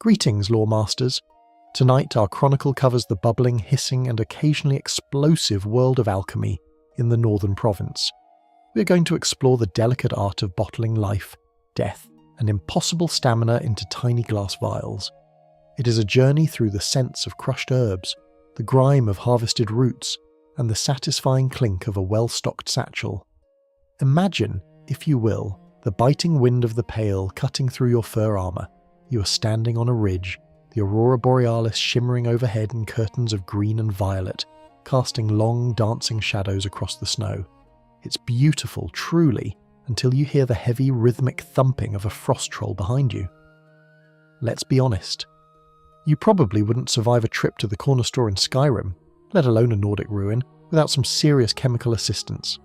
Greetings, Lore Masters. Tonight our chronicle covers the bubbling, hissing and occasionally explosive world of alchemy in the Northern Province. We are going to explore the delicate art of bottling life, death and impossible stamina into tiny glass vials. It is a journey through the scents of crushed herbs, the grime of harvested roots, and the satisfying clink of a well-stocked satchel. Imagine, if you will, the biting wind of the Pale cutting through your fur armour. You are standing on a ridge, the aurora borealis shimmering overhead in curtains of green and violet, casting long, dancing shadows across the snow. It's beautiful, truly, until you hear the heavy, rhythmic thumping of a frost troll behind you. Let's be honest. You probably wouldn't survive a trip to the corner store in Skyrim, let alone a Nordic ruin, without some serious chemical assistance.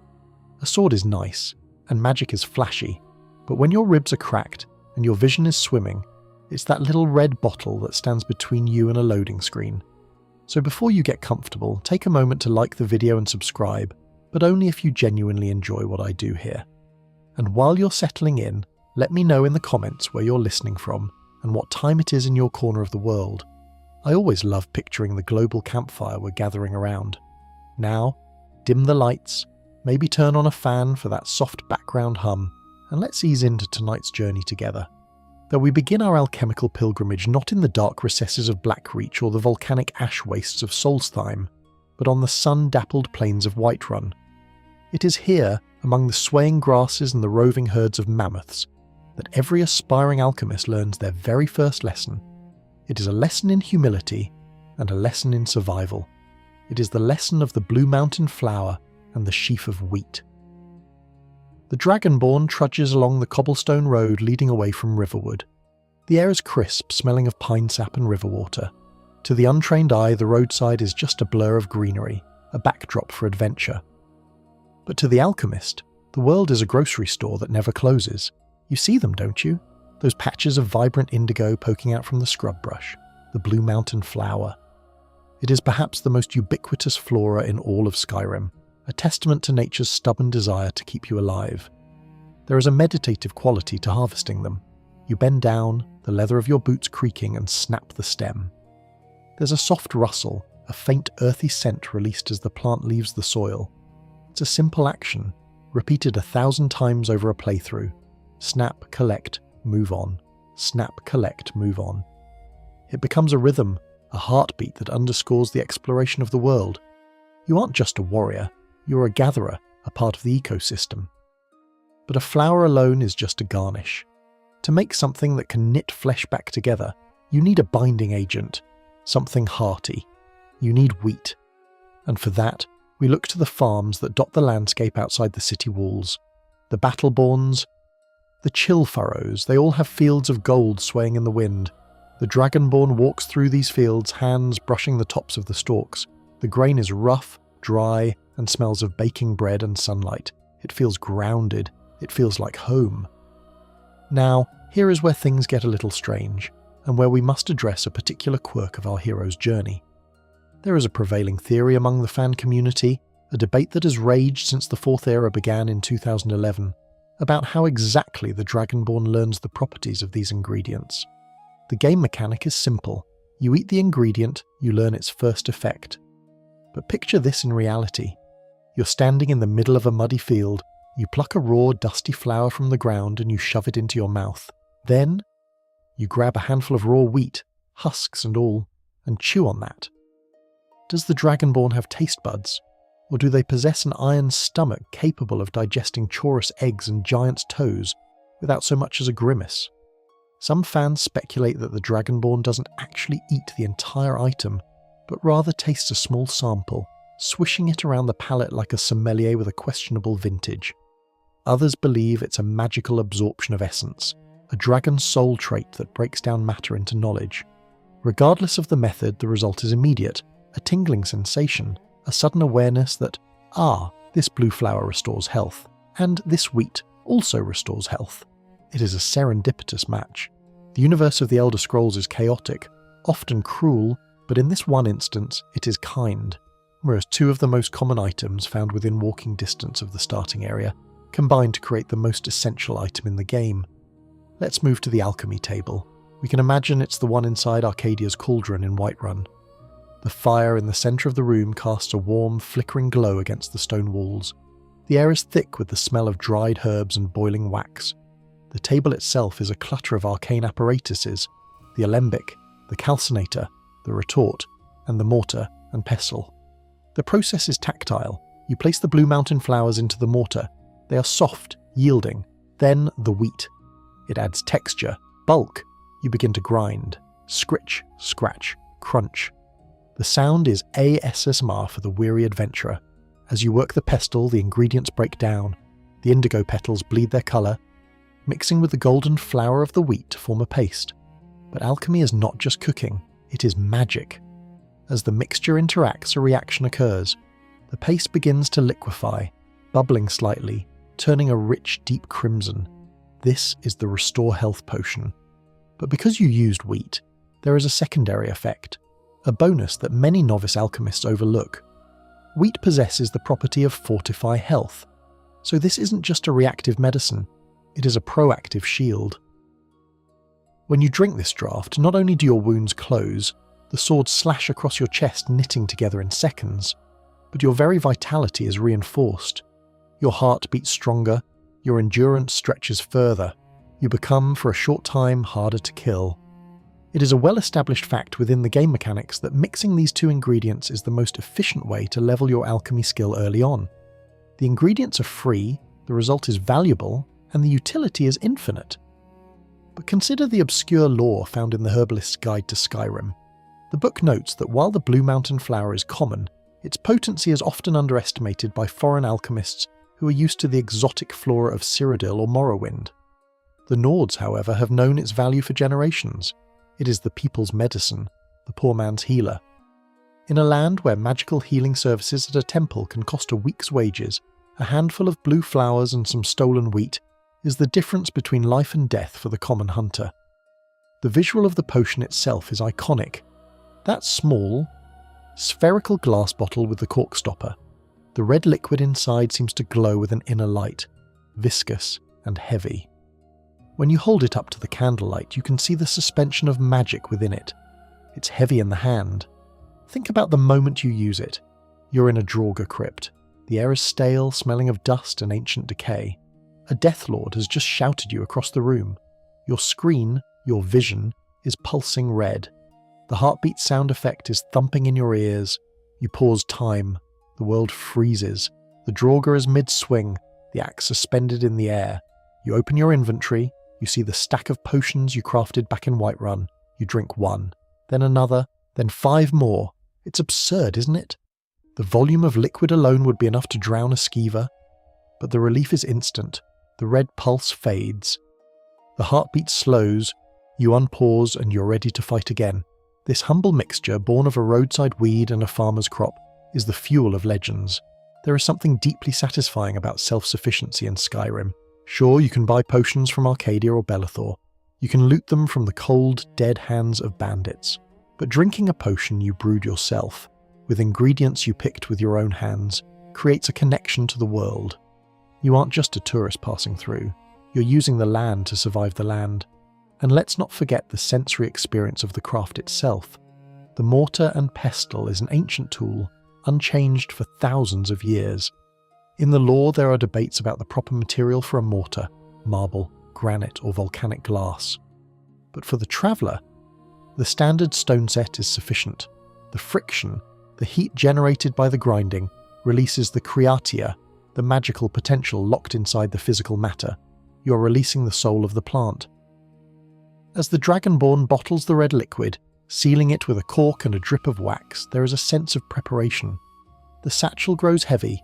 A sword is nice, and magic is flashy, but when your ribs are cracked and your vision is swimming, it's that little red bottle that stands between you and a loading screen. So before you get comfortable, take a moment to like the video and subscribe, but only if you genuinely enjoy what I do here. And while you're settling in, let me know in the comments where you're listening from and what time it is in your corner of the world. I always love picturing the global campfire we're gathering around. Now, dim the lights, maybe turn on a fan for that soft background hum, and let's ease into tonight's journey together. Though we begin our alchemical pilgrimage not in the dark recesses of Blackreach or the volcanic ash wastes of Solstheim, but on the sun-dappled plains of Whiterun. It is here, among the swaying grasses and the roving herds of mammoths, that every aspiring alchemist learns their very first lesson. It is a lesson in humility and a lesson in survival. It is the lesson of the Blue Mountain flower and the sheaf of wheat. The Dragonborn trudges along the cobblestone road leading away from Riverwood. The air is crisp, smelling of pine sap and river water. To the untrained eye, the roadside is just a blur of greenery, a backdrop for adventure. But to the alchemist, the world is a grocery store that never closes. You see them, don't you? Those patches of vibrant indigo poking out from the scrub brush, the Blue Mountain flower. It is perhaps the most ubiquitous flora in all of Skyrim, a testament to nature's stubborn desire to keep you alive. There is a meditative quality to harvesting them. You bend down, the leather of your boots creaking, and snap the stem. There's a soft rustle, a faint earthy scent released as the plant leaves the soil. It's a simple action, repeated 1,000 times over a playthrough. Snap, collect, move on. Snap, collect, move on. It becomes a rhythm, a heartbeat that underscores the exploration of the world. You aren't just a warrior, you're a gatherer, a part of the ecosystem. But a flower alone is just a garnish. To make something that can knit flesh back together, you need a binding agent, something hearty. You need wheat. And for that, we look to the farms that dot the landscape outside the city walls. The Battleborns, the Chill Furrows, they all have fields of gold swaying in the wind. The Dragonborn walks through these fields, hands brushing the tops of the stalks. The grain is rough, dry, and smells of baking bread and sunlight. It feels grounded. It feels like home. Now, here is where things get a little strange, and where we must address a particular quirk of our hero's journey. There is a prevailing theory among the fan community, a debate that has raged since the Fourth Era began in 2011, about how exactly the Dragonborn learns the properties of these ingredients. The game mechanic is simple. You eat the ingredient, you learn its first effect. But picture this in reality. You're standing in the middle of a muddy field, you pluck a raw, dusty flower from the ground and you shove it into your mouth. Then, you grab a handful of raw wheat, husks and all, and chew on that. Does the Dragonborn have taste buds? Or do they possess an iron stomach capable of digesting Chaurus eggs and giant's toes without so much as a grimace? Some fans speculate that the Dragonborn doesn't actually eat the entire item, but rather tastes a small sample, swishing it around the palate like a sommelier with a questionable vintage. Others believe it's a magical absorption of essence, a dragon's soul trait that breaks down matter into knowledge. Regardless of the method, the result is immediate, a tingling sensation, a sudden awareness that, this blue flower restores health, and this wheat also restores health. It is a serendipitous match. The universe of the Elder Scrolls is chaotic, often cruel, but in this one instance, it is kind. Whereas two of the most common items found within walking distance of the starting area combine to create the most essential item in the game. Let's move to the alchemy table. We can imagine it's the one inside Arcadia's cauldron in Whiterun. The fire in the centre of the room casts a warm, flickering glow against the stone walls. The air is thick with the smell of dried herbs and boiling wax. The table itself is a clutter of arcane apparatuses: the alembic, the calcinator, the retort, and the mortar and pestle. The process is tactile. You place the blue mountain flowers into the mortar. They are soft, yielding. Then the wheat. It adds texture, bulk. You begin to grind. Scritch, scratch, crunch. The sound is ASMR for the weary adventurer. As you work the pestle, the ingredients break down. The indigo petals bleed their colour, mixing with the golden flour of the wheat to form a paste. But alchemy is not just cooking, it is magic. As the mixture interacts, a reaction occurs. The paste begins to liquefy, bubbling slightly, turning a rich, deep crimson. This is the Restore Health potion. But because you used wheat, there is a secondary effect, a bonus that many novice alchemists overlook. Wheat possesses the property of Fortify Health, so this isn't just a reactive medicine, it is a proactive shield. When you drink this draught, not only do your wounds close, the swords slash across your chest knitting together in seconds, but your very vitality is reinforced. Your heart beats stronger, your endurance stretches further, you become, for a short time, harder to kill. It is a well-established fact within the game mechanics that mixing these two ingredients is the most efficient way to level your alchemy skill early on. The ingredients are free, the result is valuable, and the utility is infinite. But consider the obscure lore found in the Herbalist's Guide to Skyrim. The book notes that while the Blue Mountain flower is common, its potency is often underestimated by foreign alchemists who are used to the exotic flora of Cyrodiil or Morrowind. The Nords, however, have known its value for generations. It is the people's medicine, the poor man's healer. In a land where magical healing services at a temple can cost a week's wages, a handful of blue flowers and some stolen wheat is the difference between life and death for the common hunter. The visual of the potion itself is iconic. That small, spherical glass bottle with the cork stopper. The red liquid inside seems to glow with an inner light, viscous and heavy. When you hold it up to the candlelight, you can see the suspension of magic within it. It's heavy in the hand. Think about the moment you use it. You're in a Draugr crypt. The air is stale, smelling of dust and ancient decay. A Death Lord has just shouted you across the room. Your screen, your vision, is pulsing red. The heartbeat sound effect is thumping in your ears. You pause time. The world freezes. The Draugr is mid-swing, the axe suspended in the air. You open your inventory. You see the stack of potions you crafted back in Whiterun. You drink one, then another, then 5 more. It's absurd, isn't it? The volume of liquid alone would be enough to drown a skeever. But the relief is instant. The red pulse fades. The heartbeat slows. You unpause and you're ready to fight again. This humble mixture, born of a roadside weed and a farmer's crop, is the fuel of legends. There is something deeply satisfying about self-sufficiency in Skyrim. Sure, you can buy potions from Arcadia or Belethor. You can loot them from the cold, dead hands of bandits. But drinking a potion you brewed yourself, with ingredients you picked with your own hands, creates a connection to the world. You aren't just a tourist passing through. You're using the land to survive the land. And let's not forget the sensory experience of the craft itself. The mortar and pestle is an ancient tool, unchanged for thousands of years. In the lore, there are debates about the proper material for a mortar: marble, granite, or volcanic glass. But for the traveller, the standard stone set is sufficient. The friction, the heat generated by the grinding, releases the creatia, the magical potential locked inside the physical matter. You're releasing the soul of the plant. As the Dragonborn bottles the red liquid, sealing it with a cork and a drip of wax, there is a sense of preparation. The satchel grows heavy.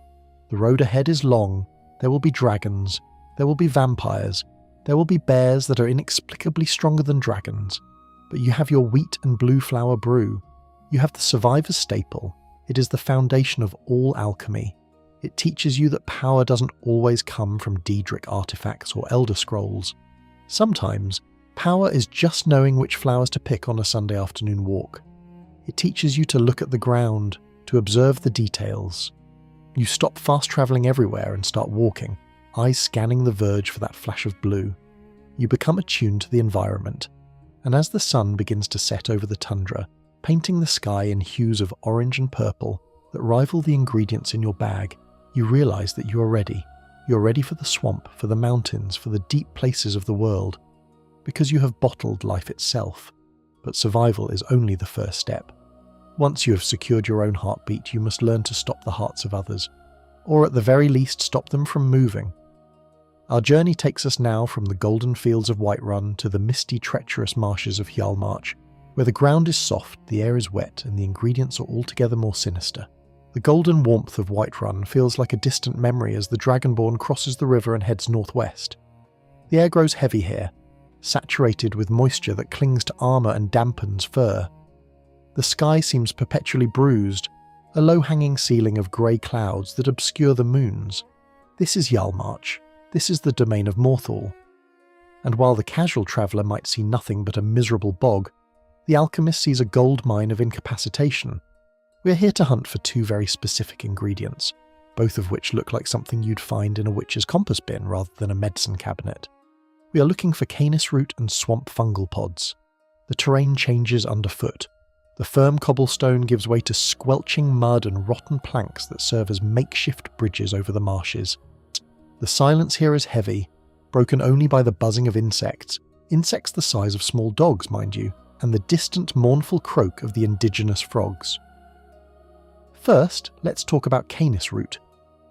The road ahead is long. There will be dragons. There will be vampires. There will be bears that are inexplicably stronger than dragons. But you have your wheat and blue flower brew. You have the survivor's staple. It is the foundation of all alchemy. It teaches you that power doesn't always come from Daedric artifacts or Elder Scrolls. Sometimes, power is just knowing which flowers to pick on a Sunday afternoon walk. It teaches you to look at the ground, to observe the details. You stop fast travelling everywhere and start walking, eyes scanning the verge for that flash of blue. You become attuned to the environment. and as the sun begins to set over the tundra, painting the sky in hues of orange and purple that rival the ingredients in your bag, you realise that you are ready. You're ready for the swamp, for the mountains, for the deep places of the world, because you have bottled life itself. But survival is only the first step. Once you have secured your own heartbeat, you must learn to stop the hearts of others, or at the very least stop them from moving. Our journey takes us now from the golden fields of Whiterun to the misty, treacherous marshes of Hjalmarch, where the ground is soft, the air is wet, and the ingredients are altogether more sinister. The golden warmth of Whiterun feels like a distant memory as the Dragonborn crosses the river and heads northwest. The air grows heavy here, saturated with moisture that clings to armour and dampens fur. The sky seems perpetually bruised, a low-hanging ceiling of grey clouds that obscure the moons. This is Hjalmarch. This is the domain of Morthal. And while the casual traveller might see nothing but a miserable bog, the alchemist sees a gold mine of incapacitation. We are here to hunt for two very specific ingredients, both of which look like something you'd find in a witch's compass bin rather than a medicine cabinet. We are looking for Canis root and swamp fungal pods. The terrain changes underfoot. The firm cobblestone gives way to squelching mud and rotten planks that serve as makeshift bridges over the marshes. The silence here is heavy, broken only by the buzzing of insects the size of small dogs, mind you, and the distant mournful croak of the indigenous frogs. First, let's talk about Canis root.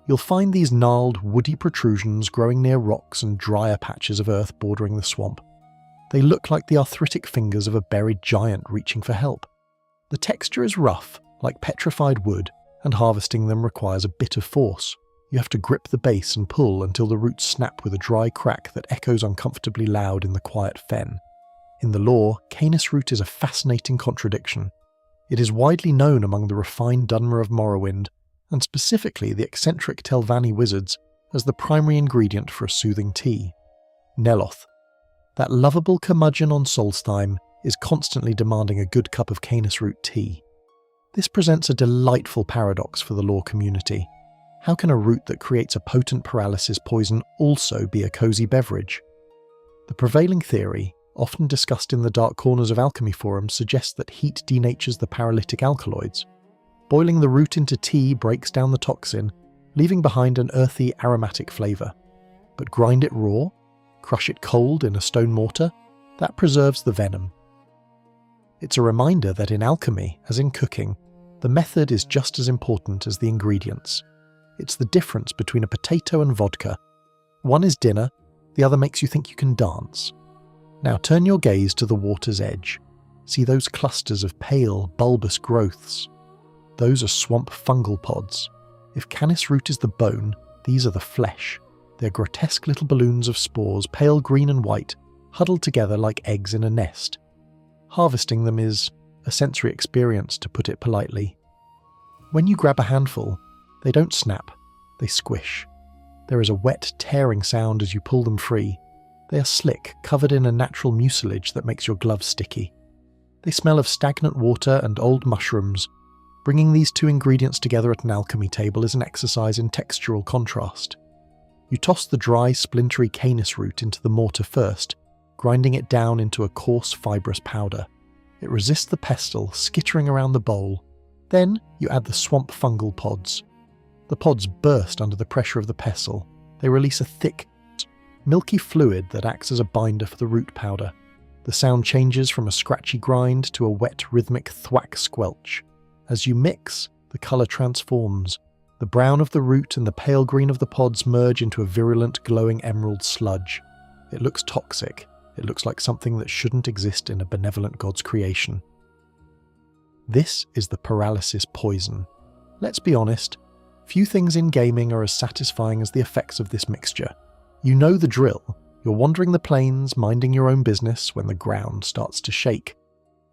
You'll find these gnarled, woody protrusions growing near rocks and drier patches of earth bordering the swamp. They look like the arthritic fingers of a buried giant reaching for help. The texture is rough, like petrified wood, and harvesting them requires a bit of force. You have to grip the base and pull until the roots snap with a dry crack that echoes uncomfortably loud in the quiet fen. In the lore, Canis root is a fascinating contradiction. It is widely known among the refined Dunmer of Morrowind, and specifically the eccentric Telvanni wizards, as the primary ingredient for a soothing tea. Neloth, that lovable curmudgeon on Solstheim, is constantly demanding a good cup of Canis root tea. This presents a delightful paradox for the lore community. How can a root that creates a potent paralysis poison also be a cosy beverage? The prevailing theory, often discussed in the dark corners of alchemy forums, suggests that heat denatures the paralytic alkaloids. Boiling the root into tea breaks down the toxin, leaving behind an earthy, aromatic flavour. But grind it raw, crush it cold in a stone mortar, that preserves the venom. It's a reminder that in alchemy, as in cooking, the method is just as important as the ingredients. It's the difference between a potato and vodka. One is dinner, the other makes you think you can dance. Now turn your gaze to the water's edge. See those clusters of pale, bulbous growths. Those are swamp fungal pods. If Canis root is the bone, these are the flesh. They're grotesque little balloons of spores, pale green and white, huddled together like eggs in a nest. Harvesting them is a sensory experience, to put it politely. When you grab a handful, they don't snap, they squish. There is a wet, tearing sound as you pull them free. They are slick, covered in a natural mucilage that makes your gloves sticky. They smell of stagnant water and old mushrooms. Bringing these two ingredients together at an alchemy table is an exercise in textural contrast. You toss the dry, splintery Canis root into the mortar first, grinding it down into a coarse, fibrous powder. It resists the pestle, skittering around the bowl. Then you add the swamp fungal pods. The pods burst under the pressure of the pestle. They release a thick, milky fluid that acts as a binder for the root powder. The sound changes from a scratchy grind to a wet, rhythmic thwack squelch. As you mix, the colour transforms. The brown of the root and the pale green of the pods merge into a virulent, glowing emerald sludge. It looks toxic. It looks like something that shouldn't exist in a benevolent god's creation. This is the paralysis poison. Let's be honest, few things in gaming are as satisfying as the effects of this mixture. You know the drill. You're wandering the plains, minding your own business when the ground starts to shake.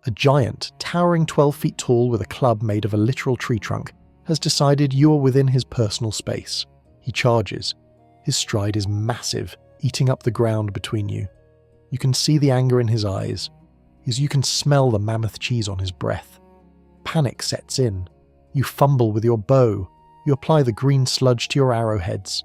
A giant, towering 12 feet tall with a club made of a literal tree trunk, has decided you are within his personal space. He charges. His stride is massive, eating up the ground between you. You can see the anger in his eyes, as you can smell the mammoth cheese on his breath. Panic sets in. You fumble with your bow. You apply the green sludge to your arrowheads.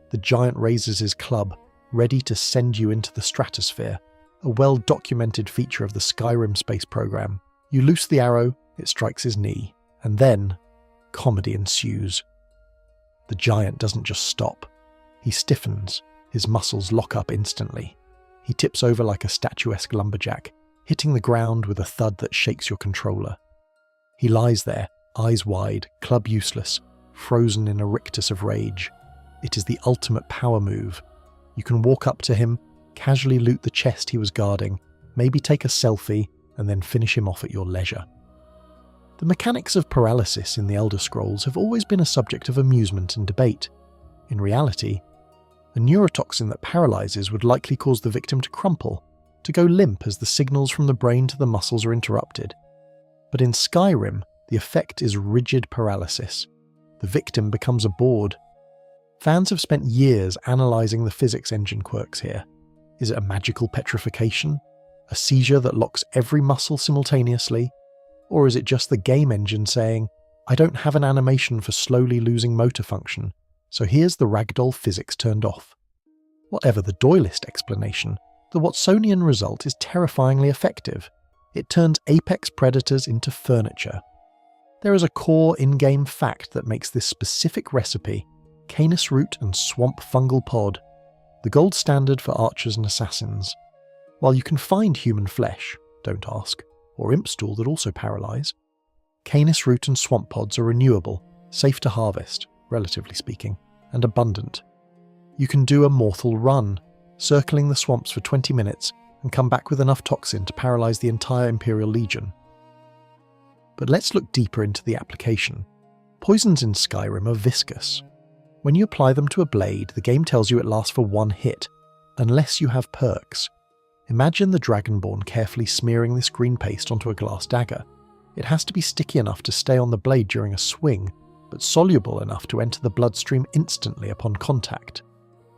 The giant raises his club, ready to send you into the stratosphere. a well-documented feature of the Skyrim space program. You loose the arrow, it strikes his knee, and then comedy ensues. The giant doesn't just stop. He stiffens, his muscles lock up instantly. He tips over like a statuesque lumberjack, hitting the ground with a thud that shakes your controller. He lies there, eyes wide, club useless, frozen in a rictus of rage. It is the ultimate power move. You can walk up to him, casually loot the chest he was guarding, maybe take a selfie, and then finish him off at your leisure. The mechanics of paralysis in the Elder Scrolls have always been a subject of amusement and debate. In reality, a neurotoxin that paralyzes would likely cause the victim to crumple, to go limp as the signals from the brain to the muscles are interrupted. But in Skyrim, the effect is rigid paralysis. The victim becomes a board. Fans have spent years analysing the physics engine quirks here. Is it a magical petrification? A seizure that locks every muscle simultaneously? Or is it just the game engine saying, I don't have an animation for slowly losing motor function, so here's the ragdoll physics turned off? Whatever the doylist explanation, the Watsonian result is terrifyingly effective. It turns apex predators into furniture. There is a core in-game fact that makes this specific recipe, Canis root and swamp fungal pod, the gold standard for archers and assassins. While you can find human flesh, don't ask, or imp stool that also paralyze, Canis root and swamp pods are renewable, safe to harvest, relatively speaking, and abundant. You can do a mortal run, circling the swamps for 20 minutes and come back with enough toxin to paralyze the entire Imperial Legion. But let's look deeper into the application. Poisons in Skyrim are viscous. When you apply them to a blade, the game tells you it lasts for one hit, unless you have perks. Imagine the Dragonborn carefully smearing this green paste onto a glass dagger. It has to be sticky enough to stay on the blade during a swing, but soluble enough to enter the bloodstream instantly upon contact.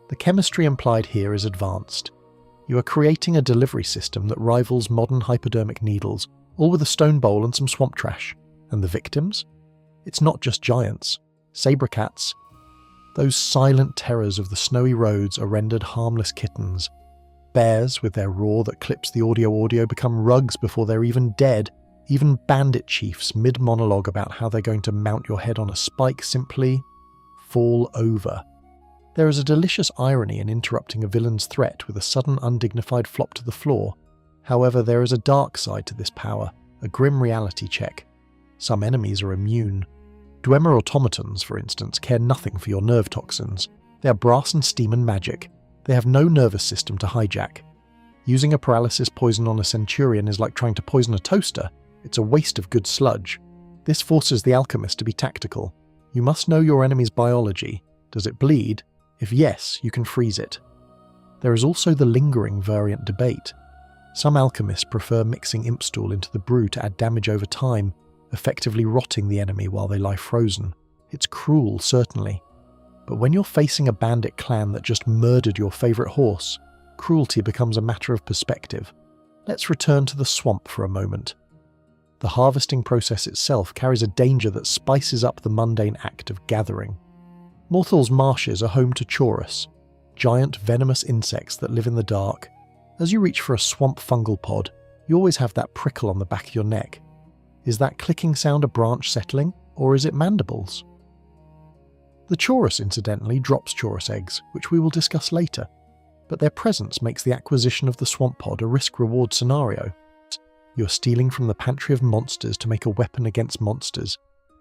The chemistry implied here is advanced. You are creating a delivery system that rivals modern hypodermic needles, all with a stone bowl and some swamp trash. And the victims? It's not just giants. Sabre cats. Those silent terrors of the snowy roads are rendered harmless kittens. Bears, with their roar that clips the audio become rugs before they're even dead. Even bandit chiefs mid-monologue about how they're going to mount your head on a spike simply fall over. There is a delicious irony in interrupting a villain's threat with a sudden undignified flop to the floor. However, there is a dark side to this power, a grim reality check. Some enemies are immune. Dwemer automatons, for instance, care nothing for your nerve toxins. They are brass and steam and magic. They have no nervous system to hijack. Using a paralysis poison on a centurion is like trying to poison a toaster. It's a waste of good sludge. This forces the alchemist to be tactical. You must know your enemy's biology. Does it bleed? If yes, you can freeze it. There is also the lingering variant debate. Some alchemists prefer mixing imp stool into the brew to add damage over time, effectively rotting the enemy while they lie frozen. It's cruel, certainly. But when you're facing a bandit clan that just murdered your favourite horse, cruelty becomes a matter of perspective. Let's return to the swamp for a moment. The harvesting process itself carries a danger that spices up the mundane act of gathering. Morthal's marshes are home to Chorus, giant venomous insects that live in the dark. As you reach for a swamp fungal pod, you always have that prickle on the back of your neck. Is that clicking sound a branch settling, or is it mandibles? The Chorus, incidentally, drops Chorus eggs, which we will discuss later, but their presence makes the acquisition of the swamp pod a risk-reward scenario. You're stealing from the pantry of monsters to make a weapon against monsters.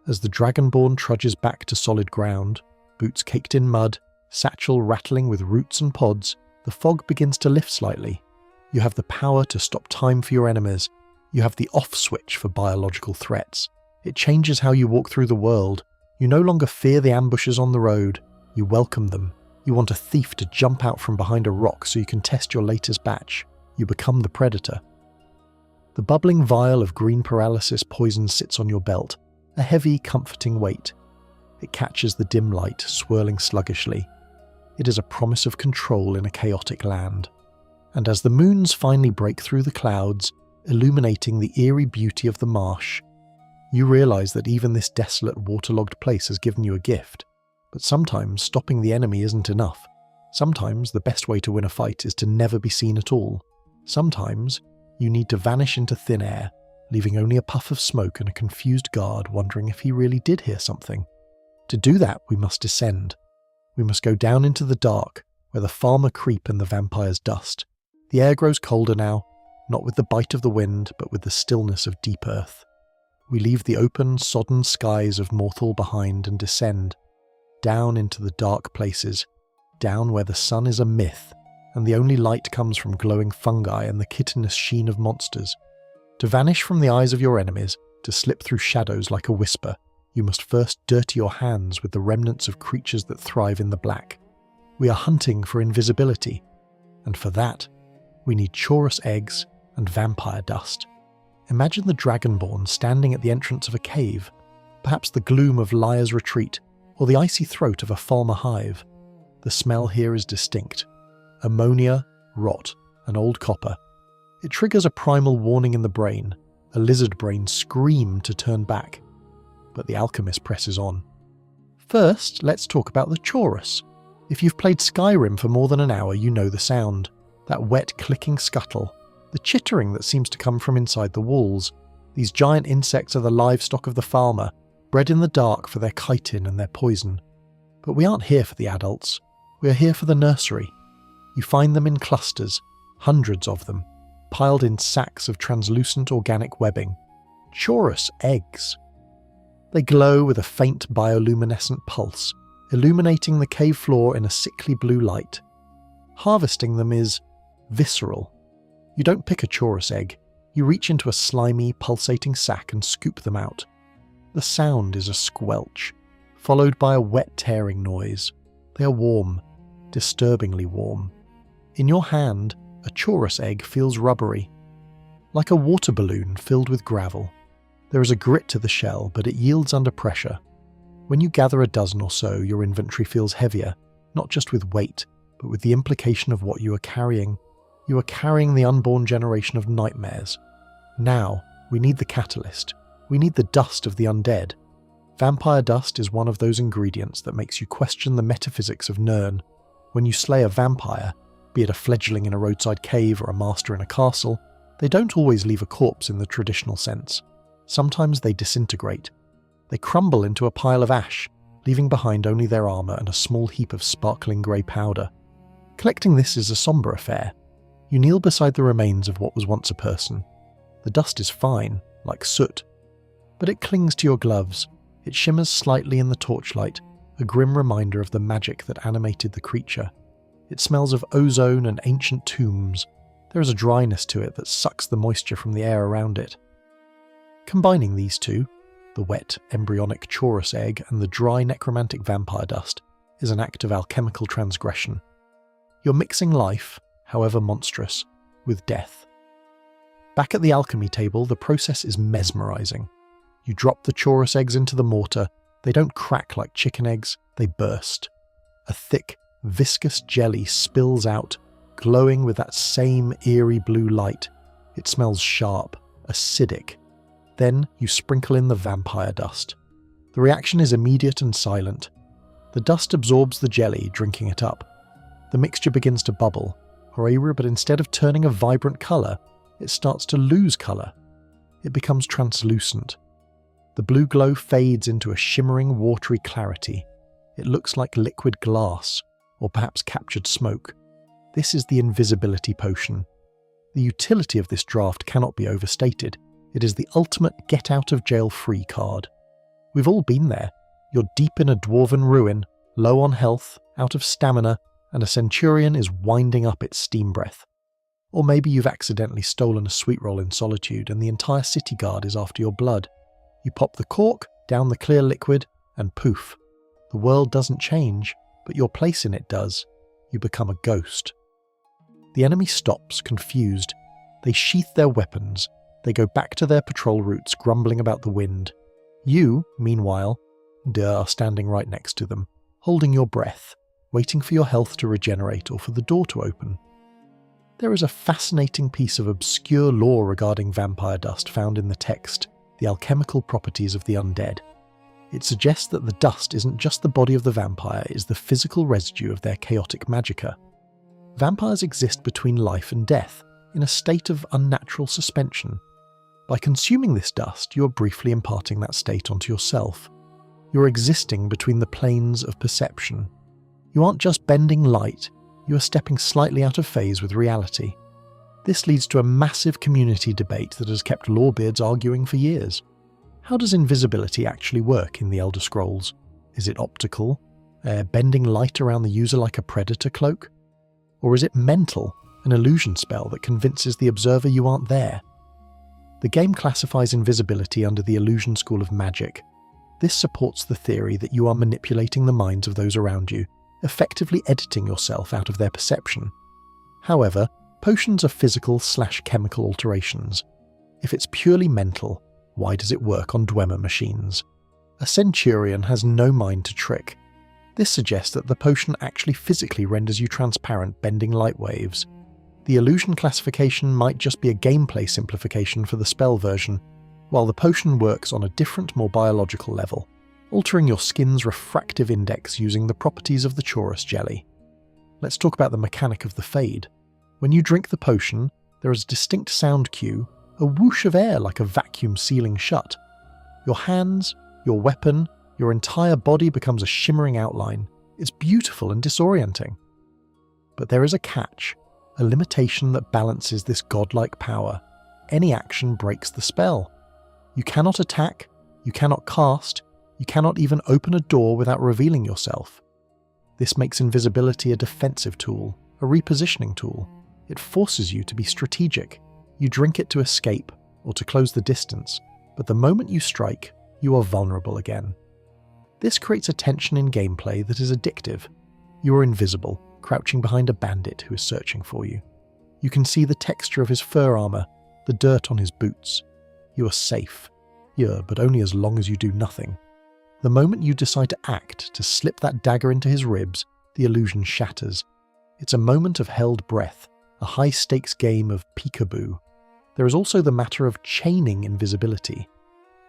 As the Dragonborn trudges back to solid ground, boots caked in mud, satchel rattling with roots and pods, the fog begins to lift slightly. You have the power to stop time for your enemies. You have the off switch for biological threats. It changes how you walk through the world. You no longer fear the ambushes on the road. You welcome them. You want a thief to jump out from behind a rock so you can test your latest batch. You become the predator. The bubbling vial of green paralysis poison sits on your belt, a heavy, comforting weight. It catches the dim light, swirling sluggishly. It is a promise of control in a chaotic land. And as the moons finally break through the clouds, illuminating the eerie beauty of the marsh, you realise that even this desolate, waterlogged place has given you a gift. But sometimes stopping the enemy isn't enough. Sometimes the best way to win a fight is to never be seen at all. Sometimes, you need to vanish into thin air, leaving only a puff of smoke and a confused guard wondering if he really did hear something. To do that, we must descend. We must go down into the dark, where the farmer creep and the vampires dust. The air grows colder now, not with the bite of the wind, but with the stillness of deep earth. We leave the open, sodden skies of Morthal behind and descend, down into the dark places, down where the sun is a myth, and the only light comes from glowing fungi and the chitinous sheen of monsters. To vanish from the eyes of your enemies, to slip through shadows like a whisper, you must first dirty your hands with the remnants of creatures that thrive in the black. We are hunting for invisibility, and for that, we need Chaurus eggs and vampire dust. Imagine the Dragonborn standing at the entrance of a cave, perhaps the gloom of Liar's Retreat, or the icy throat of a Falmer hive. The smell here is distinct. Ammonia, rot, and old copper. It triggers a primal warning in the brain, a lizard brain scream to turn back. But the alchemist presses on. First, let's talk about the Chaurus. If you've played Skyrim for more than an hour, you know the sound. That wet clicking scuttle. The chittering that seems to come from inside the walls. These giant insects are the livestock of the farmer, bred in the dark for their chitin and their poison. But we aren't here for the adults. We are here for the nursery. You find them in clusters, hundreds of them, piled in sacks of translucent organic webbing. Chaurus eggs. They glow with a faint bioluminescent pulse, illuminating the cave floor in a sickly blue light. Harvesting them is visceral. You don't pick a Chaurus egg. You reach into a slimy, pulsating sack and scoop them out. The sound is a squelch, followed by a wet tearing noise. They are warm, disturbingly warm. In your hand, a Chaurus egg feels rubbery, like a water balloon filled with gravel. There is a grit to the shell, but it yields under pressure. When you gather a dozen or so, your inventory feels heavier, not just with weight, but with the implication of what you are carrying. You are carrying the unborn generation of nightmares. Now, we need the catalyst. We need the dust of the undead. Vampire dust is one of those ingredients that makes you question the metaphysics of Nirn. When you slay a vampire, be it a fledgling in a roadside cave or a master in a castle, they don't always leave a corpse in the traditional sense. Sometimes they disintegrate. They crumble into a pile of ash, leaving behind only their armour and a small heap of sparkling grey powder. Collecting this is a sombre affair. You kneel beside the remains of what was once a person. The dust is fine, like soot, but it clings to your gloves. It shimmers slightly in the torchlight, a grim reminder of the magic that animated the creature. It smells of ozone and ancient tombs. There is a dryness to it that sucks the moisture from the air around it. Combining these two, the wet, embryonic Chaurus egg and the dry necromantic vampire dust, is an act of alchemical transgression. You're mixing life, however monstrous, with death. Back at the alchemy table, the process is mesmerising. You drop the Chaurus eggs into the mortar. They don't crack like chicken eggs, they burst. A thick, viscous jelly spills out, glowing with that same eerie blue light. It smells sharp, acidic. Then you sprinkle in the vampire dust. The reaction is immediate and silent. The dust absorbs the jelly, drinking it up. The mixture begins to bubble, but instead of turning a vibrant colour, it starts to lose colour. It becomes translucent. The blue glow fades into a shimmering, watery clarity. It looks like liquid glass, or perhaps captured smoke. This is the invisibility potion. The utility of this draft cannot be overstated. It is the ultimate get-out-of-jail-free card. We've all been there. You're deep in a dwarven ruin, low on health, out of stamina, and a centurion is winding up its steam breath. Or maybe you've accidentally stolen a sweet roll in solitude and the entire city guard is after your blood. You pop the cork, down the clear liquid, and poof. The world doesn't change, but your place in it does. You become a ghost. The enemy stops, confused. They sheath their weapons. They go back to their patrol routes, grumbling about the wind. You, meanwhile, are standing right next to them, holding your breath, waiting for your health to regenerate or for the door to open. There is a fascinating piece of obscure lore regarding vampire dust found in the text, The Alchemical Properties of the Undead. It suggests that the dust isn't just the body of the vampire, it is the physical residue of their chaotic magicka. Vampires exist between life and death. in a state of unnatural suspension. By consuming this dust, you are briefly imparting that state onto yourself. You're existing between the planes of perception. You aren't just bending light, you are stepping slightly out of phase with reality. This leads to a massive community debate that has kept lawbeards arguing for years. How does invisibility actually work in the Elder Scrolls? Is it optical, bending light around the user like a predator cloak? Or is it mental, an illusion spell that convinces the observer you aren't there? The game classifies invisibility under the illusion school of magic. This supports the theory that you are manipulating the minds of those around you, effectively editing yourself out of their perception. However, potions are physical/chemical alterations. If it's purely mental, why does it work on Dwemer machines? A centurion has no mind to trick. This suggests that the potion actually physically renders you transparent, bending light waves. The illusion classification might just be a gameplay simplification for the spell version, while the potion works on a different, more biological level, altering your skin's refractive index using the properties of the Chorus jelly. Let's talk about the mechanic of the fade. When you drink the potion, there is a distinct sound cue, a whoosh of air like a vacuum sealing shut. Your hands, your weapon, your entire body becomes a shimmering outline. It's beautiful and disorienting. But there is a catch, a limitation that balances this godlike power. Any action breaks the spell. You cannot attack, you cannot cast, you cannot even open a door without revealing yourself. This makes invisibility a defensive tool, a repositioning tool. It forces you to be strategic. You drink it to escape, or to close the distance, but the moment you strike, you are vulnerable again. This creates a tension in gameplay that is addictive. You are invisible, crouching behind a bandit who is searching for you. You can see the texture of his fur armor, the dirt on his boots. You are safe. But only as long as you do nothing. The moment you decide to act, to slip that dagger into his ribs, the illusion shatters. It's a moment of held breath, a high-stakes game of peekaboo. There is also the matter of chaining invisibility.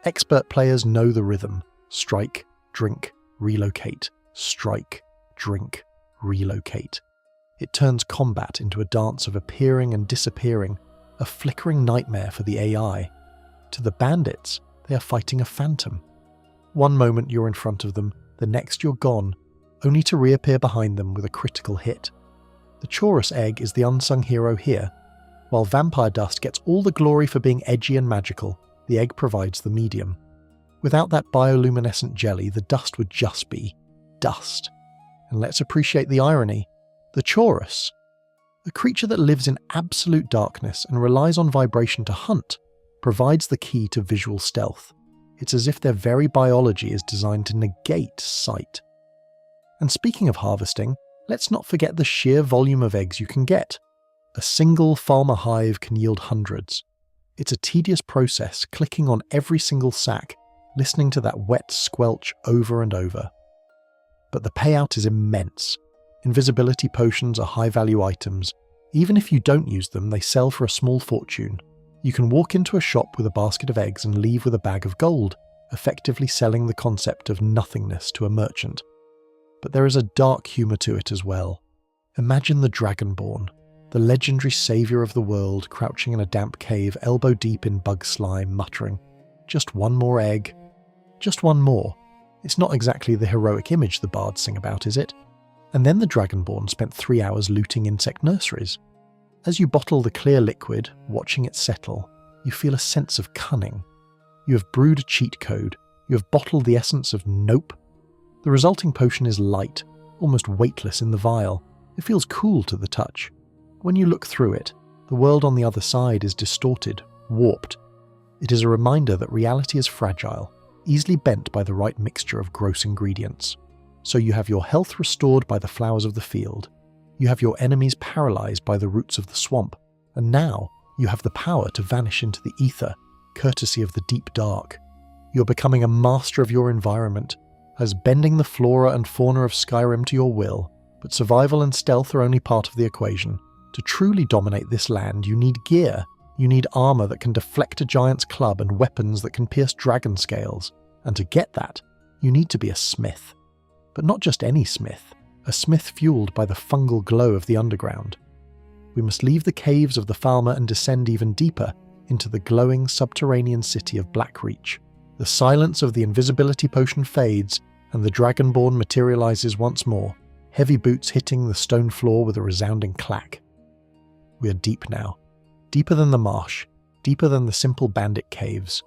Expert players know the rhythm. Strike, drink, relocate. Strike, drink, relocate. It turns combat into a dance of appearing and disappearing, a flickering nightmare for the AI. To the bandits, they are fighting a phantom. One moment you're in front of them, the next you're gone, only to reappear behind them with a critical hit. The Chorus egg is the unsung hero here. While vampire dust gets all the glory for being edgy and magical, the egg provides the medium. Without that bioluminescent jelly, the dust would just be dust. And let's appreciate the irony. The Chorus, a creature that lives in absolute darkness and relies on vibration to hunt, provides the key to visual stealth. It's as if their very biology is designed to negate sight. And speaking of harvesting, let's not forget the sheer volume of eggs you can get. A single farmer hive can yield hundreds. It's a tedious process, clicking on every single sack, listening to that wet squelch over and over. But the payout is immense. Invisibility potions are high-value items. Even if you don't use them, they sell for a small fortune. You can walk into a shop with a basket of eggs and leave with a bag of gold, effectively selling the concept of nothingness to a merchant. But there is a dark humour to it as well. Imagine the Dragonborn, the legendary saviour of the world, crouching in a damp cave, elbow deep in bug slime, muttering, "Just one more egg. Just one more." It's not exactly the heroic image the bards sing about, is it? And then the Dragonborn spent 3 hours looting insect nurseries. As you bottle the clear liquid, watching it settle, you feel a sense of cunning. You have brewed a cheat code. You have bottled the essence of nope. The resulting potion is light, almost weightless in the vial. It feels cool to the touch. When you look through it, the world on the other side is distorted, warped. It is a reminder that reality is fragile, easily bent by the right mixture of gross ingredients. So you have your health restored by the flowers of the field. You have your enemies paralyzed by the roots of the swamp, and now you have the power to vanish into the ether, courtesy of the deep dark. You're becoming a master of your environment, as bending the flora and fauna of Skyrim to your will, but survival and stealth are only part of the equation. To truly dominate this land, you need gear. You need armor that can deflect a giant's club and weapons that can pierce dragon scales. And to get that, you need to be a smith. But not just any smith. A smith fueled by the fungal glow of the underground. We must leave the caves of the Falmer and descend even deeper into the glowing subterranean city of Blackreach. The silence of the invisibility potion fades, and the Dragonborn materializes once more, heavy boots hitting the stone floor with a resounding clack. We are deep now. Deeper than the marsh, deeper than the simple bandit caves.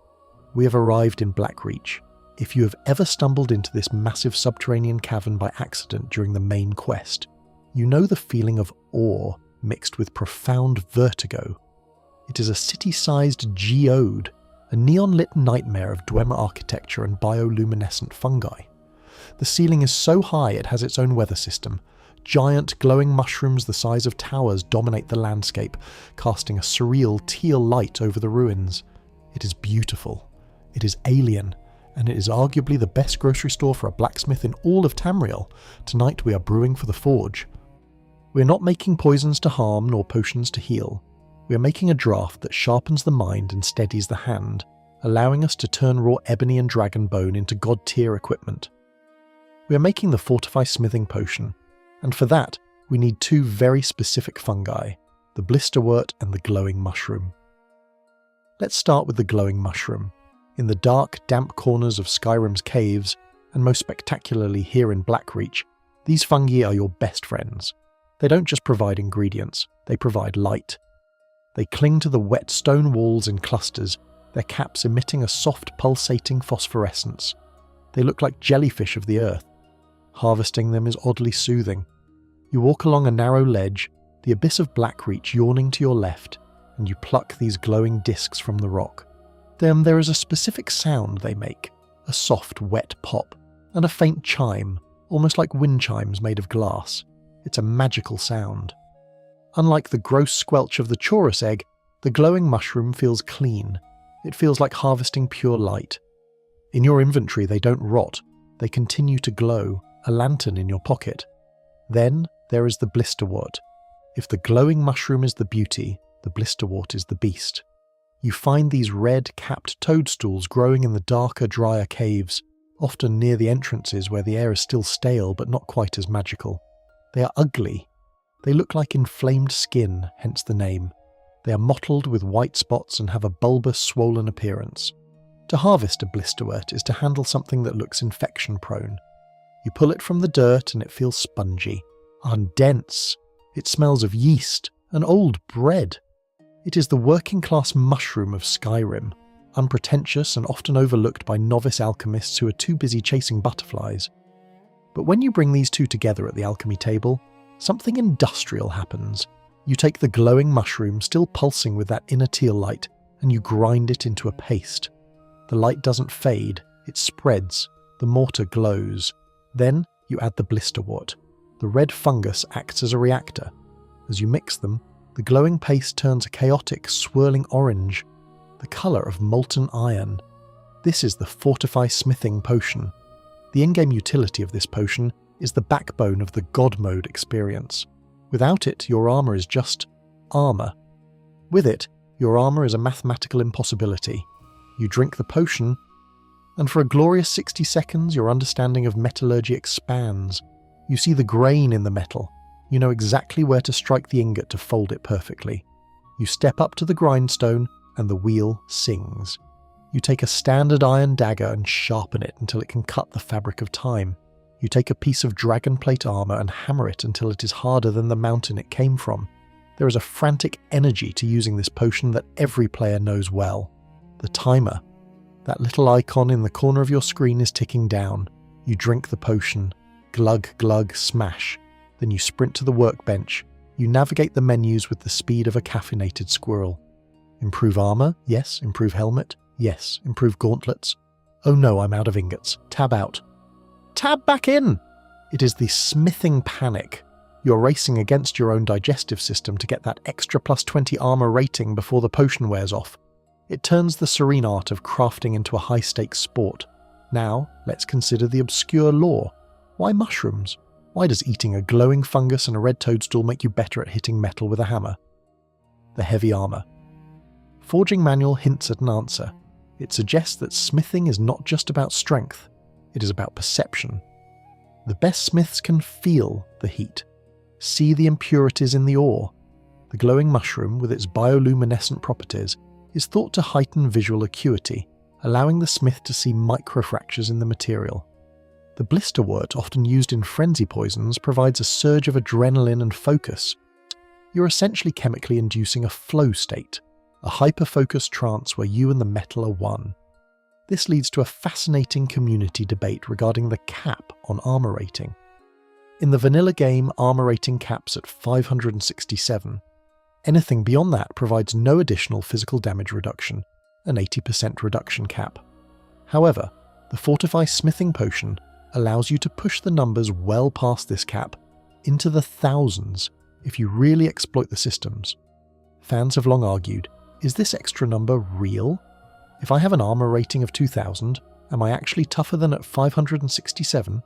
We have arrived in Blackreach. If you have ever stumbled into this massive subterranean cavern by accident during the main quest, you know the feeling of awe mixed with profound vertigo. It is a city-sized geode, a neon-lit nightmare of Dwemer architecture and bioluminescent fungi. The ceiling is so high it has its own weather system. Giant glowing mushrooms the size of towers dominate the landscape, casting a surreal teal light over the ruins. It is beautiful. It is alien, and it is arguably the best grocery store for a blacksmith in all of Tamriel. Tonight we are brewing for the forge. We are not making poisons to harm nor potions to heal. We are making a draft that sharpens the mind and steadies the hand, allowing us to turn raw ebony and dragon bone into god-tier equipment. We are making the Fortify smithing potion, and for that we need two very specific fungi, the Blisterwort and the glowing mushroom. Let's start with the glowing mushroom. In the dark, damp corners of Skyrim's caves, and most spectacularly here in Blackreach, these fungi are your best friends. They don't just provide ingredients, they provide light. They cling to the wet stone walls in clusters, their caps emitting a soft, pulsating phosphorescence. They look like jellyfish of the earth. Harvesting them is oddly soothing. You walk along a narrow ledge, the abyss of Blackreach yawning to your left, and you pluck these glowing discs from the rock. Then there is a specific sound they make, a soft, wet pop, and a faint chime, almost like wind chimes made of glass. It's a magical sound. Unlike the gross squelch of the chorus egg, the glowing mushroom feels clean. It feels like harvesting pure light. In your inventory they don't rot, they continue to glow, a lantern in your pocket. Then there is the Blisterwort. If the glowing mushroom is the beauty, the Blisterwort is the beast. You find these red, capped toadstools growing in the darker, drier caves, often near the entrances where the air is still stale but not quite as magical. They are ugly. They look like inflamed skin, hence the name. They are mottled with white spots and have a bulbous, swollen appearance. To harvest a Blisterwort is to handle something that looks infection-prone. You pull it from the dirt and it feels spongy, and dense. It smells of yeast and old bread. It is the working-class mushroom of Skyrim, unpretentious and often overlooked by novice alchemists who are too busy chasing butterflies. But when you bring these two together at the alchemy table, something industrial happens. You take the glowing mushroom, still pulsing with that inner teal light, and you grind it into a paste. The light doesn't fade, it spreads, the mortar glows. Then you add the Blisterwort. The red fungus acts as a reactor. As you mix them, the glowing paste turns a chaotic, swirling orange, the colour of molten iron. This is the Fortify smithing potion. The in-game utility of this potion is the backbone of the God mode experience. Without it, your armour is just armour. With it, your armour is a mathematical impossibility. You drink the potion, and for a glorious 60 seconds your understanding of metallurgy expands. You see the grain in the metal. You know exactly where to strike the ingot to fold it perfectly. You step up to the grindstone, and the wheel sings. You take a standard iron dagger and sharpen it until it can cut the fabric of time. You take a piece of dragon plate armour and hammer it until it is harder than the mountain it came from. There is a frantic energy to using this potion that every player knows well. The timer. That little icon in the corner of your screen is ticking down. You drink the potion. Glug, glug, smash. Then you sprint to the workbench. You navigate the menus with the speed of a caffeinated squirrel. Improve armour? Yes. Improve helmet? Yes. Improve gauntlets? Oh no, I'm out of ingots. Tab out. Tab back in! It is the smithing panic. You're racing against your own digestive system to get that extra plus 20 armour rating before the potion wears off. It turns the serene art of crafting into a high-stakes sport. Now, let's consider the obscure lore. Why mushrooms? Why does eating a glowing fungus and a red toadstool make you better at hitting metal with a hammer? The heavy armour. Forging Manual hints at an answer. It suggests that smithing is not just about strength, it is about perception. The best smiths can feel the heat, see the impurities in the ore. The glowing mushroom, with its bioluminescent properties, is thought to heighten visual acuity, allowing the smith to see microfractures in the material. The Blisterwort, often used in frenzy poisons, provides a surge of adrenaline and focus. You're essentially chemically inducing a flow state, a hyper-focused trance where you and the metal are one. This leads to a fascinating community debate regarding the cap on armor rating. In the vanilla game, armor rating caps at 567. Anything beyond that provides no additional physical damage reduction, an 80% reduction cap. However, the Fortify smithing potion allows you to push the numbers well past this cap, into the thousands, if you really exploit the systems. Fans have long argued, is this extra number real? If I have an armor rating of 2000, am I actually tougher than at 567?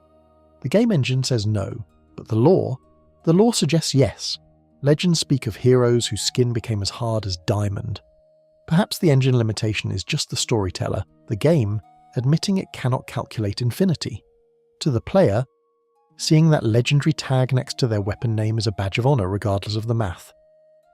The game engine says no, but the lore suggests yes. Legends speak of heroes whose skin became as hard as diamond. Perhaps the engine limitation is just the storyteller, the game, admitting it cannot calculate infinity. To the player, seeing that legendary tag next to their weapon name is a badge of honor regardless of the math.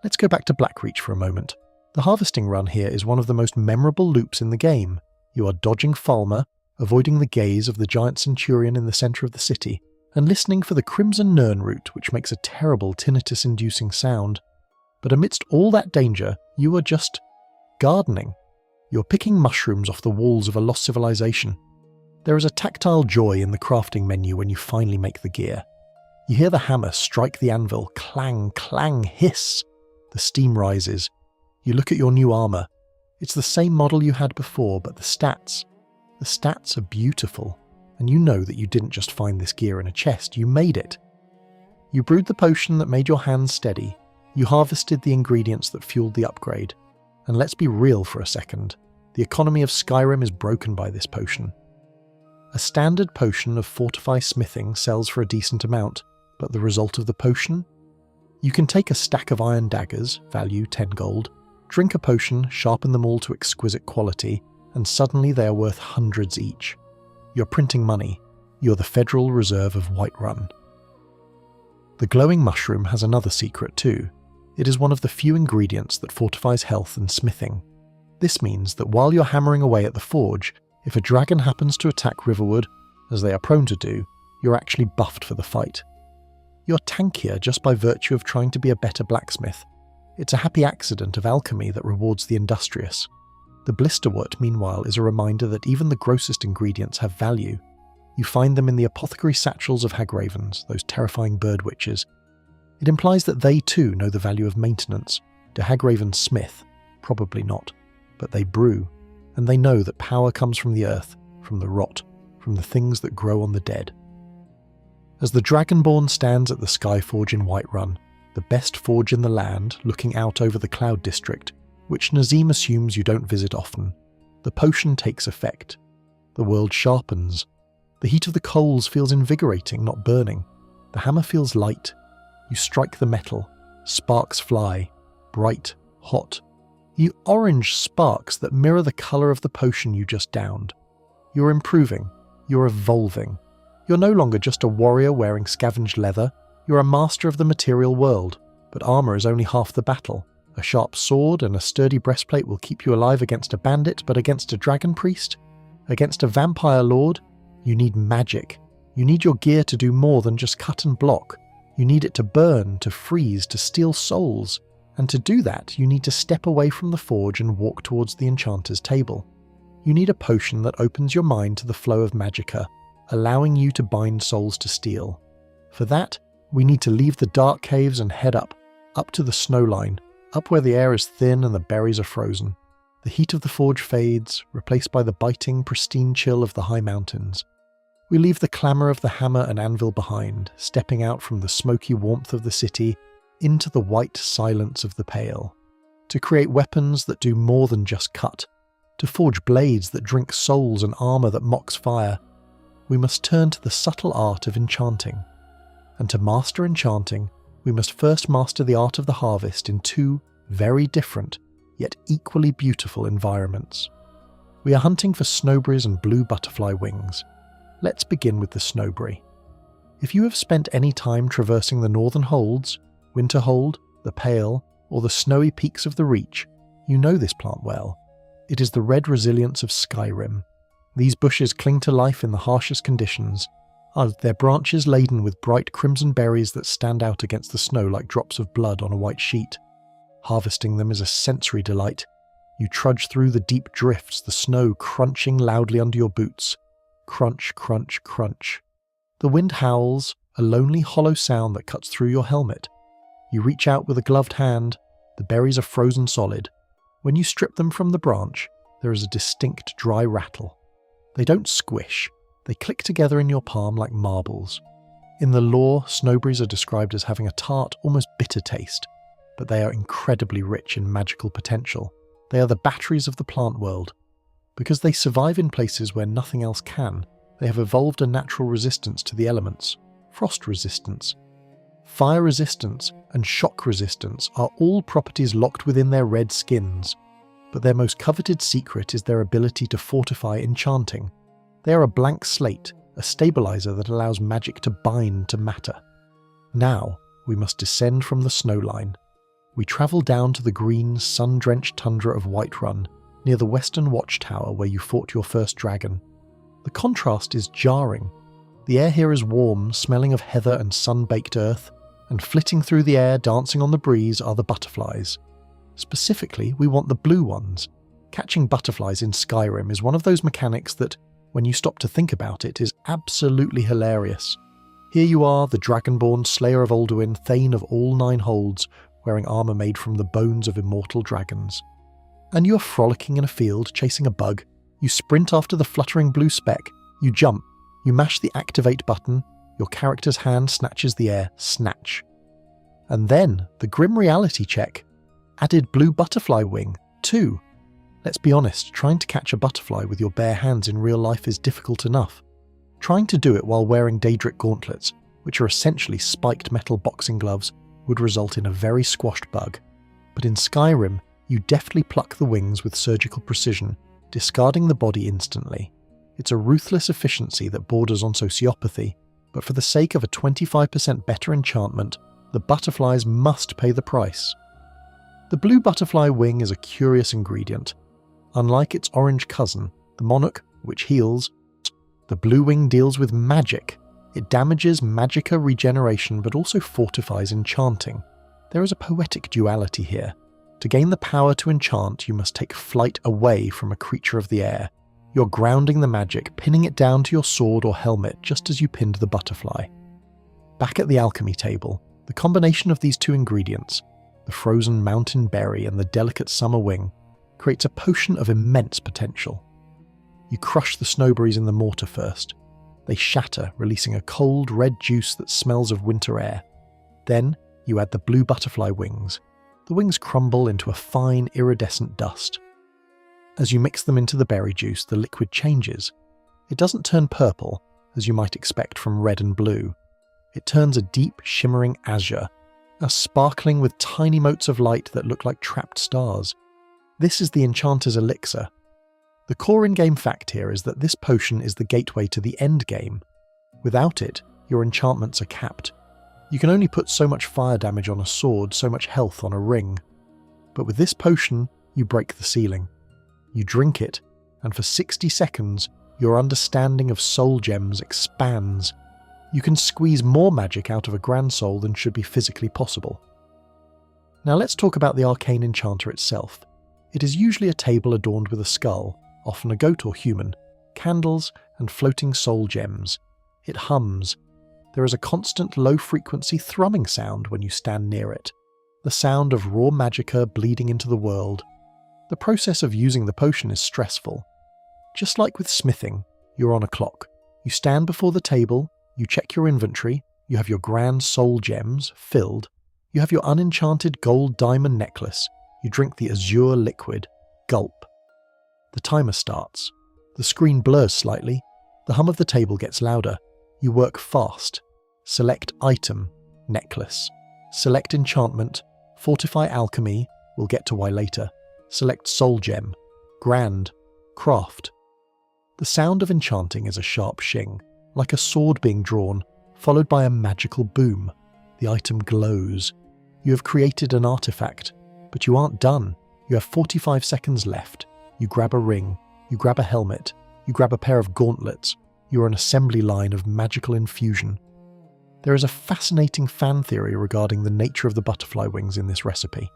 Let's go back to Blackreach for a moment. The harvesting run here is one of the most memorable loops in the game. You are dodging Falmer, avoiding the gaze of the giant centurion in the centre of the city, and listening for the crimson Nirnroot, which makes a terrible tinnitus-inducing sound. But amidst all that danger, you are just gardening. You're picking mushrooms off the walls of a lost civilization. There is a tactile joy in the crafting menu when you finally make the gear. You hear the hammer strike the anvil, clang, clang, hiss. The steam rises. You look at your new armor. It's the same model you had before, but the stats are beautiful. And you know that you didn't just find this gear in a chest, you made it. You brewed the potion that made your hands steady. You harvested the ingredients that fueled the upgrade. And let's be real for a second. The economy of Skyrim is broken by this potion. A standard potion of Fortify smithing sells for a decent amount, but the result of the potion? You can take a stack of iron daggers, value 10 gold, drink a potion, sharpen them all to exquisite quality, and suddenly they are worth hundreds each. You're printing money. You're the Federal Reserve of Whiterun. The glowing mushroom has another secret too. It is one of the few ingredients that fortifies health and smithing. This means that while you're hammering away at the forge, if a dragon happens to attack Riverwood, as they are prone to do, you're actually buffed for the fight. You're tankier just by virtue of trying to be a better blacksmith. It's a happy accident of alchemy that rewards the industrious. The Blisterwort, meanwhile, is a reminder that even the grossest ingredients have value. You find them in the apothecary satchels of hagravens, those terrifying bird witches. It implies that they too know the value of maintenance. Do hagravens smith? Probably not. But they brew. And they know that power comes from the earth, from the rot, from the things that grow on the dead. As the Dragonborn stands at the Skyforge in Whiterun, the best forge in the land, looking out over the Cloud District, which Nazim assumes you don't visit often, the potion takes effect. The world sharpens. The heat of the coals feels invigorating, not burning. The hammer feels light. You strike the metal. Sparks fly. Bright, hot. You orange sparks that mirror the colour of the potion you just downed. You're improving. You're evolving. You're no longer just a warrior wearing scavenged leather. You're a master of the material world. But armour is only half the battle. A sharp sword and a sturdy breastplate will keep you alive against a bandit, but against a dragon priest? Against a vampire lord? You need magic. You need your gear to do more than just cut and block. You need it to burn, to freeze, to steal souls. And to do that, you need to step away from the forge and walk towards the enchanter's table. You need a potion that opens your mind to the flow of Magicka, allowing you to bind souls to steel. For that, we need to leave the dark caves and head up to the snow line, up where the air is thin and the berries are frozen. The heat of the forge fades, replaced by the biting, pristine chill of the high mountains. We leave the clamour of the hammer and anvil behind, stepping out from the smoky warmth of the city into the white silence of the Pale, to create weapons that do more than just cut, to forge blades that drink souls and armour that mocks fire. We must turn to the subtle art of enchanting. And to master enchanting, we must first master the art of the harvest in two very different, yet equally beautiful environments. We are hunting for snowberries and blue butterfly wings. Let's begin with the snowberry. If you have spent any time traversing the northern holds, Winterhold, the Pale, or the snowy peaks of the Reach, you know this plant well. It is the red resilience of Skyrim. These bushes cling to life in the harshest conditions, their branches laden with bright crimson berries that stand out against the snow like drops of blood on a white sheet. Harvesting them is a sensory delight. You trudge through the deep drifts, the snow crunching loudly under your boots. Crunch, crunch, crunch. The wind howls, a lonely hollow sound that cuts through your helmet. You reach out with a gloved hand. The berries are frozen solid. When you strip them from the branch, there is a distinct dry rattle. They don't squish. They click together in your palm like marbles. In the lore, snowberries are described as having a tart, almost bitter taste, but they are incredibly rich in magical potential. They are the batteries of the plant world. Because they survive in places where nothing else can, they have evolved a natural resistance to the elements, frost resistance. Fire resistance and shock resistance are all properties locked within their red skins, but their most coveted secret is their ability to fortify enchanting. They are a blank slate, a stabilizer that allows magic to bind to matter. Now, we must descend from the snowline. We travel down to the green, sun-drenched tundra of Whiterun, near the western watchtower where you fought your first dragon. The contrast is jarring. The air here is warm, smelling of heather and sun-baked earth, and flitting through the air, dancing on the breeze, are the butterflies. Specifically, we want the blue ones. Catching butterflies in Skyrim is one of those mechanics that, when you stop to think about it, is absolutely hilarious. Here you are, the Dragonborn, Slayer of Alduin, Thane of all 9 holds, wearing armour made from the bones of immortal dragons. And you are frolicking in a field, chasing a bug. You sprint after the fluttering blue speck. You jump. You mash the activate button. Your character's hand snatches the air. Snatch. And then, the grim reality check. Added blue butterfly wing, too. Let's be honest, trying to catch a butterfly with your bare hands in real life is difficult enough. Trying to do it while wearing Daedric gauntlets, which are essentially spiked metal boxing gloves, would result in a very squashed bug. But in Skyrim, you deftly pluck the wings with surgical precision, discarding the body instantly. It's a ruthless efficiency that borders on sociopathy, but for the sake of a 25% better enchantment, the butterflies must pay the price. The blue butterfly wing is a curious ingredient. Unlike its orange cousin, the monarch, which heals, the blue wing deals with magic. It damages Magicka regeneration but also fortifies enchanting. There is a poetic duality here. To gain the power to enchant, you must take flight away from a creature of the air. You're grounding the magic, pinning it down to your sword or helmet just as you pinned the butterfly. Back at the alchemy table, the combination of these two ingredients, the frozen mountain berry and the delicate summer wing, creates a potion of immense potential. You crush the snowberries in the mortar first. They shatter, releasing a cold red juice that smells of winter air. Then, you add the blue butterfly wings. The wings crumble into a fine, iridescent dust. As you mix them into the berry juice, the liquid changes. It doesn't turn purple, as you might expect from red and blue. It turns a deep, shimmering azure, sparkling with tiny motes of light that look like trapped stars. This is the enchanter's elixir. The core in-game fact here is that this potion is the gateway to the end game. Without it, your enchantments are capped. You can only put so much fire damage on a sword, so much health on a ring. But with this potion, you break the ceiling. You drink it, and for 60 seconds, your understanding of soul gems expands. You can squeeze more magic out of a grand soul than should be physically possible. Now let's talk about the arcane enchanter itself. It is usually a table adorned with a skull, often a goat or human, candles, and floating soul gems. It hums. There is a constant low-frequency thrumming sound when you stand near it, the sound of raw magicka bleeding into the world. The process of using the potion is stressful. Just like with smithing, you're on a clock. You stand before the table, you check your inventory, you have your grand soul gems filled, you have your unenchanted gold diamond necklace, you drink the azure liquid, gulp. The timer starts. The screen blurs slightly, the hum of the table gets louder. You work fast. Select item, necklace. Select enchantment, fortify alchemy, we'll get to why later. Select soul gem, grand, craft. The sound of enchanting is a sharp shing, like a sword being drawn, followed by a magical boom. The item glows. You have created an artifact, But you aren't done. You have 45 seconds left. You grab a ring, you grab a helmet, you grab a pair of gauntlets. You're an assembly line of magical infusion. There is a fascinating fan theory regarding the nature of the butterfly wings in this recipe.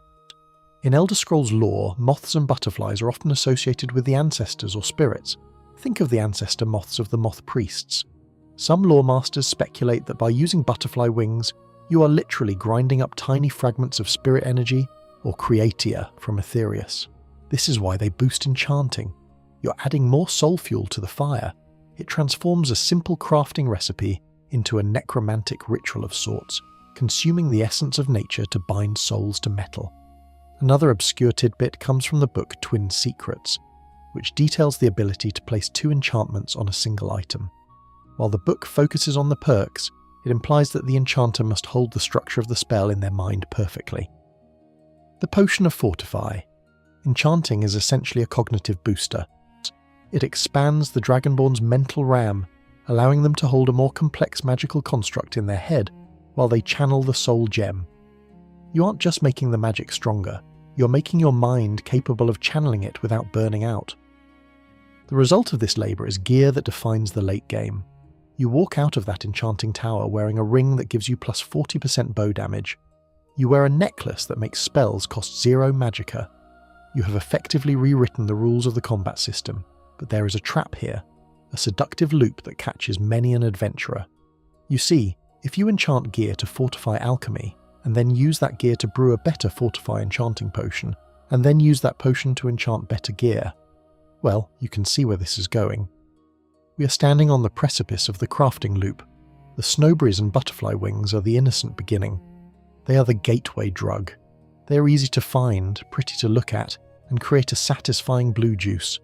In Elder Scrolls lore, moths and butterflies are often associated with the ancestors or spirits. Think of the ancestor moths of the moth priests. Some lore masters speculate that by using butterfly wings, you are literally grinding up tiny fragments of spirit energy or creatia from Aetherius. This is why they boost enchanting. You're adding more soul fuel to the fire. It transforms a simple crafting recipe into a necromantic ritual of sorts, consuming the essence of nature to bind souls to metal. Another obscure tidbit comes from the book Twin Secrets, which details the ability to place 2 enchantments on a single item. While the book focuses on the perks, it implies that the enchanter must hold the structure of the spell in their mind perfectly. The Potion of Fortify. Enchanting is essentially a cognitive booster. It expands the Dragonborn's mental RAM, allowing them to hold a more complex magical construct in their head while they channel the soul gem. You aren't just making the magic stronger, you're making your mind capable of channeling it without burning out. The result of this labour is gear that defines the late game. You walk out of that enchanting tower wearing a ring that gives you plus 40% bow damage. You wear a necklace that makes spells cost 0 Magicka. You have effectively rewritten the rules of the combat system, but there is a trap here, a seductive loop that catches many an adventurer. You see, if you enchant gear to fortify alchemy, and then use that gear to brew a better fortify enchanting potion, and then use that potion to enchant better gear, well, you can see where this is going. We are standing on the precipice of the crafting loop. The snowberries and butterfly wings are the innocent beginning. They are the gateway drug. They are easy to find, pretty to look at, and create a satisfying blue juice.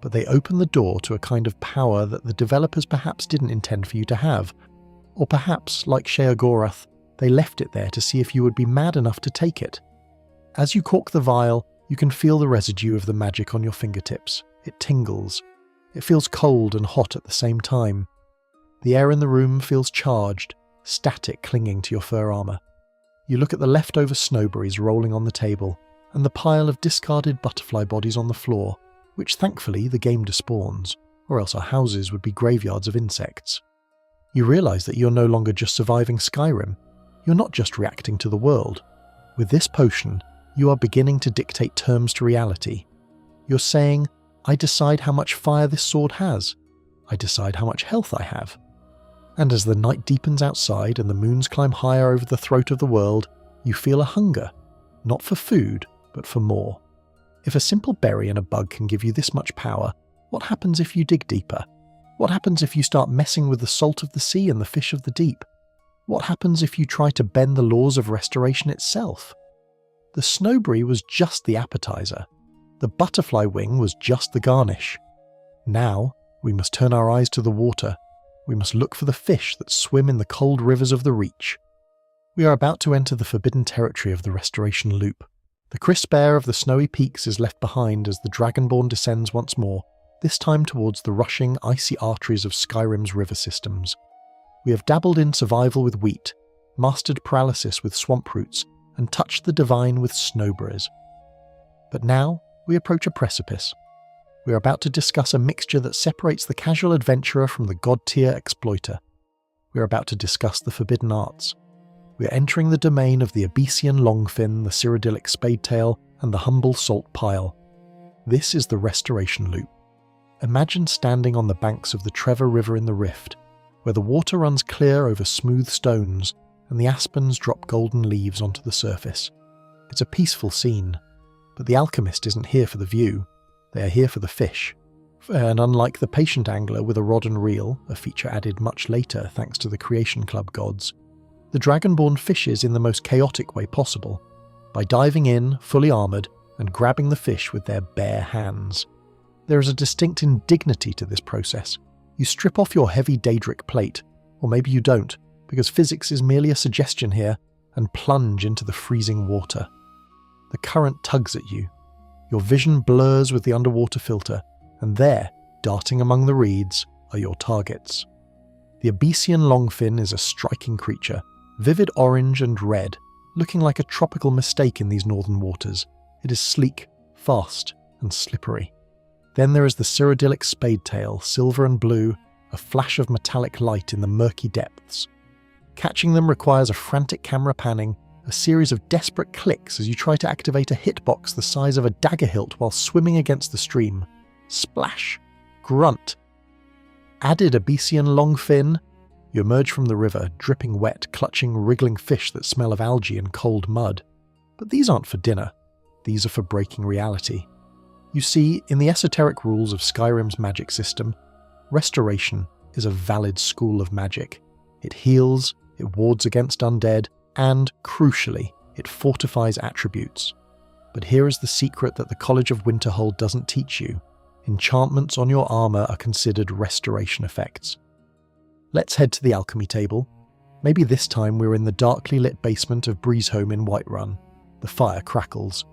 But they open the door to a kind of power that the developers perhaps didn't intend for you to have. Or perhaps, like Sheogorath, they left it there to see if you would be mad enough to take it. As you cork the vial, you can feel the residue of the magic on your fingertips. It tingles. It feels cold and hot at the same time. The air in the room feels charged, static clinging to your fur armour. You look at the leftover snowberries rolling on the table, and the pile of discarded butterfly bodies on the floor, which thankfully the game despawns, or else our houses would be graveyards of insects. You realise that you're no longer just surviving Skyrim. You're not just reacting to the world. With this potion, you are beginning to dictate terms to reality. You're saying, I decide how much fire this sword has. I decide how much health I have. And as the night deepens outside and the moons climb higher over the throat of the world, you feel a hunger, not for food, but for more. If a simple berry and a bug can give you this much power, what happens if you dig deeper? What happens if you start messing with the salt of the sea and the fish of the deep? What happens if you try to bend the laws of restoration itself? The snowberry was just the appetizer. The butterfly wing was just the garnish. Now, we must turn our eyes to the water. We must look for the fish that swim in the cold rivers of the Reach. We are about to enter the forbidden territory of the Restoration Loop. The crisp air of the snowy peaks is left behind as the Dragonborn descends once more, this time towards the rushing, icy arteries of Skyrim's river systems. We have dabbled in survival with wheat, mastered paralysis with swamp roots, and touched the divine with snowberries. But now, we approach a precipice. We are about to discuss a mixture that separates the casual adventurer from the god-tier exploiter. We are about to discuss the forbidden arts. We are entering the domain of the Abyssian longfin, the Cyrodiilic spadetail, and the humble salt pile. This is the Restoration Loop. Imagine standing on the banks of the Trevor River in the Rift, where the water runs clear over smooth stones and the aspens drop golden leaves onto the surface. It's a peaceful scene, but the alchemist isn't here for the view. They are here for the fish. And unlike the patient angler with a rod and reel, a feature added much later thanks to the Creation Club gods, the Dragonborn fishes in the most chaotic way possible, by diving in, fully armoured, and grabbing the fish with their bare hands. There is a distinct indignity to this process. You strip off your heavy Daedric plate, or maybe you don't, because physics is merely a suggestion here, and plunge into the freezing water. The current tugs at you. Your vision blurs with the underwater filter, and there, darting among the reeds, are your targets. The Abyssian longfin is a striking creature, vivid orange and red, looking like a tropical mistake in these northern waters, It is sleek, fast, and slippery. Then there is the Cyrodiilic spadetail, silver and blue, a flash of metallic light in the murky depths. Catching them requires a frantic camera panning, a series of desperate clicks as you try to activate a hitbox the size of a dagger hilt while swimming against the stream. Splash. Grunt. Added Abyssian longfin. You emerge from the river, dripping wet, clutching wriggling fish that smell of algae and cold mud. But these aren't for dinner. These are for breaking reality. You see, in the esoteric rules of Skyrim's magic system, restoration is a valid school of magic. It heals, it wards against undead, and, crucially, it fortifies attributes. But here is the secret that the College of Winterhold doesn't teach you. Enchantments on your armour are considered restoration effects. Let's head to the alchemy table. Maybe this time we're in the darkly lit basement of Bree's home in Whiterun. The fire crackles.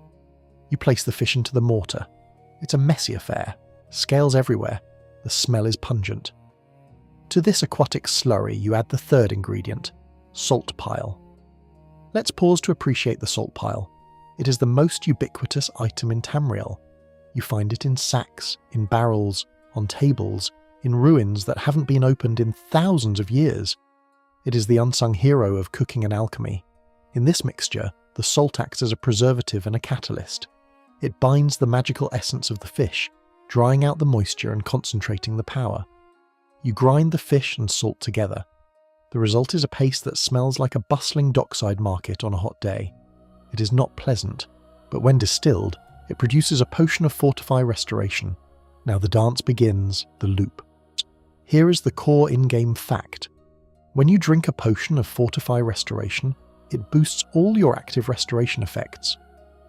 You place the fish into the mortar. It's a messy affair. Scales everywhere. The smell is pungent. To this aquatic slurry you add the third ingredient, salt pile. Let's pause to appreciate the salt pile. It is the most ubiquitous item in Tamriel. You find it in sacks, in barrels, on tables, in ruins that haven't been opened in thousands of years. It is the unsung hero of cooking and alchemy. In this mixture, the salt acts as a preservative and a catalyst. It binds the magical essence of the fish, drying out the moisture and concentrating the power. You grind the fish and salt together. The result is a paste that smells like a bustling dockside market on a hot day. It is not pleasant, but when distilled, it produces a potion of Fortify Restoration. Now the dance begins, the loop. Here is the core in-game fact. When you drink a potion of Fortify Restoration, it boosts all your active restoration effects.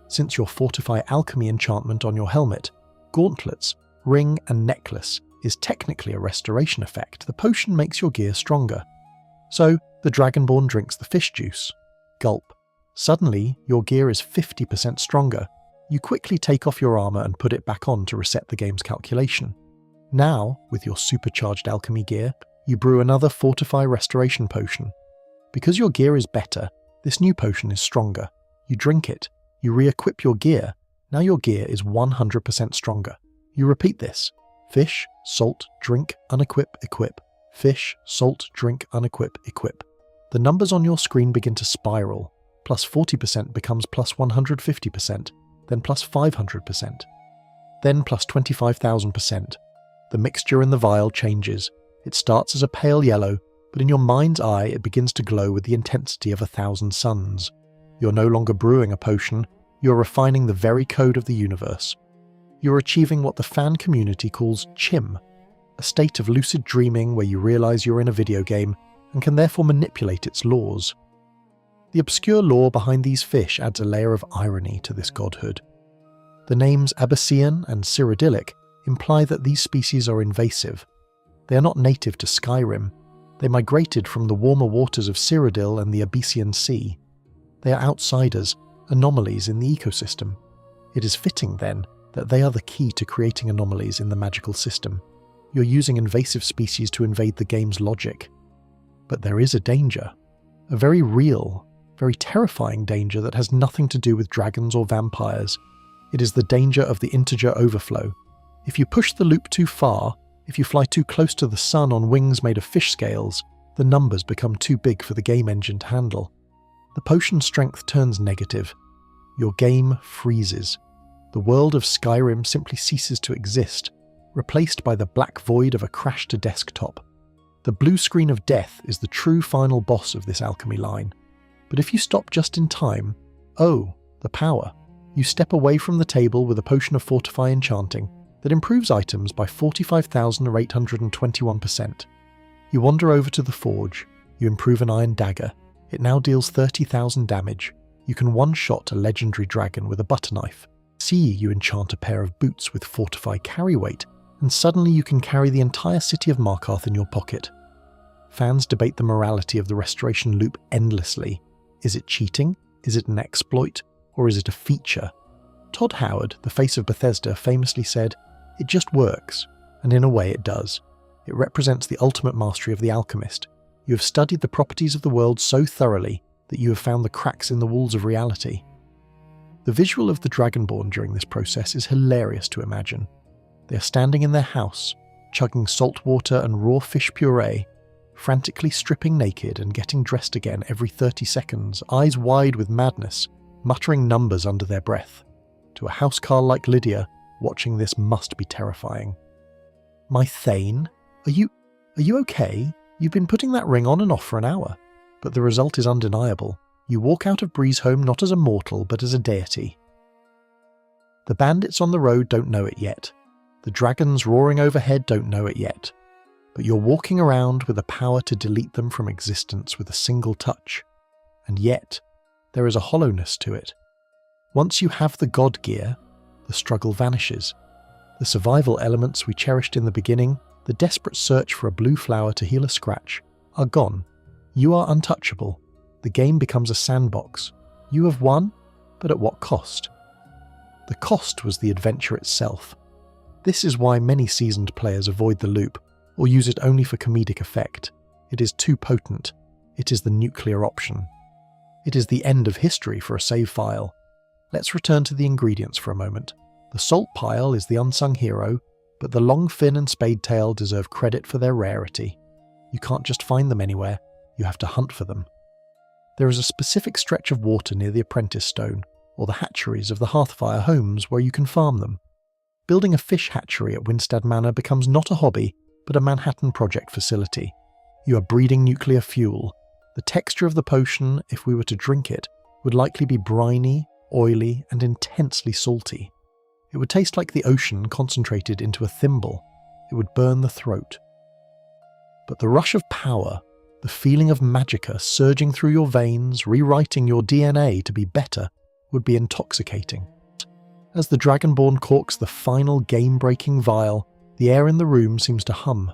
Since your Fortify Alchemy enchantment on your helmet, gauntlets, ring and necklace is technically a restoration effect, the potion makes your gear stronger. So, the Dragonborn drinks the fish juice. Gulp. Suddenly, your gear is 50% stronger. You quickly take off your armour and put it back on to reset the game's calculation. Now, with your supercharged alchemy gear, you brew another Fortify Restoration potion. Because your gear is better, this new potion is stronger. You drink it. You re-equip your gear. Now your gear is 100% stronger. You repeat this. Fish, salt, drink, unequip, equip. Fish, salt, drink, unequip, equip. The numbers on your screen begin to spiral. Plus 40% becomes plus 150%, then plus 500%, then plus 25,000%. The mixture in the vial changes. It starts as a pale yellow, but in your mind's eye it begins to glow with the intensity of 1,000 suns. You're no longer brewing a potion, you're refining the very code of the universe. You're achieving what the fan community calls chim, a state of lucid dreaming where you realise you're in a video game and can therefore manipulate its laws. The obscure lore behind these fish adds a layer of irony to this godhood. The names Abyssian and Cyrodiilic imply that these species are invasive. They are not native to Skyrim. They migrated from the warmer waters of Cyrodiil and the Abyssian Sea. They are outsiders, anomalies in the ecosystem. It is fitting, then, that they are the key to creating anomalies in the magical system. You're using invasive species to invade the game's logic. But there is a danger. A very real, very terrifying danger that has nothing to do with dragons or vampires. It is the danger of the integer overflow. If you push the loop too far, if you fly too close to the sun on wings made of fish scales, the numbers become too big for the game engine to handle. The potion strength turns negative. Your game freezes. The world of Skyrim simply ceases to exist, replaced by the black void of a crash to desktop. The blue screen of death is the true final boss of this alchemy line. But if you stop just in time, oh, the power. You step away from the table with a potion of Fortify Enchanting that improves items by 45,821%. You wander over to the forge. You improve an iron dagger. It now deals 30,000 damage. You can one-shot a legendary dragon with a butter knife. See, you enchant a pair of boots with Fortify Carry Weight, and suddenly you can carry the entire city of Markarth in your pocket. Fans debate the morality of the restoration loop endlessly. Is it cheating? Is it an exploit? Or is it a feature? Todd Howard, the face of Bethesda, famously said, "It just works," and in a way it does. It represents the ultimate mastery of the alchemist. You have studied the properties of the world so thoroughly that you have found the cracks in the walls of reality. The visual of the Dragonborn during this process is hilarious to imagine. They are standing in their house, chugging salt water and raw fish puree, frantically stripping naked and getting dressed again every 30 seconds, eyes wide with madness, muttering numbers under their breath. To a housecarl like Lydia, watching this must be terrifying. My Thane? Are you okay? You've been putting that ring on and off for an hour. But the result is undeniable. You walk out of Breezeholm not as a mortal, but as a deity. The bandits on the road don't know it yet. The dragons roaring overhead don't know it yet. But you're walking around with the power to delete them from existence with a single touch. And yet, there is a hollowness to it. Once you have the god gear, the struggle vanishes. The survival elements we cherished in the beginning, the desperate search for a blue flower to heal a scratch, are gone. You are untouchable. The game becomes a sandbox. You have won, but at what cost? The cost was the adventure itself. This is why many seasoned players avoid the loop, or use it only for comedic effect. It is too potent. It is the nuclear option. It is the end of history for a save file. Let's return to the ingredients for a moment. The salt pile is the unsung hero, but the long fin and spade tail deserve credit for their rarity. You can't just find them anywhere, you have to hunt for them. There is a specific stretch of water near the Apprentice Stone, or the hatcheries of the Hearthfire homes where you can farm them. Building a fish hatchery at Winstead Manor becomes not a hobby, but a Manhattan Project facility. You are breeding nuclear fuel. The texture of the potion, if we were to drink it, would likely be briny, oily, and intensely salty. It would taste like the ocean concentrated into a thimble. It would burn the throat. But the rush of power, the feeling of Magicka surging through your veins, rewriting your DNA to be better, would be intoxicating. As the Dragonborn corks the final game-breaking vial, the air in the room seems to hum.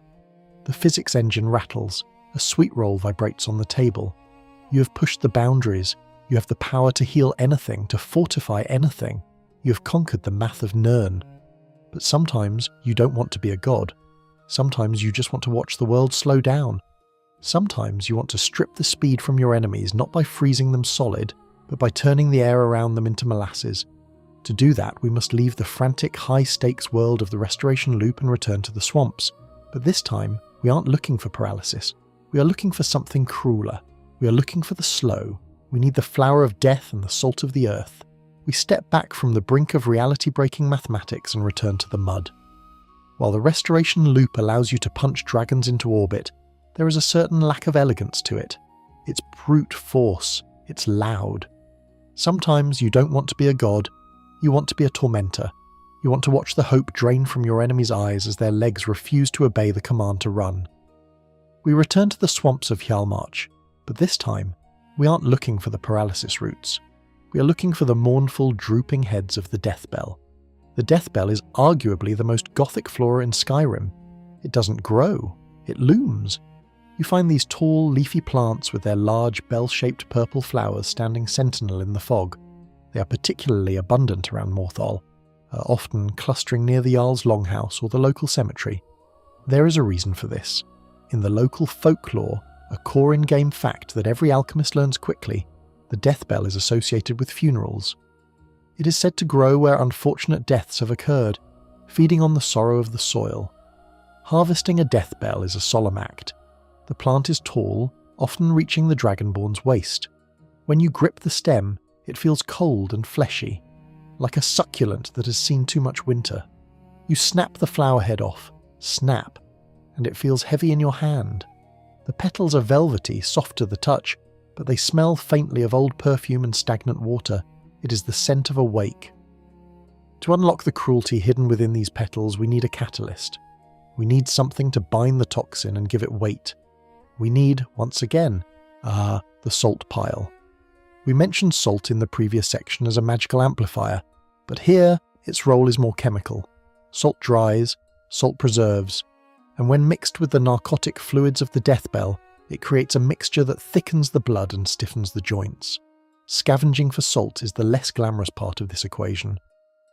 The physics engine rattles, a sweet roll vibrates on the table. You have pushed the boundaries. You have the power to heal anything, to fortify anything. You have conquered the math of Nirn. But sometimes you don't want to be a god. Sometimes you just want to watch the world slow down. Sometimes you want to strip the speed from your enemies not by freezing them solid, but by turning the air around them into molasses. To do that, we must leave the frantic, high-stakes world of the Restoration Loop and return to the swamps. But this time, we aren't looking for paralysis. We are looking for something crueler. We are looking for the slow. We need the flower of death and the salt of the earth. We step back from the brink of reality-breaking mathematics and return to the mud. While the Restoration Loop allows you to punch dragons into orbit, there is a certain lack of elegance to it. It's brute force. It's loud. Sometimes you don't want to be a god. You want to be a tormentor. You want to watch the hope drain from your enemy's eyes as their legs refuse to obey the command to run. We return to the swamps of Hjalmarch, but this time, we aren't looking for the paralysis roots. We are looking for the mournful, drooping heads of the Deathbell. The Deathbell is arguably the most gothic flora in Skyrim. It doesn't grow, it looms. You find these tall, leafy plants with their large, bell-shaped purple flowers standing sentinel in the fog. They are particularly abundant around Morthal, often clustering near the Jarl's longhouse or the local cemetery. There is a reason for this. In the local folklore, a core in-game fact that every alchemist learns quickly, the Deathbell is associated with funerals. It is said to grow where unfortunate deaths have occurred, feeding on the sorrow of the soil. Harvesting a Deathbell is a solemn act. The plant is tall, often reaching the Dragonborn's waist. When you grip the stem, it feels cold and fleshy, like a succulent that has seen too much winter. You snap the flower head off, snap, and it feels heavy in your hand. The petals are velvety, soft to the touch, but they smell faintly of old perfume and stagnant water. It is the scent of a wake. To unlock the cruelty hidden within these petals, we need a catalyst. We need something to bind the toxin and give it weight. We need, once again, the salt pile. We mentioned salt in the previous section as a magical amplifier, but here its role is more chemical. Salt dries, salt preserves, and when mixed with the narcotic fluids of the Deathbell, it creates a mixture that thickens the blood and stiffens the joints. Scavenging for salt is the less glamorous part of this equation.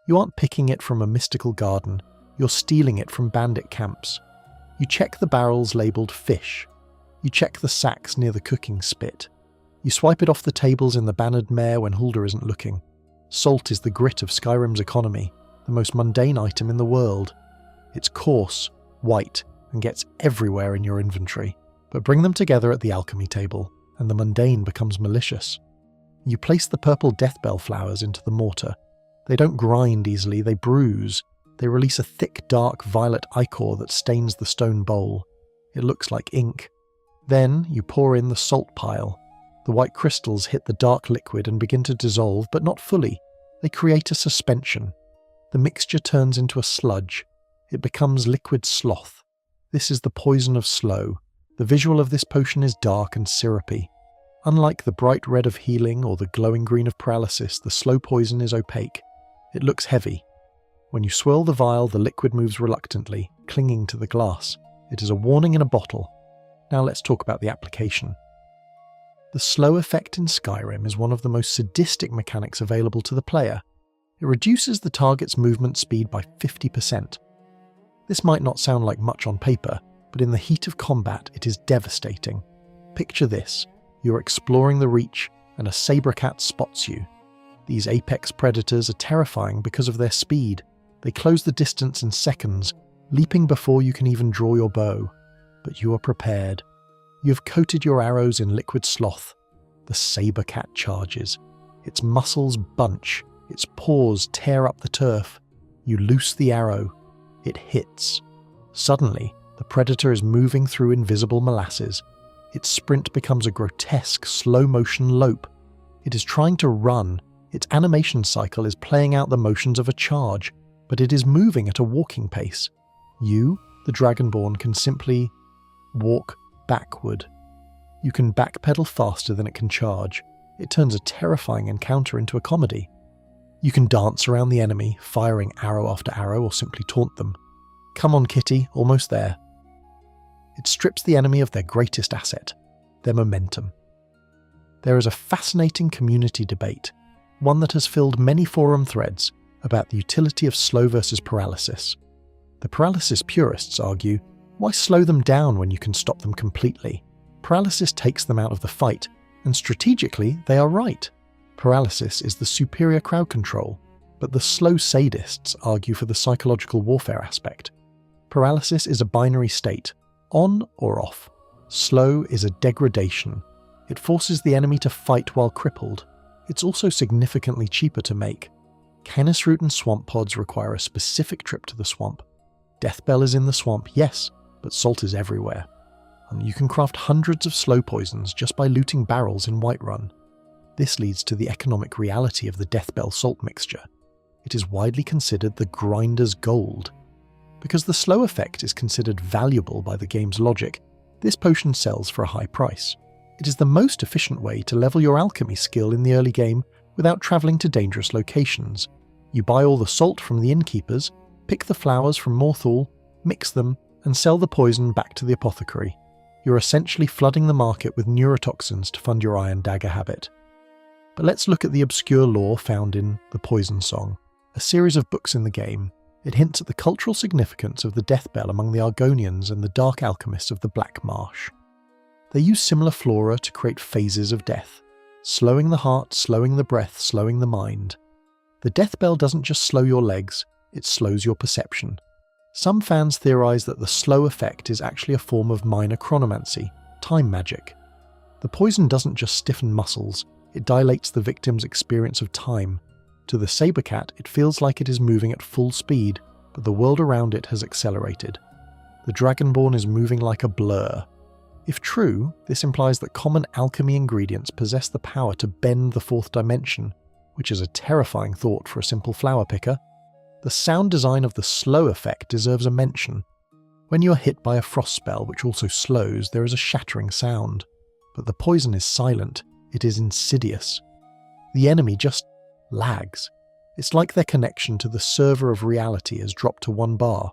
You aren't picking it from a mystical garden, you're stealing it from bandit camps. You check the barrels labelled fish. You check the sacks near the cooking spit. You swipe it off the tables in the Bannered Mare when Hulda isn't looking. Salt is the grit of Skyrim's economy, the most mundane item in the world. It's coarse, white, and gets everywhere in your inventory. But bring them together at the alchemy table, and the mundane becomes malicious. You place the purple Deathbell flowers into the mortar. They don't grind easily, they bruise. They release a thick, dark violet ichor that stains the stone bowl. It looks like ink. Then you pour in the salt pile. The white crystals hit the dark liquid and begin to dissolve, but not fully. They create a suspension. The mixture turns into a sludge. It becomes liquid sloth. This is the poison of slow. The visual of this potion is dark and syrupy. Unlike the bright red of healing or the glowing green of paralysis, the slow poison is opaque. It looks heavy. When you swirl the vial, the liquid moves reluctantly, clinging to the glass. It is a warning in a bottle. Now let's talk about the application. The slow effect in Skyrim is one of the most sadistic mechanics available to the player. It reduces the target's movement speed by 50%. This might not sound like much on paper, but in the heat of combat it is devastating. Picture this. You're exploring the Reach, and a saber cat spots you. These apex predators are terrifying because of their speed. They close the distance in seconds, leaping before you can even draw your bow. But you are prepared. You have coated your arrows in liquid sloth. The saber cat charges. Its muscles bunch. Its paws tear up the turf. You loose the arrow. It hits. Suddenly, the predator is moving through invisible molasses. Its sprint becomes a grotesque slow-motion lope. It is trying to run. Its animation cycle is playing out the motions of a charge, but it is moving at a walking pace. You, the Dragonborn, can simply walk backward. You can backpedal faster than it can charge. It turns a terrifying encounter into a comedy. You can dance around the enemy, firing arrow after arrow, or simply taunt them. Come on, kitty, almost there. It strips the enemy of their greatest asset, their momentum. There is a fascinating community debate, one that has filled many forum threads, about the utility of slow versus paralysis. The paralysis purists argue, why slow them down when you can stop them completely? Paralysis takes them out of the fight, and strategically they are right. Paralysis is the superior crowd control, but the slow sadists argue for the psychological warfare aspect. Paralysis is a binary state, on or off. Slow is a degradation. It forces the enemy to fight while crippled. It's also significantly cheaper to make. Canis root and swamp pods require a specific trip to the swamp. Deathbell is in the swamp, yes, but salt is everywhere. And you can craft hundreds of slow poisons just by looting barrels in Whiterun. This leads to the economic reality of the Deathbell salt mixture. It is widely considered the grinder's gold. Because the slow effect is considered valuable by the game's logic, this potion sells for a high price. It is the most efficient way to level your alchemy skill in the early game without travelling to dangerous locations. You buy all the salt from the innkeepers, pick the flowers from Morthal, mix them, and sell the poison back to the apothecary. You're essentially flooding the market with neurotoxins to fund your Iron Dagger habit. But let's look at the obscure lore found in The Poison Song, a series of books in the game. It hints at the cultural significance of the Deathbell among the Argonians and the dark alchemists of the Black Marsh. They use similar flora to create phases of death, slowing the heart, slowing the breath, slowing the mind. The Deathbell doesn't just slow your legs, it slows your perception. Some fans theorize that the slow effect is actually a form of minor chronomancy, time magic. The poison doesn't just stiffen muscles, it dilates the victim's experience of time. To the saber-cat, it feels like it is moving at full speed, but the world around it has accelerated. The Dragonborn is moving like a blur. If true, this implies that common alchemy ingredients possess the power to bend the fourth dimension, which is a terrifying thought for a simple flower picker. The sound design of the slow effect deserves a mention. When you are hit by a frost spell which also slows, there is a shattering sound. But the poison is silent, it is insidious. The enemy just lags. It's like their connection to the server of reality has dropped to 1 bar.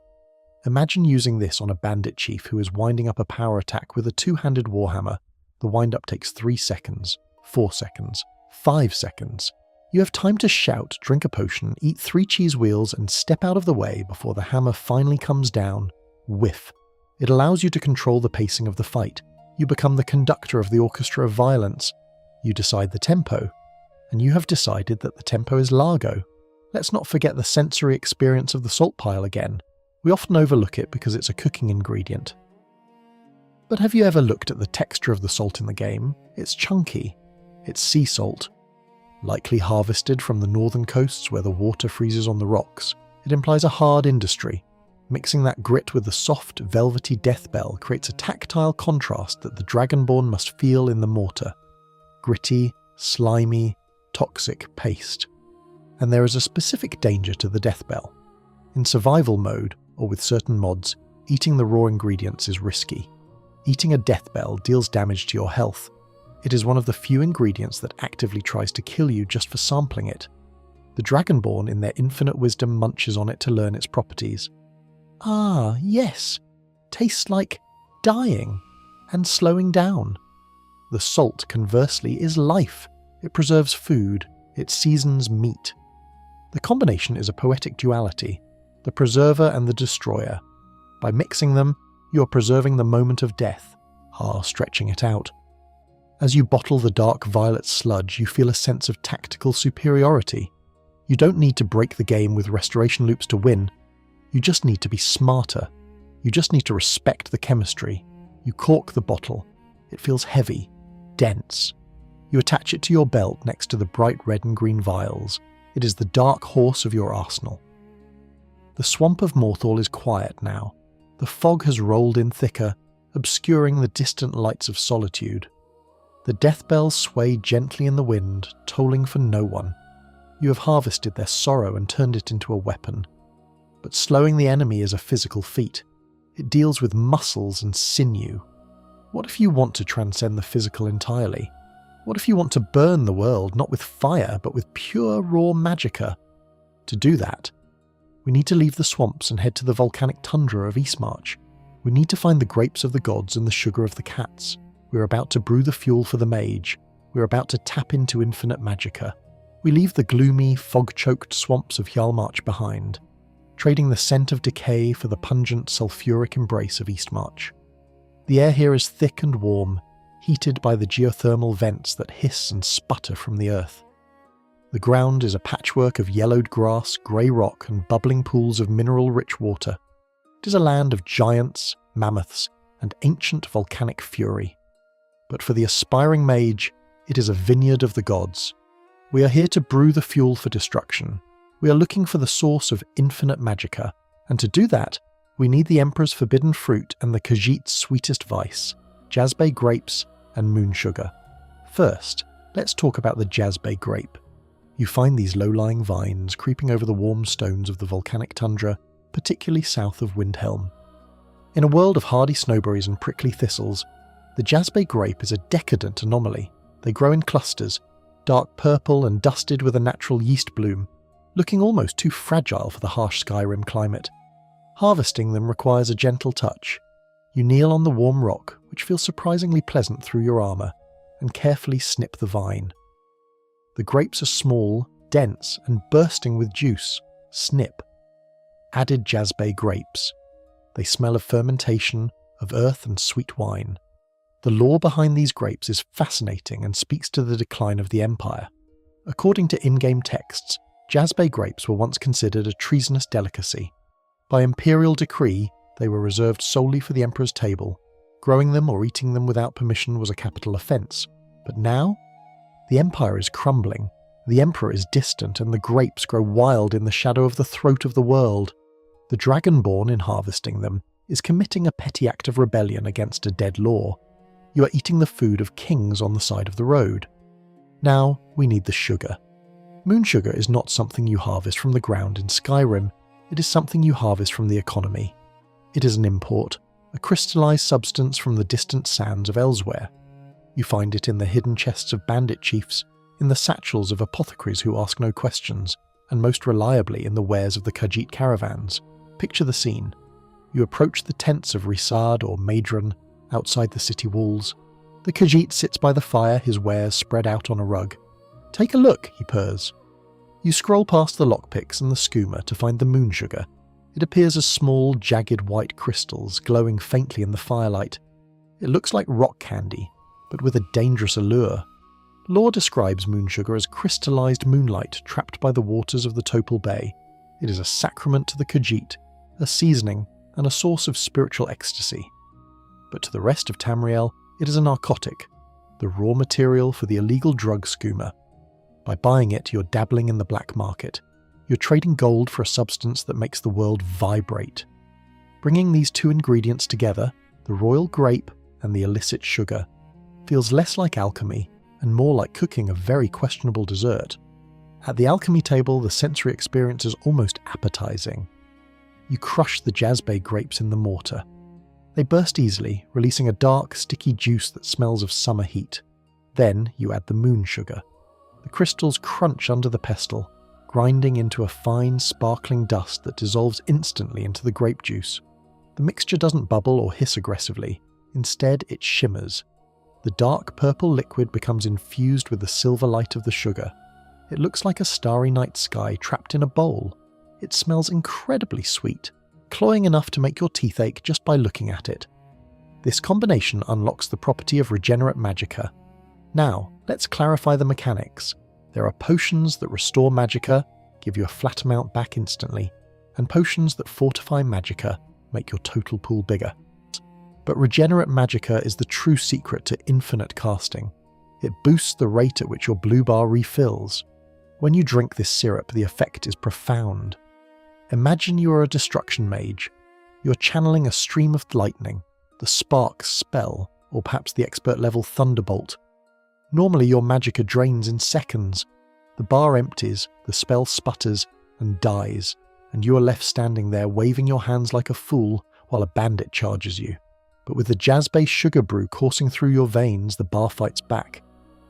Imagine using this on a bandit chief who is winding up a power attack with a two-handed warhammer. The wind-up takes 3 seconds, 4 seconds, 5 seconds. You have time to shout, drink a potion, eat 3 cheese wheels, and step out of the way before the hammer finally comes down. Whiff. It allows you to control the pacing of the fight. You become the conductor of the orchestra of violence. You decide the tempo. and you have decided that the tempo is largo. Let's not forget the sensory experience of the salt pile again. We often overlook it because it's a cooking ingredient. But have you ever looked at the texture of the salt in the game? It's chunky. It's sea salt. Likely harvested from the northern coasts where the water freezes on the rocks, it implies a hard industry. Mixing that grit with the soft, velvety Deathbell creates a tactile contrast that the Dragonborn must feel in the mortar. Gritty, slimy, toxic paste. And there is a specific danger to the Deathbell. In survival mode, or with certain mods, eating the raw ingredients is risky. Eating a Deathbell deals damage to your health. It is one of the few ingredients that actively tries to kill you just for sampling it. The Dragonborn in their infinite wisdom munches on it to learn its properties. Ah, yes, tastes like dying and slowing down. The salt, conversely, is life. It preserves food, it seasons meat. The combination is a poetic duality, the preserver and the destroyer. By mixing them, you are preserving the moment of death, stretching it out. As you bottle the dark violet sludge, you feel a sense of tactical superiority. You don't need to break the game with restoration loops to win. You just need to be smarter. You just need to respect the chemistry. You cork the bottle. It feels heavy, dense. You attach it to your belt next to the bright red and green vials. It is the dark horse of your arsenal. The swamp of Morthal is quiet now. The fog has rolled in thicker, obscuring the distant lights of solitude. The Deathbells sway gently in the wind, tolling for no one. You have harvested their sorrow and turned it into a weapon. But slowing the enemy is a physical feat. It deals with muscles and sinew. What if you want to transcend the physical entirely? What if you want to burn the world, not with fire, but with pure raw Magicka? To do that, we need to leave the swamps and head to the volcanic tundra of Eastmarch. We need to find the grapes of the gods and the sugar of the cats. We're about to brew the fuel for the mage. We're about to tap into infinite Magicka. We leave the gloomy, fog-choked swamps of Hjalmarch behind, trading the scent of decay for the pungent, sulphuric embrace of Eastmarch. The air here is thick and warm, heated by the geothermal vents that hiss and sputter from the earth. The ground is a patchwork of yellowed grass, grey rock, and bubbling pools of mineral-rich water. It is a land of giants, mammoths, and ancient volcanic fury. But for the aspiring mage, it is a vineyard of the gods. We are here to brew the fuel for destruction. We are looking for the source of infinite Magicka, and to do that, we need the Emperor's forbidden fruit and the Khajiit's sweetest vice, Jazbay grapes and moon sugar. First, let's talk about the Jazbay grape. You find these low-lying vines creeping over the warm stones of the volcanic tundra, particularly south of Windhelm. In a world of hardy snowberries and prickly thistles, the Jazbay grape is a decadent anomaly. They grow in clusters, dark purple and dusted with a natural yeast bloom, looking almost too fragile for the harsh Skyrim climate. Harvesting them requires a gentle touch. You kneel on the warm rock, which feels surprisingly pleasant through your armour, and carefully snip the vine. The grapes are small, dense, and bursting with juice. Snip. Added Jazbay grapes. They smell of fermentation, of earth and sweet wine. The lore behind these grapes is fascinating and speaks to the decline of the Empire. According to in-game texts, Jazbay grapes were once considered a treasonous delicacy. By imperial decree, they were reserved solely for the Emperor's table. Growing them or eating them without permission was a capital offence. But now, the Empire is crumbling, the Emperor is distant, and the grapes grow wild in the shadow of the throat of the world. The Dragonborn, in harvesting them, is committing a petty act of rebellion against a dead law. You are eating the food of kings on the side of the road. Now, we need the sugar. Moon sugar is not something you harvest from the ground in Skyrim, it is something you harvest from the economy. It is an import, a crystallized substance from the distant sands of Elsewhere. You find it in the hidden chests of bandit chiefs, in the satchels of apothecaries who ask no questions, and most reliably in the wares of the Khajiit caravans. Picture the scene. You approach the tents of Risad or Madron, outside the city walls. The Khajiit sits by the fire, his wares spread out on a rug. "Take a look," he purrs. You scroll past the lockpicks and the skooma to find the moon sugar. It appears as small, jagged white crystals glowing faintly in the firelight. It looks like rock candy, but with a dangerous allure. Lore describes moon sugar as crystallized moonlight trapped by the waters of the Topal Bay. It is a sacrament to the Khajiit, a seasoning, and a source of spiritual ecstasy. But to the rest of Tamriel, it is a narcotic, the raw material for the illegal drug skooma. By buying it, you're dabbling in the black market. You're trading gold for a substance that makes the world vibrate. Bringing these two ingredients together, the royal grape and the illicit sugar, feels less like alchemy and more like cooking a very questionable dessert. At the alchemy table, the sensory experience is almost appetizing. You crush the Jazbay grapes in the mortar. They burst easily, releasing a dark, sticky juice that smells of summer heat. Then you add the moon sugar. The crystals crunch under the pestle, grinding into a fine, sparkling dust that dissolves instantly into the grape juice. The mixture doesn't bubble or hiss aggressively. Instead, it shimmers. The dark purple liquid becomes infused with the silver light of the sugar. It looks like a starry night sky trapped in a bowl. It smells incredibly sweet, cloying enough to make your teeth ache just by looking at it. This combination unlocks the property of regenerate Magicka. Now, let's clarify the mechanics. There are potions that restore Magicka, give you a flat amount back instantly, and potions that fortify Magicka, make your total pool bigger. But regenerate Magicka is the true secret to infinite casting. It boosts the rate at which your blue bar refills. When you drink this syrup, the effect is profound. Imagine you are a destruction mage. You're channeling a stream of lightning, the sparks spell, or perhaps the expert level thunderbolt. Normally your Magicka drains in seconds. The bar empties, the spell sputters and dies, and you are left standing there waving your hands like a fool while a bandit charges you. But with the Jazbay sugar brew coursing through your veins, the bar fights back.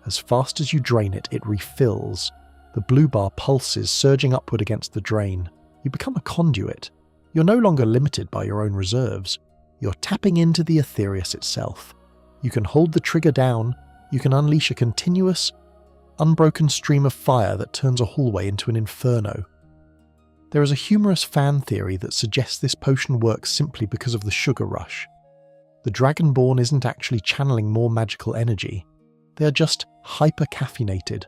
As fast as you drain it, it refills. The blue bar pulses, surging upward against the drain. You become a conduit. You're no longer limited by your own reserves. You're tapping into the Aetherius itself. You can hold the trigger down. You can unleash a continuous, unbroken stream of fire that turns a hallway into an inferno. There is a humorous fan theory that suggests this potion works simply because of the sugar rush. The Dragonborn isn't actually channeling more magical energy. They are just hyper-caffeinated.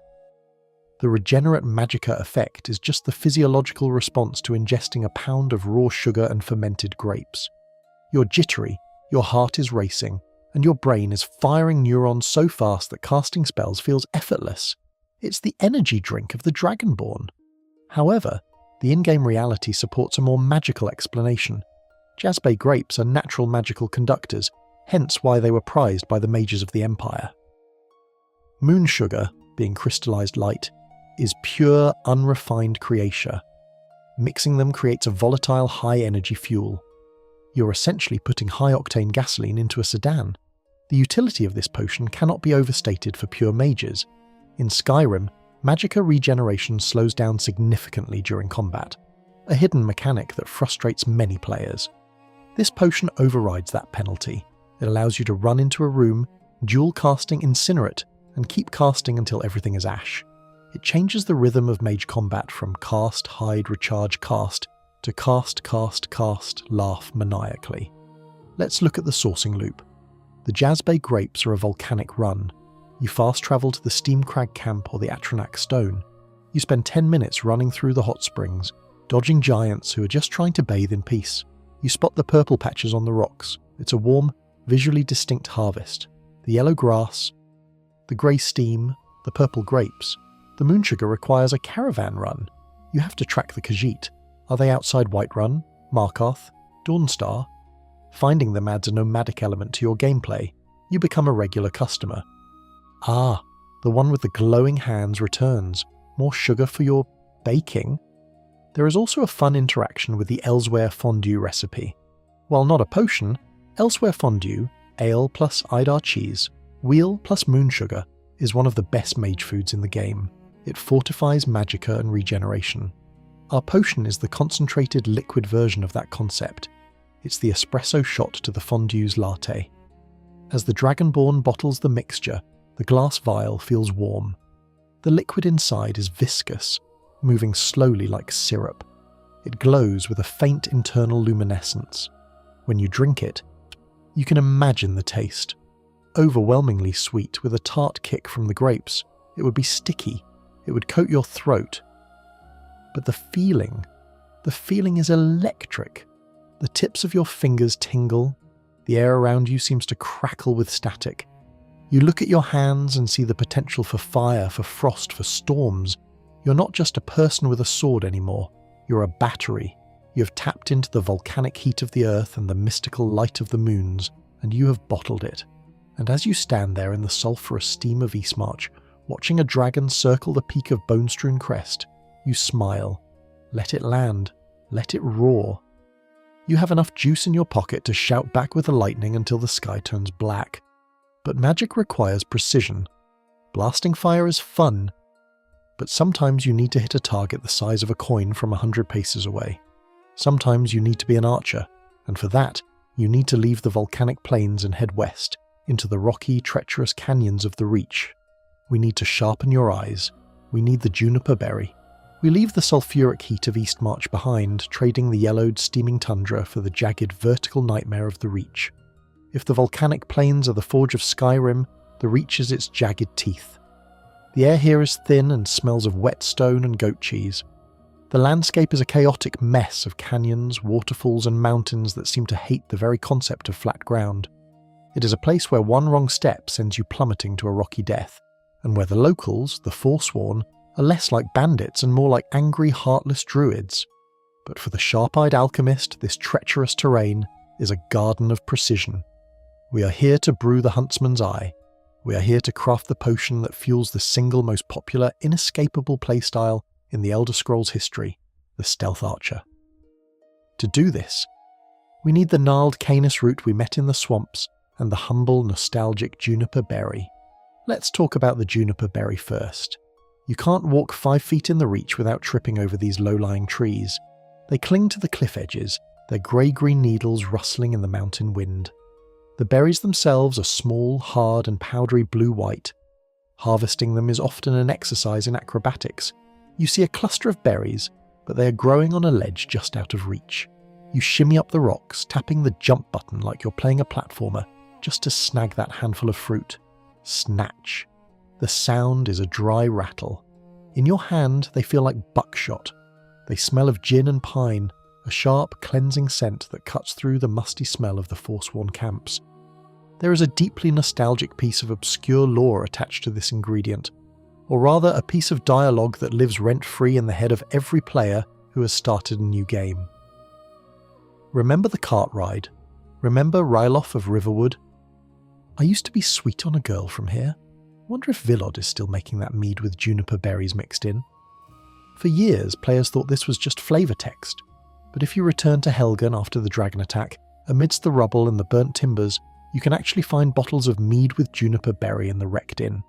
The regenerate Magicka effect is just the physiological response to ingesting a pound of raw sugar and fermented grapes. You're jittery, your heart is racing, and your brain is firing neurons so fast that casting spells feels effortless. It's the energy drink of the Dragonborn. However, the in-game reality supports a more magical explanation. Jazbay grapes are natural magical conductors, hence why they were prized by the mages of the Empire. Moon sugar, being crystallized light, is pure, unrefined creatia. Mixing them creates a volatile, high-energy fuel. You're essentially putting high-octane gasoline into a sedan. The utility of this potion cannot be overstated for pure mages. In Skyrim, Magicka regeneration slows down significantly during combat, a hidden mechanic that frustrates many players. This potion overrides that penalty. It allows you to run into a room, dual casting Incinerate, and keep casting until everything is ash. It changes the rhythm of mage combat from cast, hide, recharge, cast, to cast, cast, cast, laugh maniacally. Let's look at the sourcing loop. The Jazbay grapes are a volcanic run. You fast travel to the Steamcrag camp or the Atronak stone. You spend 10 minutes running through the hot springs, dodging giants who are just trying to bathe in peace. You spot the purple patches on the rocks. It's a warm, visually distinct harvest. The yellow grass, the grey steam, the purple grapes. The moon sugar requires a caravan run. You have to track the Khajiit. Are they outside Whiterun, Markarth, Dawnstar? Finding them adds a nomadic element to your gameplay. You become a regular customer. Ah, the one with the glowing hands returns. More sugar for your baking? There is also a fun interaction with the Elsewhere fondue recipe. While not a potion, Elsewhere fondue, ale plus Idar cheese, wheel plus moon sugar, is one of the best mage foods in the game. It fortifies Magicka and regeneration. Our potion is the concentrated liquid version of that concept. It's the espresso shot to the fondue's latte. As the Dragonborn bottles the mixture, the glass vial feels warm. The liquid inside is viscous, moving slowly like syrup. It glows with a faint internal luminescence. When you drink it, you can imagine the taste. Overwhelmingly sweet with a tart kick from the grapes, It would be sticky. It would coat your throat. But the feeling is electric. The tips of your fingers tingle. The air around you seems to crackle with static. You look at your hands and see the potential for fire, for frost, for storms. You're not just a person with a sword anymore. You're a battery. You have tapped into the volcanic heat of the earth and the mystical light of the moons, and you have bottled it. And as you stand there in the sulphurous steam of Eastmarch, watching a dragon circle the peak of bone-strewn crest, you smile. Let it land. Let it roar. You have enough juice in your pocket to shout back with the lightning until the sky turns black. But magic requires precision. Blasting fire is fun, but sometimes you need to hit a target the size of a coin from 100 paces away. Sometimes you need to be an archer, and for that, you need to leave the volcanic plains and head west, into the rocky, treacherous canyons of the Reach. We need to sharpen your eyes. We need the juniper berry. We leave the sulphuric heat of Eastmarch behind, trading the yellowed, steaming tundra for the jagged, vertical nightmare of the Reach. If the volcanic plains are the forge of Skyrim, the Reach is its jagged teeth. The air here is thin and smells of wet stone and goat cheese. The landscape is a chaotic mess of canyons, waterfalls and mountains that seem to hate the very concept of flat ground. It is a place where one wrong step sends you plummeting to a rocky death, and where the locals, the Forsworn, are less like bandits and more like angry, heartless druids. But for the sharp-eyed alchemist, this treacherous terrain is a garden of precision. We are here to brew the huntsman's eye. We are here to craft the potion that fuels the single most popular, inescapable playstyle in the Elder Scrolls history, the Stealth Archer. To do this, we need the gnarled Canis root we met in the swamps and the humble, nostalgic juniper berry. Let's talk about the juniper berry first. You can't walk 5 feet in the Reach without tripping over these low-lying trees. They cling to the cliff edges, their grey-green needles rustling in the mountain wind. The berries themselves are small, hard and powdery blue-white. Harvesting them is often an exercise in acrobatics. You see a cluster of berries, but they are growing on a ledge just out of reach. You shimmy up the rocks, tapping the jump button like you're playing a platformer, just to snag that handful of fruit. Snatch. The sound is a dry rattle. In your hand, they feel like buckshot. They smell of gin and pine, a sharp, cleansing scent that cuts through the musty smell of the Forsworn camps. There is a deeply nostalgic piece of obscure lore attached to this ingredient, or rather a piece of dialogue that lives rent-free in the head of every player who has started a new game. Remember the cart ride? Remember Ryloth of Riverwood? I used to be sweet on a girl from here. Wonder if Vilod is still making that mead with juniper berries mixed in. For years, players thought this was just flavour text, but if you return to Helgen after the dragon attack, amidst the rubble and the burnt timbers, you can actually find bottles of mead with juniper berry in the wrecked inn.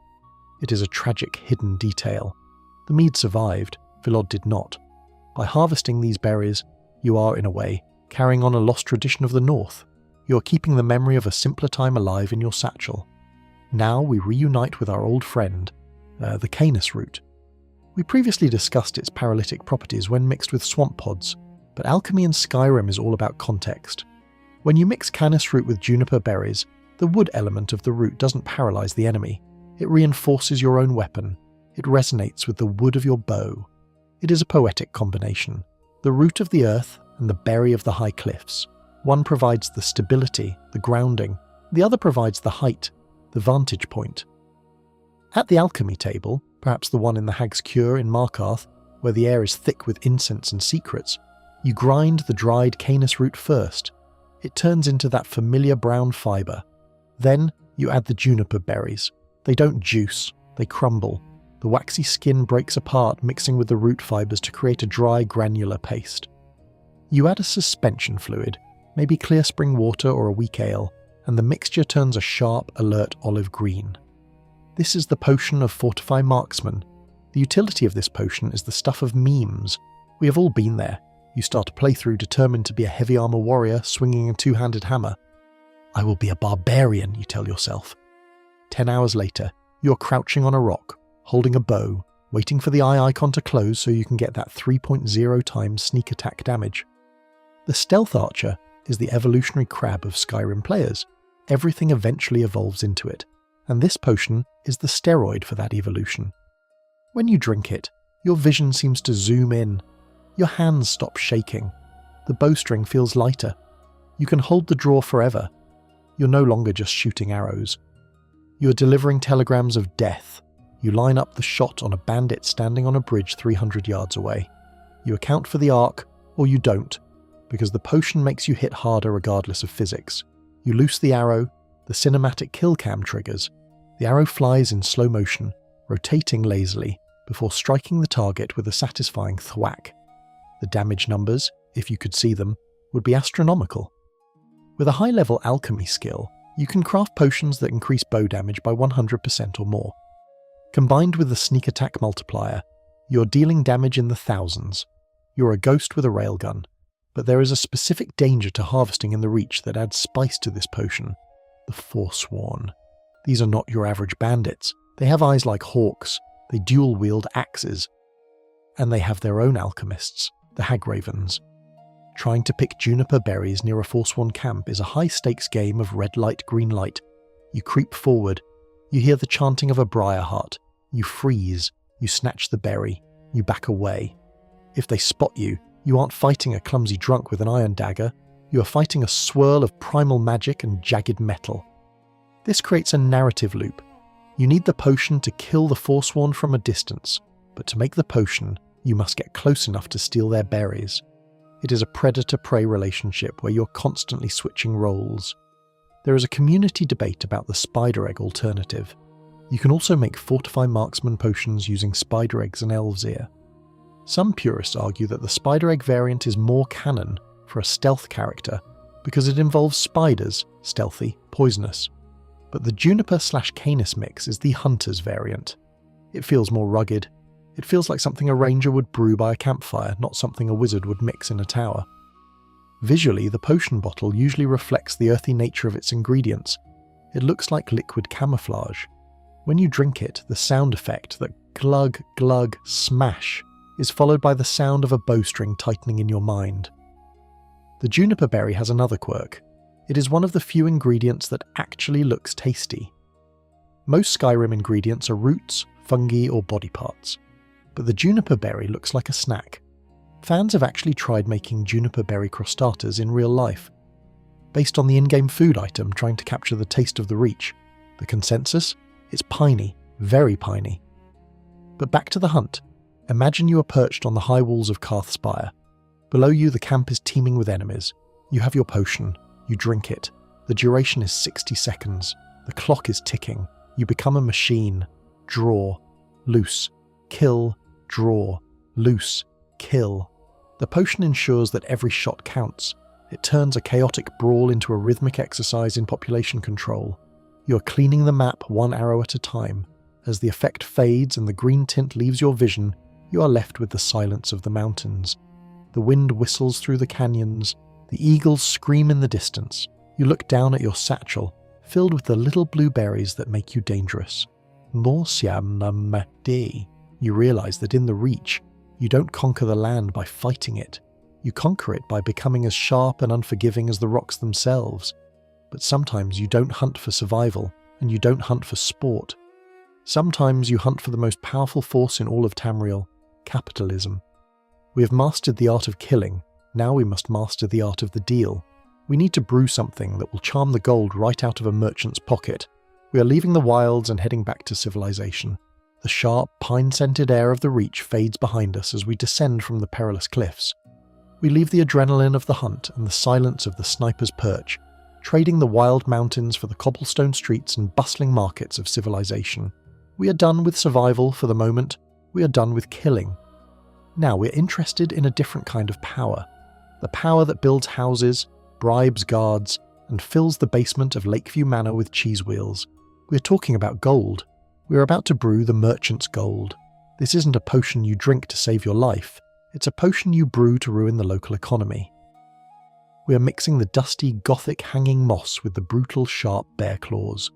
It is a tragic hidden detail. The mead survived, Vilod did not. By harvesting these berries, you are, in a way, carrying on a lost tradition of the North. You are keeping the memory of a simpler time alive in your satchel. Now we reunite with our old friend, the Canis root. We previously discussed its paralytic properties when mixed with swamp pods, but alchemy in Skyrim is all about context. When you mix Canis root with juniper berries, the wood element of the root doesn't paralyze the enemy. It reinforces your own weapon. It resonates with the wood of your bow. It is a poetic combination. The root of the earth and the berry of the high cliffs. One provides the stability, the grounding. The other provides the height, the vantage point. At the alchemy table, perhaps the one in the Hag's Cure in Markarth, where the air is thick with incense and secrets, you grind the dried Canis root first. It turns into that familiar brown fibre. Then you add the juniper berries. They don't juice, they crumble. The waxy skin breaks apart, mixing with the root fibres to create a dry, granular paste. You add a suspension fluid, maybe clear spring water or a weak ale, and the mixture turns a sharp, alert olive green. This is the potion of Fortify Marksman. The utility of this potion is the stuff of memes. We have all been there. You start a playthrough determined to be a heavy armor warrior swinging a two-handed hammer. I will be a barbarian, you tell yourself. 10 hours later, you're crouching on a rock, holding a bow, waiting for the eye icon to close so you can get that 3.0 times sneak attack damage. The Stealth Archer is the evolutionary crab of Skyrim players. Everything eventually evolves into it, and this potion is the steroid for that evolution. When you drink it, your vision seems to zoom in. Your hands stop shaking. The bowstring feels lighter. You can hold the draw forever. You're no longer just shooting arrows. You are delivering telegrams of death. You line up the shot on a bandit standing on a bridge 300 yards away. You account for the arc, or you don't, because the potion makes you hit harder regardless of physics. You loose the arrow, the cinematic kill cam triggers. The arrow flies in slow motion, rotating lazily, before striking the target with a satisfying thwack. The damage numbers, if you could see them, would be astronomical. With a high-level alchemy skill, you can craft potions that increase bow damage by 100% or more. Combined with the sneak attack multiplier, you're dealing damage in the thousands. You're a ghost with a railgun, but there is a specific danger to harvesting in the Reach that adds spice to this potion: the Forsworn. These are not your average bandits. They have eyes like hawks, they dual-wield axes, and they have their own alchemists, the Hagravens. Trying to pick juniper berries near a Forsworn camp is a high-stakes game of red light, green light. You creep forward, you hear the chanting of a briar heart, you freeze, you snatch the berry, you back away. If they spot you, you aren't fighting a clumsy drunk with an iron dagger, you are fighting a swirl of primal magic and jagged metal. This creates a narrative loop. You need the potion to kill the Forsworn from a distance, but to make the potion, you must get close enough to steal their berries. It is a predator-prey relationship where you're constantly switching roles. There is a community debate about the spider egg alternative. You can also make Fortify marksman potions using spider eggs and elf's ear. Some purists argue that the spider egg variant is more canon for a stealth character because it involves spiders, stealthy, poisonous. But the juniper/canis mix is the hunter's variant. It feels more rugged. It feels like something a ranger would brew by a campfire, not something a wizard would mix in a tower. Visually, the potion bottle usually reflects the earthy nature of its ingredients. It looks like liquid camouflage. When you drink it, the sound effect, that glug, glug, smash, is followed by the sound of a bowstring tightening in your mind. The juniper berry has another quirk. It is one of the few ingredients that actually looks tasty. Most Skyrim ingredients are roots, fungi, or body parts. But the juniper berry looks like a snack. Fans have actually tried making juniper berry crostatas in real life, based on the in-game food item trying to capture the taste of the Reach. The consensus? It's piney, very piney. But back to the hunt. Imagine you are perched on the high walls of Karthspire. Below you, the camp is teeming with enemies. You have your potion. You drink it. The duration is 60 seconds. The clock is ticking. You become a machine. Draw. Loose. Kill. Draw, loose, kill. The potion ensures that every shot counts. It turns a chaotic brawl into a rhythmic exercise in population control. You are cleaning the map one arrow at a time. As the effect fades and the green tint leaves your vision, you are left with the silence of the mountains. The wind whistles through the canyons. The eagles scream in the distance. You look down at your satchel, filled with the little blueberries that make you dangerous. You realize that in the Reach, you don't conquer the land by fighting it. You conquer it by becoming as sharp and unforgiving as the rocks themselves. But sometimes you don't hunt for survival, and you don't hunt for sport. Sometimes you hunt for the most powerful force in all of Tamriel, capitalism. We have mastered the art of killing, now we must master the art of the deal. We need to brew something that will charm the gold right out of a merchant's pocket. We are leaving the wilds and heading back to civilization. The sharp, pine-scented air of the Reach fades behind us as we descend from the perilous cliffs. We leave the adrenaline of the hunt and the silence of the sniper's perch, trading the wild mountains for the cobblestone streets and bustling markets of civilization. We are done with survival for the moment. We are done with killing. Now we're interested in a different kind of power. The power that builds houses, bribes guards, and fills the basement of Lakeview Manor with cheese wheels. We're talking about gold. We're about to brew the merchant's gold. This isn't a potion you drink to save your life. It's a potion you brew to ruin the local economy. We are mixing the dusty, gothic hanging moss with the brutal, sharp bear claws.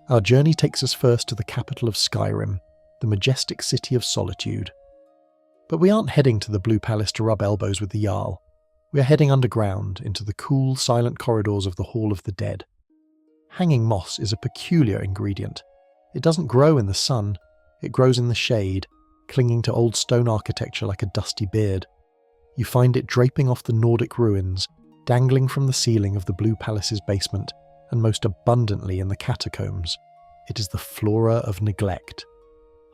Our journey takes us first to the capital of Skyrim, the majestic city of solitude. But we aren't heading to the Blue Palace to rub elbows with the Jarl. We are heading underground into the cool, silent corridors of the Hall of the Dead. Hanging moss is a peculiar ingredient. It doesn't grow in the sun, it grows in the shade, clinging to old stone architecture like a dusty beard. You find it draping off the Nordic ruins, dangling from the ceiling of the Blue Palace's basement, and most abundantly in the catacombs. It is the flora of neglect.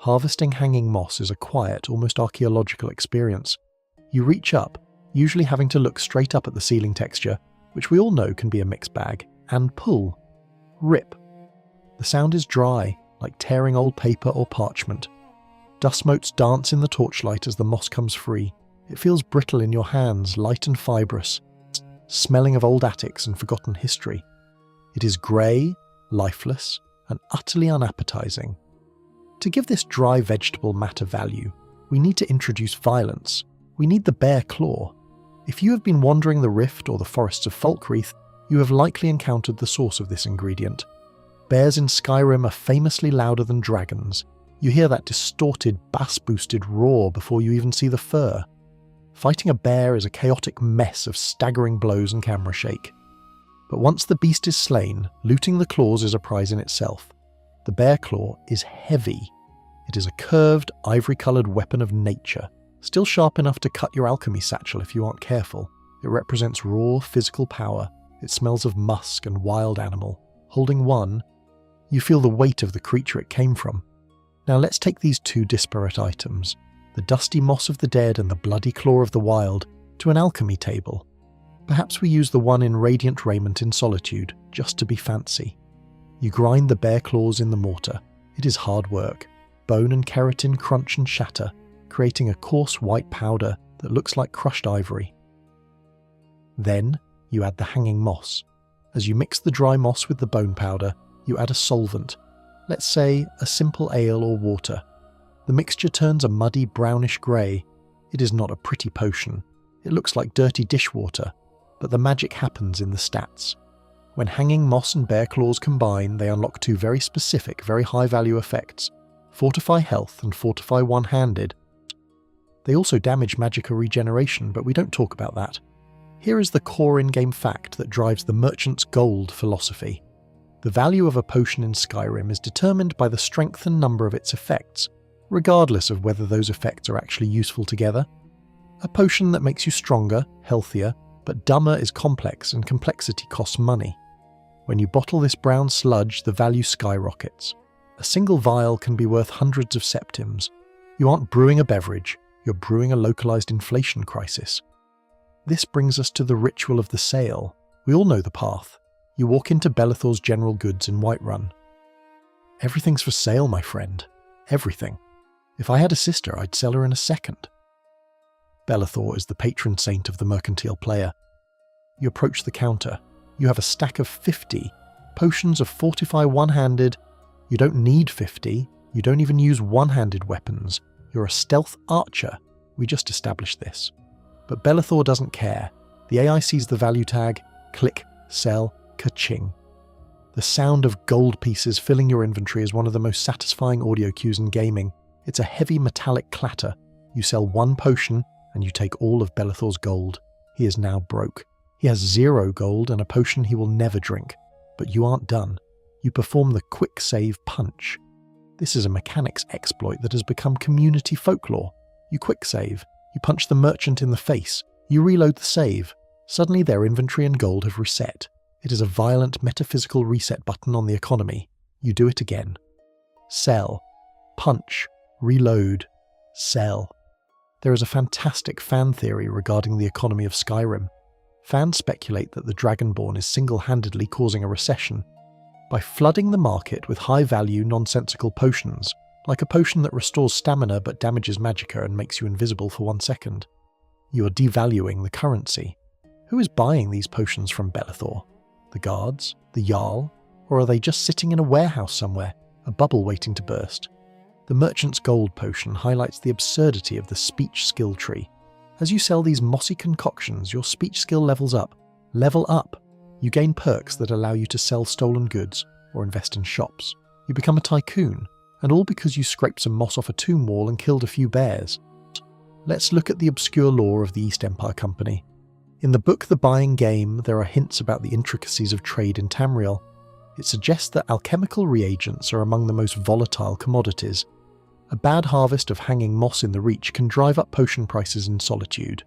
Harvesting hanging moss is a quiet, almost archaeological experience. You reach up, usually having to look straight up at the ceiling texture, which we all know can be a mixed bag, and pull. Rip. The sound is dry, like tearing old paper or parchment. Dust motes dance in the torchlight as the moss comes free. It feels brittle in your hands, light and fibrous, smelling of old attics and forgotten history. It is grey, lifeless, and utterly unappetizing. To give this dry vegetable matter value, we need to introduce violence. We need the bear claw. If you have been wandering the Rift or the forests of Falkreath, you have likely encountered the source of this ingredient. Bears in Skyrim are famously louder than dragons. You hear that distorted, bass-boosted roar before you even see the fur. Fighting a bear is a chaotic mess of staggering blows and camera shake. But once the beast is slain, looting the claws is a prize in itself. The bear claw is heavy. It is a curved, ivory-coloured weapon of nature, still sharp enough to cut your alchemy satchel if you aren't careful. It represents raw, physical power. It smells of musk and wild animal. Holding one, you feel the weight of the creature it came from. Now let's take these two disparate items, the dusty moss of the dead and the bloody claw of the wild, to an alchemy table. Perhaps we use the one in radiant raiment in solitude, just to be fancy. You grind the bear claws in the mortar. It is hard work. Bone and keratin crunch and shatter, creating a coarse white powder that looks like crushed ivory. Then, you add the hanging moss. As you mix the dry moss with the bone powder, you add a solvent, let's say a simple ale or water. The mixture turns a muddy brownish grey. It is not a pretty potion. It looks like dirty dishwater, but the magic happens in the stats. When hanging moss and bear claws combine, they unlock two very specific, very high-value effects: Fortify Health and Fortify One-Handed. They also damage Magicka regeneration, but we don't talk about that. Here is the core in-game fact that drives the merchant's gold philosophy. The value of a potion in Skyrim is determined by the strength and number of its effects, regardless of whether those effects are actually useful together. A potion that makes you stronger, healthier, but dumber is complex, and complexity costs money. When you bottle this brown sludge, the value skyrockets. A single vial can be worth hundreds of septims. You aren't brewing a beverage, you're brewing a localized inflation crisis. This brings us to the ritual of the sale. We all know the path. You walk into Belethor's General Goods in Whiterun. Everything's for sale, my friend. Everything. If I had a sister, I'd sell her in a second. Belethor is the patron saint of the mercantile player. You approach the counter. You have a stack of 50 potions of Fortify One-Handed. You don't need 50. You don't even use one-handed weapons. You're a stealth archer. We just established this. But Belethor doesn't care. The AI sees the value tag, click, sell, ka-ching. The sound of gold pieces filling your inventory is one of the most satisfying audio cues in gaming. It's a heavy metallic clatter. You sell one potion, and you take all of Belethor's gold. He is now broke. He has 0 gold and a potion he will never drink. But you aren't done. You perform the quick save punch. This is a mechanics exploit that has become community folklore. You quick save. You punch the merchant in the face. You reload the save. Suddenly their inventory and gold have reset. It is a violent metaphysical reset button on the economy. You do it again. Sell. Punch. Reload. Sell. There is a fantastic fan theory regarding the economy of Skyrim. Fans speculate that the Dragonborn is single-handedly causing a recession. By flooding the market with high-value, nonsensical potions, like a potion that restores stamina but damages Magicka and makes you invisible for 1 second. You are devaluing the currency. Who is buying these potions from Belethor? The guards? The Jarl? Or are they just sitting in a warehouse somewhere, a bubble waiting to burst? The merchant's gold potion highlights the absurdity of the speech skill tree. As you sell these mossy concoctions, your speech skill levels up. Level up! You gain perks that allow you to sell stolen goods or invest in shops. You become a tycoon, and all because you scraped some moss off a tomb wall and killed a few bears. Let's look at the obscure lore of the East Empire Company. In the book The Buying Game, there are hints about the intricacies of trade in Tamriel. It suggests that alchemical reagents are among the most volatile commodities. A bad harvest of hanging moss in the Reach can drive up potion prices in Solitude.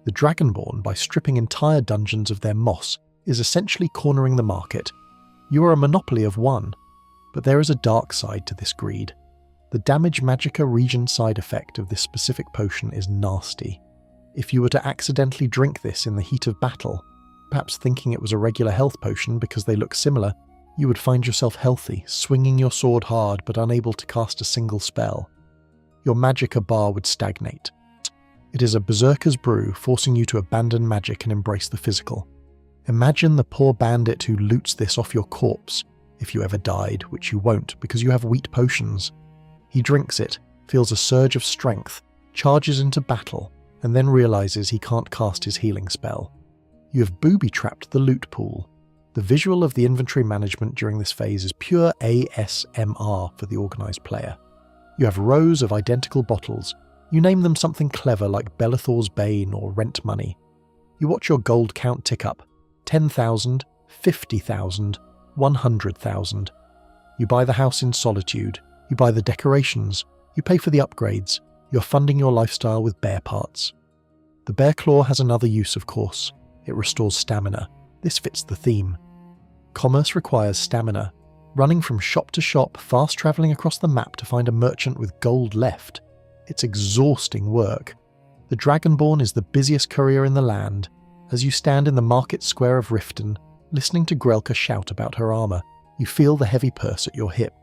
The Dragonborn, by stripping entire dungeons of their moss, is essentially cornering the market. You are a monopoly of one, but there is a dark side to this greed. The damage Magicka region side effect of this specific potion is nasty. If you were to accidentally drink this in the heat of battle, perhaps thinking it was a regular health potion because they look similar, you would find yourself healthy, swinging your sword hard but unable to cast a single spell. Your Magicka bar would stagnate. It is a berserker's brew, forcing you to abandon magic and embrace the physical. Imagine the poor bandit who loots this off your corpse, if you ever died, which you won't because you have wheat potions. He drinks it, feels a surge of strength, charges into battle, and then realizes he can't cast his healing spell. You have booby-trapped the loot pool. The visual of the inventory management during this phase is pure ASMR for the organised player. You have rows of identical bottles. You name them something clever like Belethor's Bane or Rent Money. You watch your gold count tick up. 10,000, 50,000, 100,000. You buy the house in Solitude. You buy the decorations. You pay for the upgrades. You're funding your lifestyle with bear parts. The bear claw has another use, of course. It restores stamina. This fits the theme. Commerce requires stamina. Running from shop to shop, fast travelling across the map to find a merchant with gold left. It's exhausting work. The Dragonborn is the busiest courier in the land. As you stand in the market square of Riften, listening to Grelka shout about her armour, you feel the heavy purse at your hip.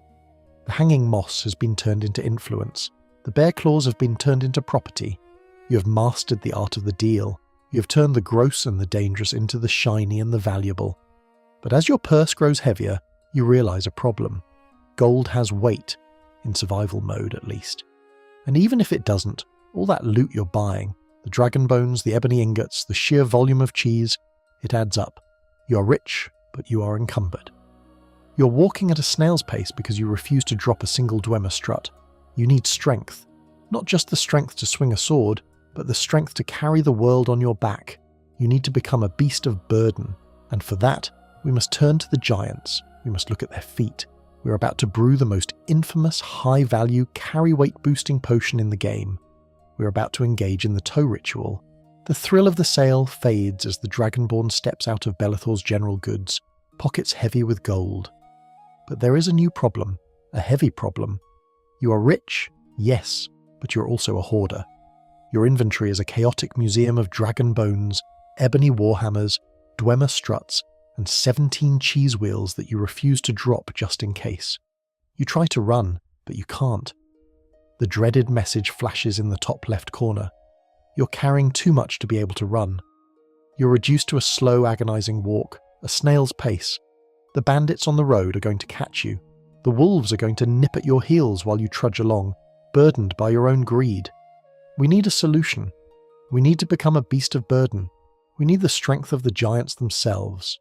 The hanging moss has been turned into influence. The bear claws have been turned into property. You have mastered the art of the deal. You have turned the gross and the dangerous into the shiny and the valuable. But as your purse grows heavier, you realise a problem. Gold has weight, in survival mode at least. And even if it doesn't, all that loot you're buying, the dragon bones, the ebony ingots, the sheer volume of cheese, it adds up. You're rich, but you are encumbered. You're walking at a snail's pace because you refuse to drop a single Dwemer strut. You need strength. Not just the strength to swing a sword, but the strength to carry the world on your back. You need to become a beast of burden. And for that, we must turn to the giants. We must look at their feet. We're about to brew the most infamous, high-value, carry-weight boosting potion in the game. We're about to engage in the toe ritual. The thrill of the sale fades as the Dragonborn steps out of Belethor's general goods, pockets heavy with gold. But there is a new problem, a heavy problem. You are rich, yes, but you're also a hoarder. Your inventory is a chaotic museum of dragon bones, ebony warhammers, Dwemer struts, and 17 cheese wheels that you refuse to drop just in case. You try to run, but you can't. The dreaded message flashes in the top left corner. You're carrying too much to be able to run. You're reduced to a slow, agonizing walk, a snail's pace. The bandits on the road are going to catch you. The wolves are going to nip at your heels while you trudge along, burdened by your own greed. We need a solution. We need to become a beast of burden. We need the strength of the giants themselves.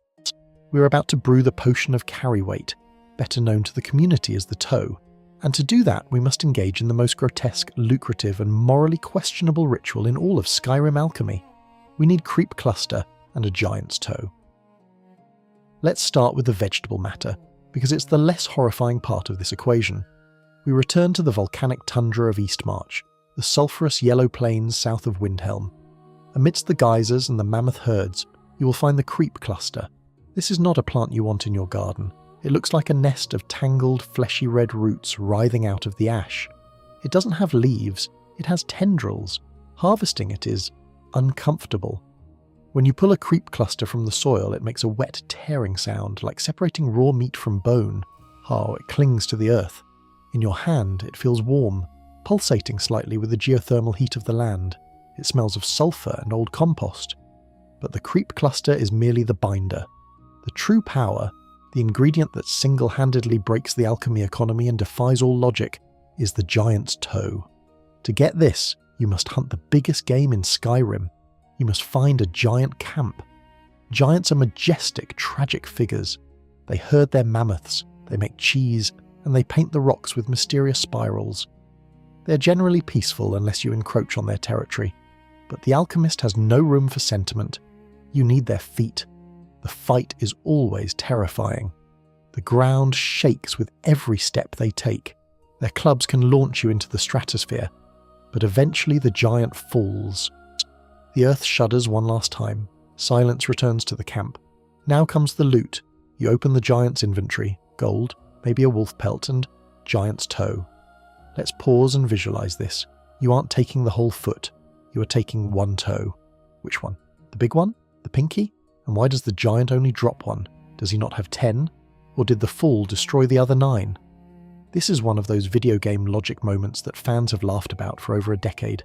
We're about to brew the potion of carry weight, better known to the community as the toe. And to do that, we must engage in the most grotesque, lucrative, and morally questionable ritual in all of Skyrim alchemy. We need creep cluster and a giant's toe. Let's start with the vegetable matter, because it's the less horrifying part of this equation. We return to the volcanic tundra of Eastmarch, the sulphurous yellow plains south of Windhelm. Amidst the geysers and the mammoth herds, you will find the creep cluster. This is not a plant you want in your garden. It looks like a nest of tangled, fleshy red roots writhing out of the ash. It doesn't have leaves, it has tendrils. Harvesting it is uncomfortable. When you pull a creep cluster from the soil, it makes a wet, tearing sound, like separating raw meat from bone. Oh, it clings to the earth. In your hand, it feels warm, pulsating slightly with the geothermal heat of the land. It smells of sulphur and old compost. But the creep cluster is merely the binder. The true power, the ingredient that single-handedly breaks the alchemy economy and defies all logic, is the giant's toe. To get this, you must hunt the biggest game in Skyrim. You must find a giant camp. Giants are majestic, tragic figures. They herd their mammoths, they make cheese, and they paint the rocks with mysterious spirals. They're generally peaceful unless you encroach on their territory. But the alchemist has no room for sentiment. You need their feet. The fight is always terrifying. The ground shakes with every step they take. Their clubs can launch you into the stratosphere, but eventually the giant falls. The earth shudders one last time. Silence returns to the camp. Now comes the loot. You open the giant's inventory, gold, maybe a wolf pelt, and giant's toe. Let's pause and visualize this. You aren't taking the whole foot. You are taking one toe. Which one? The big one? The pinky? And why does the giant only drop one? Does he not have 10? Or did the fall destroy the other 9? This is one of those video game logic moments that fans have laughed about for over a decade.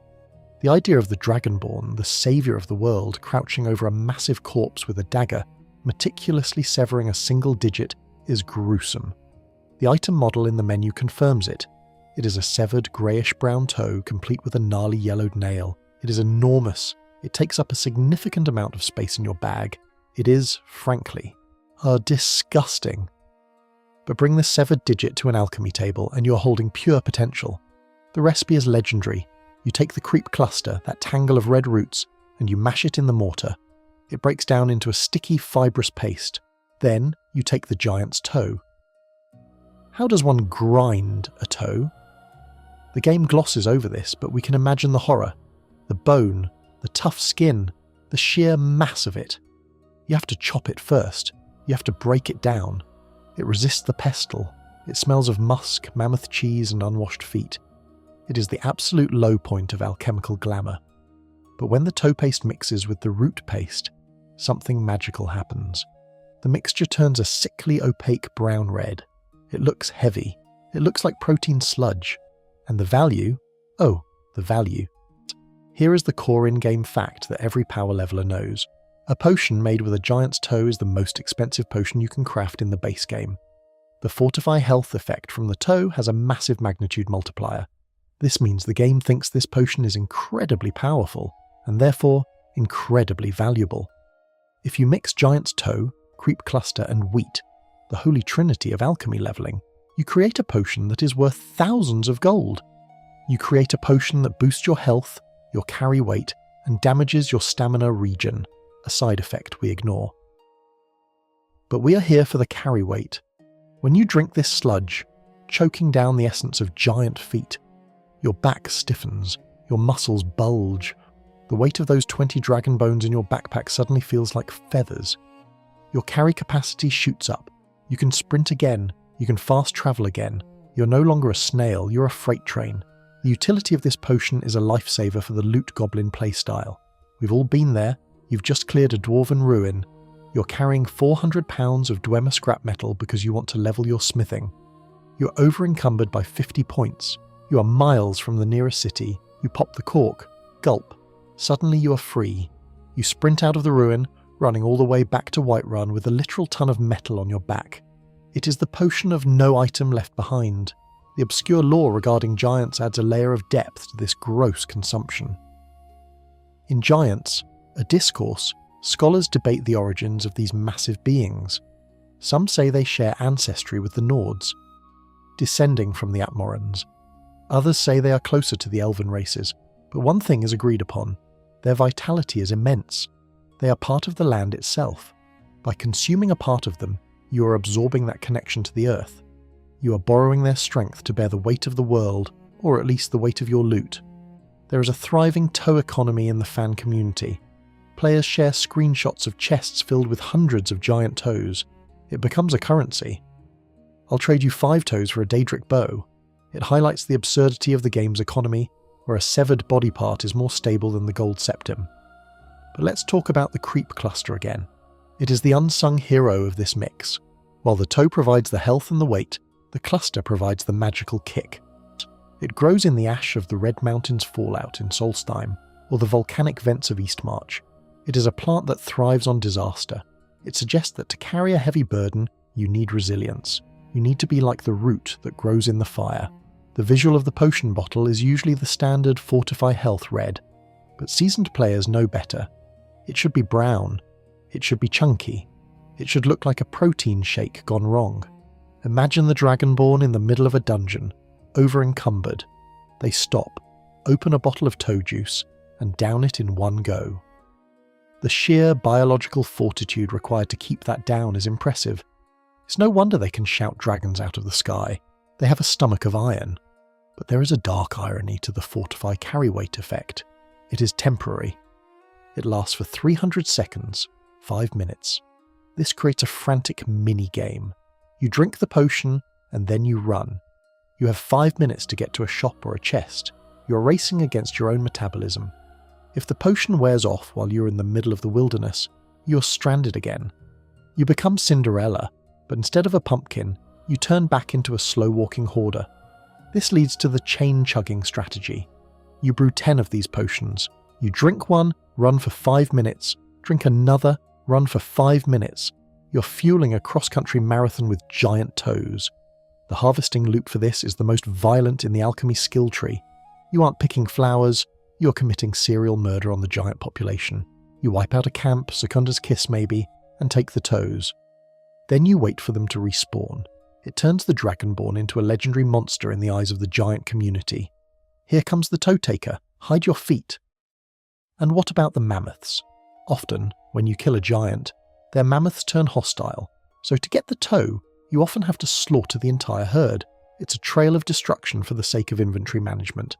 The idea of the Dragonborn, the saviour of the world, crouching over a massive corpse with a dagger, meticulously severing a single digit, is gruesome. The item model in the menu confirms it. It is a severed greyish-brown toe complete with a gnarly yellowed nail. It is enormous. It takes up a significant amount of space in your bag. It is, frankly, disgusting. But bring this severed digit to an alchemy table and you're holding pure potential. The recipe is legendary. You take the creep cluster, that tangle of red roots, and you mash it in the mortar. It breaks down into a sticky, fibrous paste. Then you take the giant's toe. How does one grind a toe? The game glosses over this, but we can imagine the horror. The bone, the tough skin, the sheer mass of it. You have to chop it first. You have to break it down. It resists the pestle. It smells of musk, mammoth cheese, and unwashed feet. It is the absolute low point of alchemical glamour. But when the toe paste mixes with the root paste, something magical happens. The mixture turns a sickly, opaque brown red. It looks heavy. It looks like protein sludge. And the value? Oh, the value. Here is the core in-game fact that every power leveler knows. A potion made with a giant's toe is the most expensive potion you can craft in the base game. The Fortify health effect from the toe has a massive magnitude multiplier. This means the game thinks this potion is incredibly powerful, and therefore incredibly valuable. If you mix giant's toe, creep cluster, and wheat, the holy trinity of alchemy leveling, you create a potion that is worth thousands of gold. You create a potion that boosts your health, your carry weight, and damages your stamina regen, a side effect we ignore. But we are here for the carry weight. When you drink this sludge, choking down the essence of giant feet, your back stiffens, your muscles bulge. The weight of those 20 dragon bones in your backpack suddenly feels like feathers. Your carry capacity shoots up. You can sprint again. You can fast travel again. You're no longer a snail, you're a freight train. The utility of this potion is a lifesaver for the loot goblin playstyle. We've all been there. You've just cleared a dwarven ruin. You're carrying 400 pounds of Dwemer scrap metal because you want to level your smithing. You're over-encumbered by 50 points. You are miles from the nearest city. You pop the cork. Gulp. Suddenly you are free. You sprint out of the ruin, running all the way back to Whiterun with a literal ton of metal on your back. It is the potion of no item left behind. The obscure lore regarding giants adds a layer of depth to this gross consumption. In Giants, a discourse, scholars debate the origins of these massive beings. Some say they share ancestry with the Nords, descending from the Atmorans. Others say they are closer to the elven races, but one thing is agreed upon. Their vitality is immense. They are part of the land itself. By consuming a part of them, you are absorbing that connection to the earth. You are borrowing their strength to bear the weight of the world, or at least the weight of your loot. There is a thriving toe economy in the fan community. Players share screenshots of chests filled with hundreds of giant toes. It becomes a currency. I'll trade you 5 toes for a Daedric bow. It highlights the absurdity of the game's economy, where a severed body part is more stable than the gold septim. But let's talk about the creep cluster again. It is the unsung hero of this mix. While the toe provides the health and the weight, the cluster provides the magical kick. It grows in the ash of the Red Mountains fallout in Solstheim, or the volcanic vents of Eastmarch. It is a plant that thrives on disaster. It suggests that to carry a heavy burden, you need resilience. You need to be like the root that grows in the fire. The visual of the potion bottle is usually the standard Fortify Health red, but seasoned players know better. It should be brown. It should be chunky. It should look like a protein shake gone wrong. Imagine the Dragonborn in the middle of a dungeon, over-encumbered. They stop, open a bottle of toe juice, and down it in one go. The sheer biological fortitude required to keep that down is impressive. It's no wonder they can shout dragons out of the sky. They have a stomach of iron. But there is a dark irony to the Fortify Carry Weight effect. It is temporary. It lasts for 300 seconds, 5 minutes. This creates a frantic mini-game. You drink the potion, and then you run. You have 5 minutes to get to a shop or a chest. You're racing against your own metabolism. If the potion wears off while you're in the middle of the wilderness, you're stranded again. You become Cinderella, but instead of a pumpkin, you turn back into a slow-walking hoarder. This leads to the chain-chugging strategy. You brew 10 of these potions. You drink one, run for 5 minutes, drink another, run for 5 minutes. You're fueling a cross-country marathon with giant toes. The harvesting loop for this is the most violent in the alchemy skill tree. You aren't picking flowers, you're committing serial murder on the giant population. You wipe out a camp, Secunda's kiss maybe, and take the toes. Then you wait for them to respawn. It turns the Dragonborn into a legendary monster in the eyes of the giant community. Here comes the toe taker, hide your feet. And what about the mammoths? Often, when you kill a giant, their mammoths turn hostile, so to get the toe, you often have to slaughter the entire herd. It's a trail of destruction for the sake of inventory management.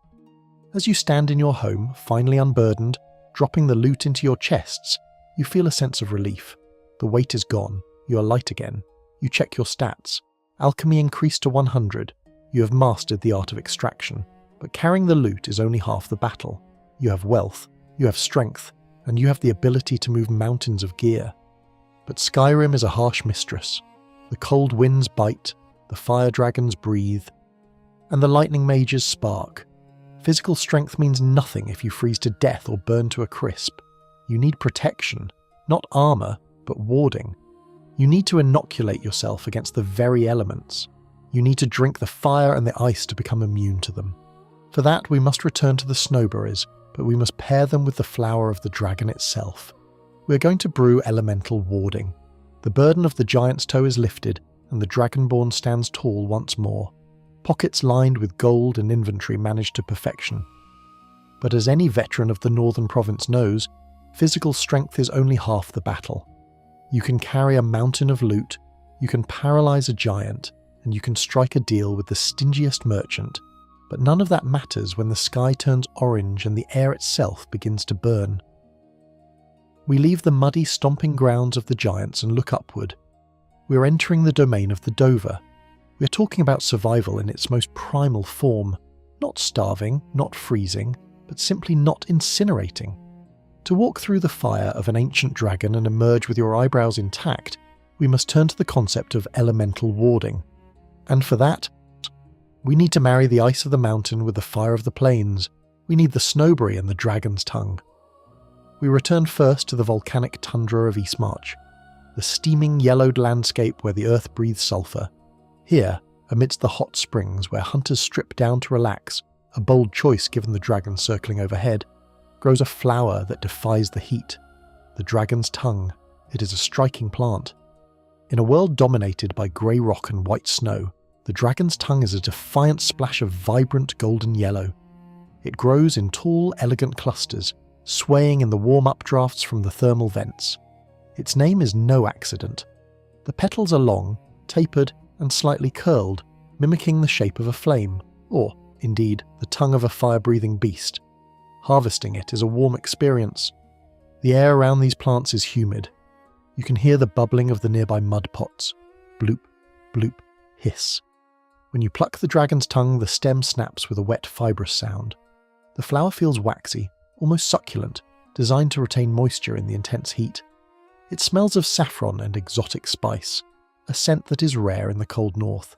As you stand in your home, finally unburdened, dropping the loot into your chests, you feel a sense of relief. The weight is gone, you are light again. You check your stats. Alchemy increased to 100. You have mastered the art of extraction. But carrying the loot is only half the battle. You have wealth, you have strength, and you have the ability to move mountains of gear. But Skyrim is a harsh mistress. The cold winds bite, the fire dragons breathe, and the lightning mages spark. Physical strength means nothing if you freeze to death or burn to a crisp. You need protection, not armor, but warding. You need to inoculate yourself against the very elements. You need to drink the fire and the ice to become immune to them. For that, we must return to the snowberries, but we must pair them with the flower of the dragon itself. We're going to brew elemental warding. The burden of the giant's toe is lifted, and the Dragonborn stands tall once more. Pockets lined with gold and inventory managed to perfection. But as any veteran of the Northern Province knows, physical strength is only half the battle. You can carry a mountain of loot, you can paralyze a giant, and you can strike a deal with the stingiest merchant. But none of that matters when the sky turns orange and the air itself begins to burn. We leave the muddy, stomping grounds of the giants and look upward. We're entering the domain of the Dover. We're talking about survival in its most primal form. Not starving, not freezing, but simply not incinerating. To walk through the fire of an ancient dragon and emerge with your eyebrows intact, we must turn to the concept of elemental warding. And for that, we need to marry the ice of the mountain with the fire of the plains. We need the snowberry and the dragon's tongue. We return first to the volcanic tundra of Eastmarch, the steaming yellowed landscape where the earth breathes sulphur. Here, amidst the hot springs where hunters strip down to relax, a bold choice given the dragon circling overhead, grows a flower that defies the heat. The dragon's tongue. It is a striking plant. In a world dominated by grey rock and white snow, the dragon's tongue is a defiant splash of vibrant golden yellow. It grows in tall, elegant clusters, swaying in the warm updrafts from the thermal vents. Its name is no accident. The petals are long, tapered, and slightly curled, mimicking the shape of a flame, or, indeed, the tongue of a fire-breathing beast. Harvesting it is a warm experience. The air around these plants is humid. You can hear the bubbling of the nearby mud pots. Bloop, bloop, hiss. When you pluck the dragon's tongue, the stem snaps with a wet, fibrous sound. The flower feels waxy, almost succulent, designed to retain moisture in the intense heat. It smells of saffron and exotic spice, a scent that is rare in the cold north.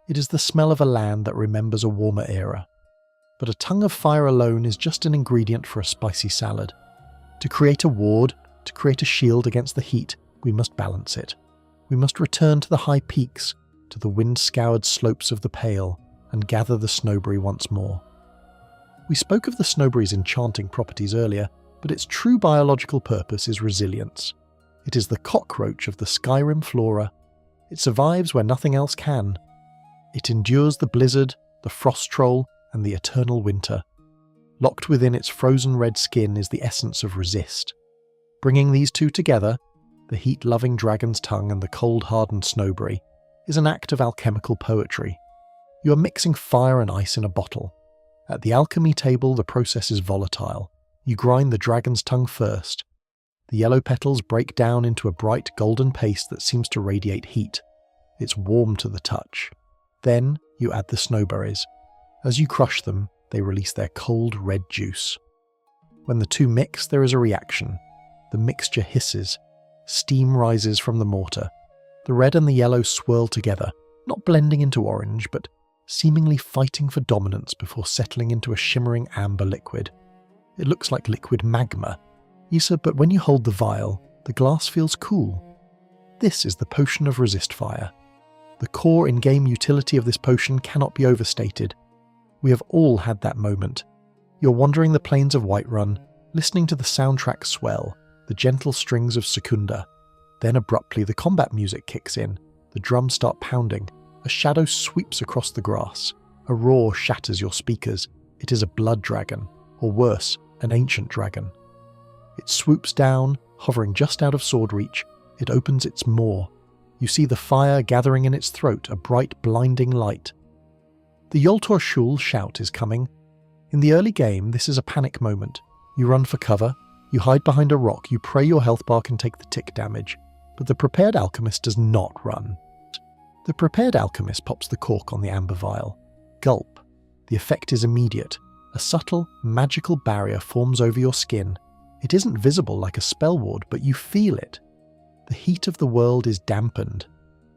It is the smell of a land that remembers a warmer era. But a tongue of fire alone is just an ingredient for a spicy salad. To create a ward, to create a shield against the heat, we must balance it. We must return to the high peaks, to the wind-scoured slopes of the Pale, and gather the snowberry once more. We spoke of the snowberry's enchanting properties earlier, but its true biological purpose is resilience. It is the cockroach of the Skyrim flora. It survives where nothing else can. It endures the blizzard, the frost troll, and the eternal winter. Locked within its frozen red skin is the essence of resist. Bringing these two together, the heat-loving dragon's tongue and the cold-hardened snowberry, is an act of alchemical poetry. You are mixing fire and ice in a bottle. At the alchemy table, the process is volatile. You grind the dragon's tongue first. The yellow petals break down into a bright golden paste that seems to radiate heat. It's warm to the touch. Then you add the snowberries. As you crush them, they release their cold red juice. When the two mix, there is a reaction. The mixture hisses. Steam rises from the mortar. The red and the yellow swirl together, not blending into orange, but seemingly fighting for dominance before settling into a shimmering amber liquid. It looks like liquid magma. Isa, but when you hold the vial, the glass feels cool. This is the potion of resist fire. The core in-game utility of this potion cannot be overstated. We have all had that moment. You're wandering the plains of Whiterun, listening to the soundtrack swell, the gentle strings of Secunda. Then abruptly the combat music kicks in, the drums start pounding, a shadow sweeps across the grass, a roar shatters your speakers. It is a blood dragon, or worse, an ancient dragon. It swoops down, hovering just out of sword reach. It opens its maw. You see the fire gathering in its throat, a bright, blinding light. The Yoltor Shul shout is coming. In the early game, this is a panic moment. You run for cover, you hide behind a rock, you pray your health bar can take the tick damage. But the prepared alchemist does not run. The prepared alchemist pops the cork on the amber vial. Gulp. The effect is immediate. A subtle, magical barrier forms over your skin. It isn't visible like a spell ward, but you feel it. The heat of the world is dampened.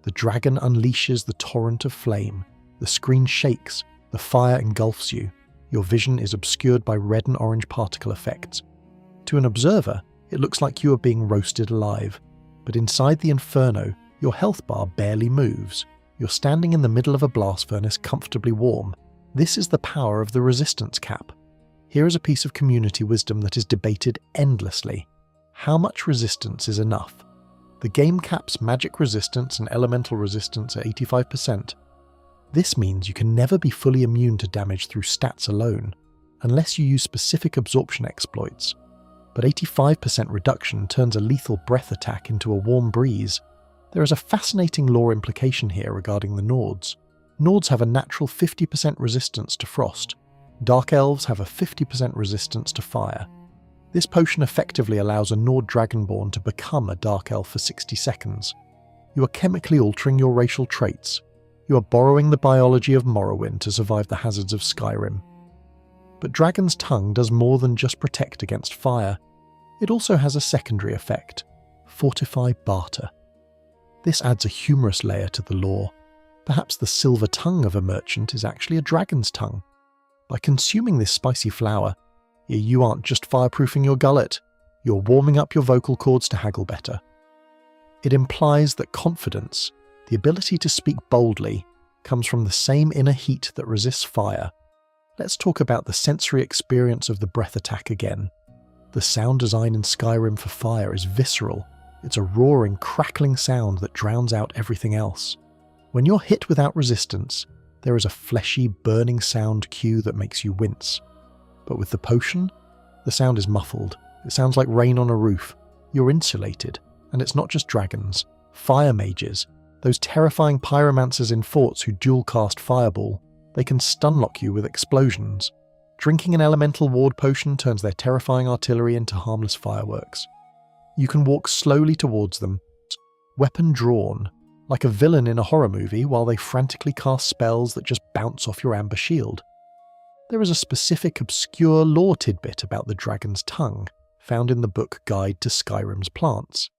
The dragon unleashes the torrent of flame. The screen shakes. The fire engulfs you. Your vision is obscured by red and orange particle effects. To an observer, it looks like you are being roasted alive. But inside the inferno, your health bar barely moves. You're standing in the middle of a blast furnace comfortably warm. This is the power of the resistance cap. Here is a piece of community wisdom that is debated endlessly. How much resistance is enough? The game caps magic resistance and elemental resistance at 85%. This means you can never be fully immune to damage through stats alone, unless you use specific absorption exploits. But 85% reduction turns a lethal breath attack into a warm breeze. There is a fascinating lore implication here regarding the Nords. Nords have a natural 50% resistance to frost. Dark Elves have a 50% resistance to fire. This potion effectively allows a Nord Dragonborn to become a Dark Elf for 60 seconds. You are chemically altering your racial traits. You are borrowing the biology of Morrowind to survive the hazards of Skyrim. But Dragon's Tongue does more than just protect against fire. It also has a secondary effect: Fortify Barter. This adds a humorous layer to the lore. Perhaps the silver tongue of a merchant is actually a dragon's tongue. By consuming this spicy flower, you aren't just fireproofing your gullet, you're warming up your vocal cords to haggle better. It implies that confidence, the ability to speak boldly, comes from the same inner heat that resists fire. Let's talk about the sensory experience of the breath attack again. The sound design in Skyrim for fire is visceral. It's a roaring, crackling sound that drowns out everything else. When you're hit without resistance, there is a fleshy, burning sound cue that makes you wince. But with the potion, the sound is muffled. It sounds like rain on a roof. You're insulated, and it's not just dragons. Fire mages, those terrifying pyromancers in forts who dual-cast fireball, they can stun-lock you with explosions. Drinking an elemental ward potion turns their terrifying artillery into harmless fireworks. You can walk slowly towards them, weapon drawn, like a villain in a horror movie, while they frantically cast spells that just bounce off your amber shield. There is a specific obscure lore tidbit about the dragon's tongue, found in the book Guide to Skyrim's Plants.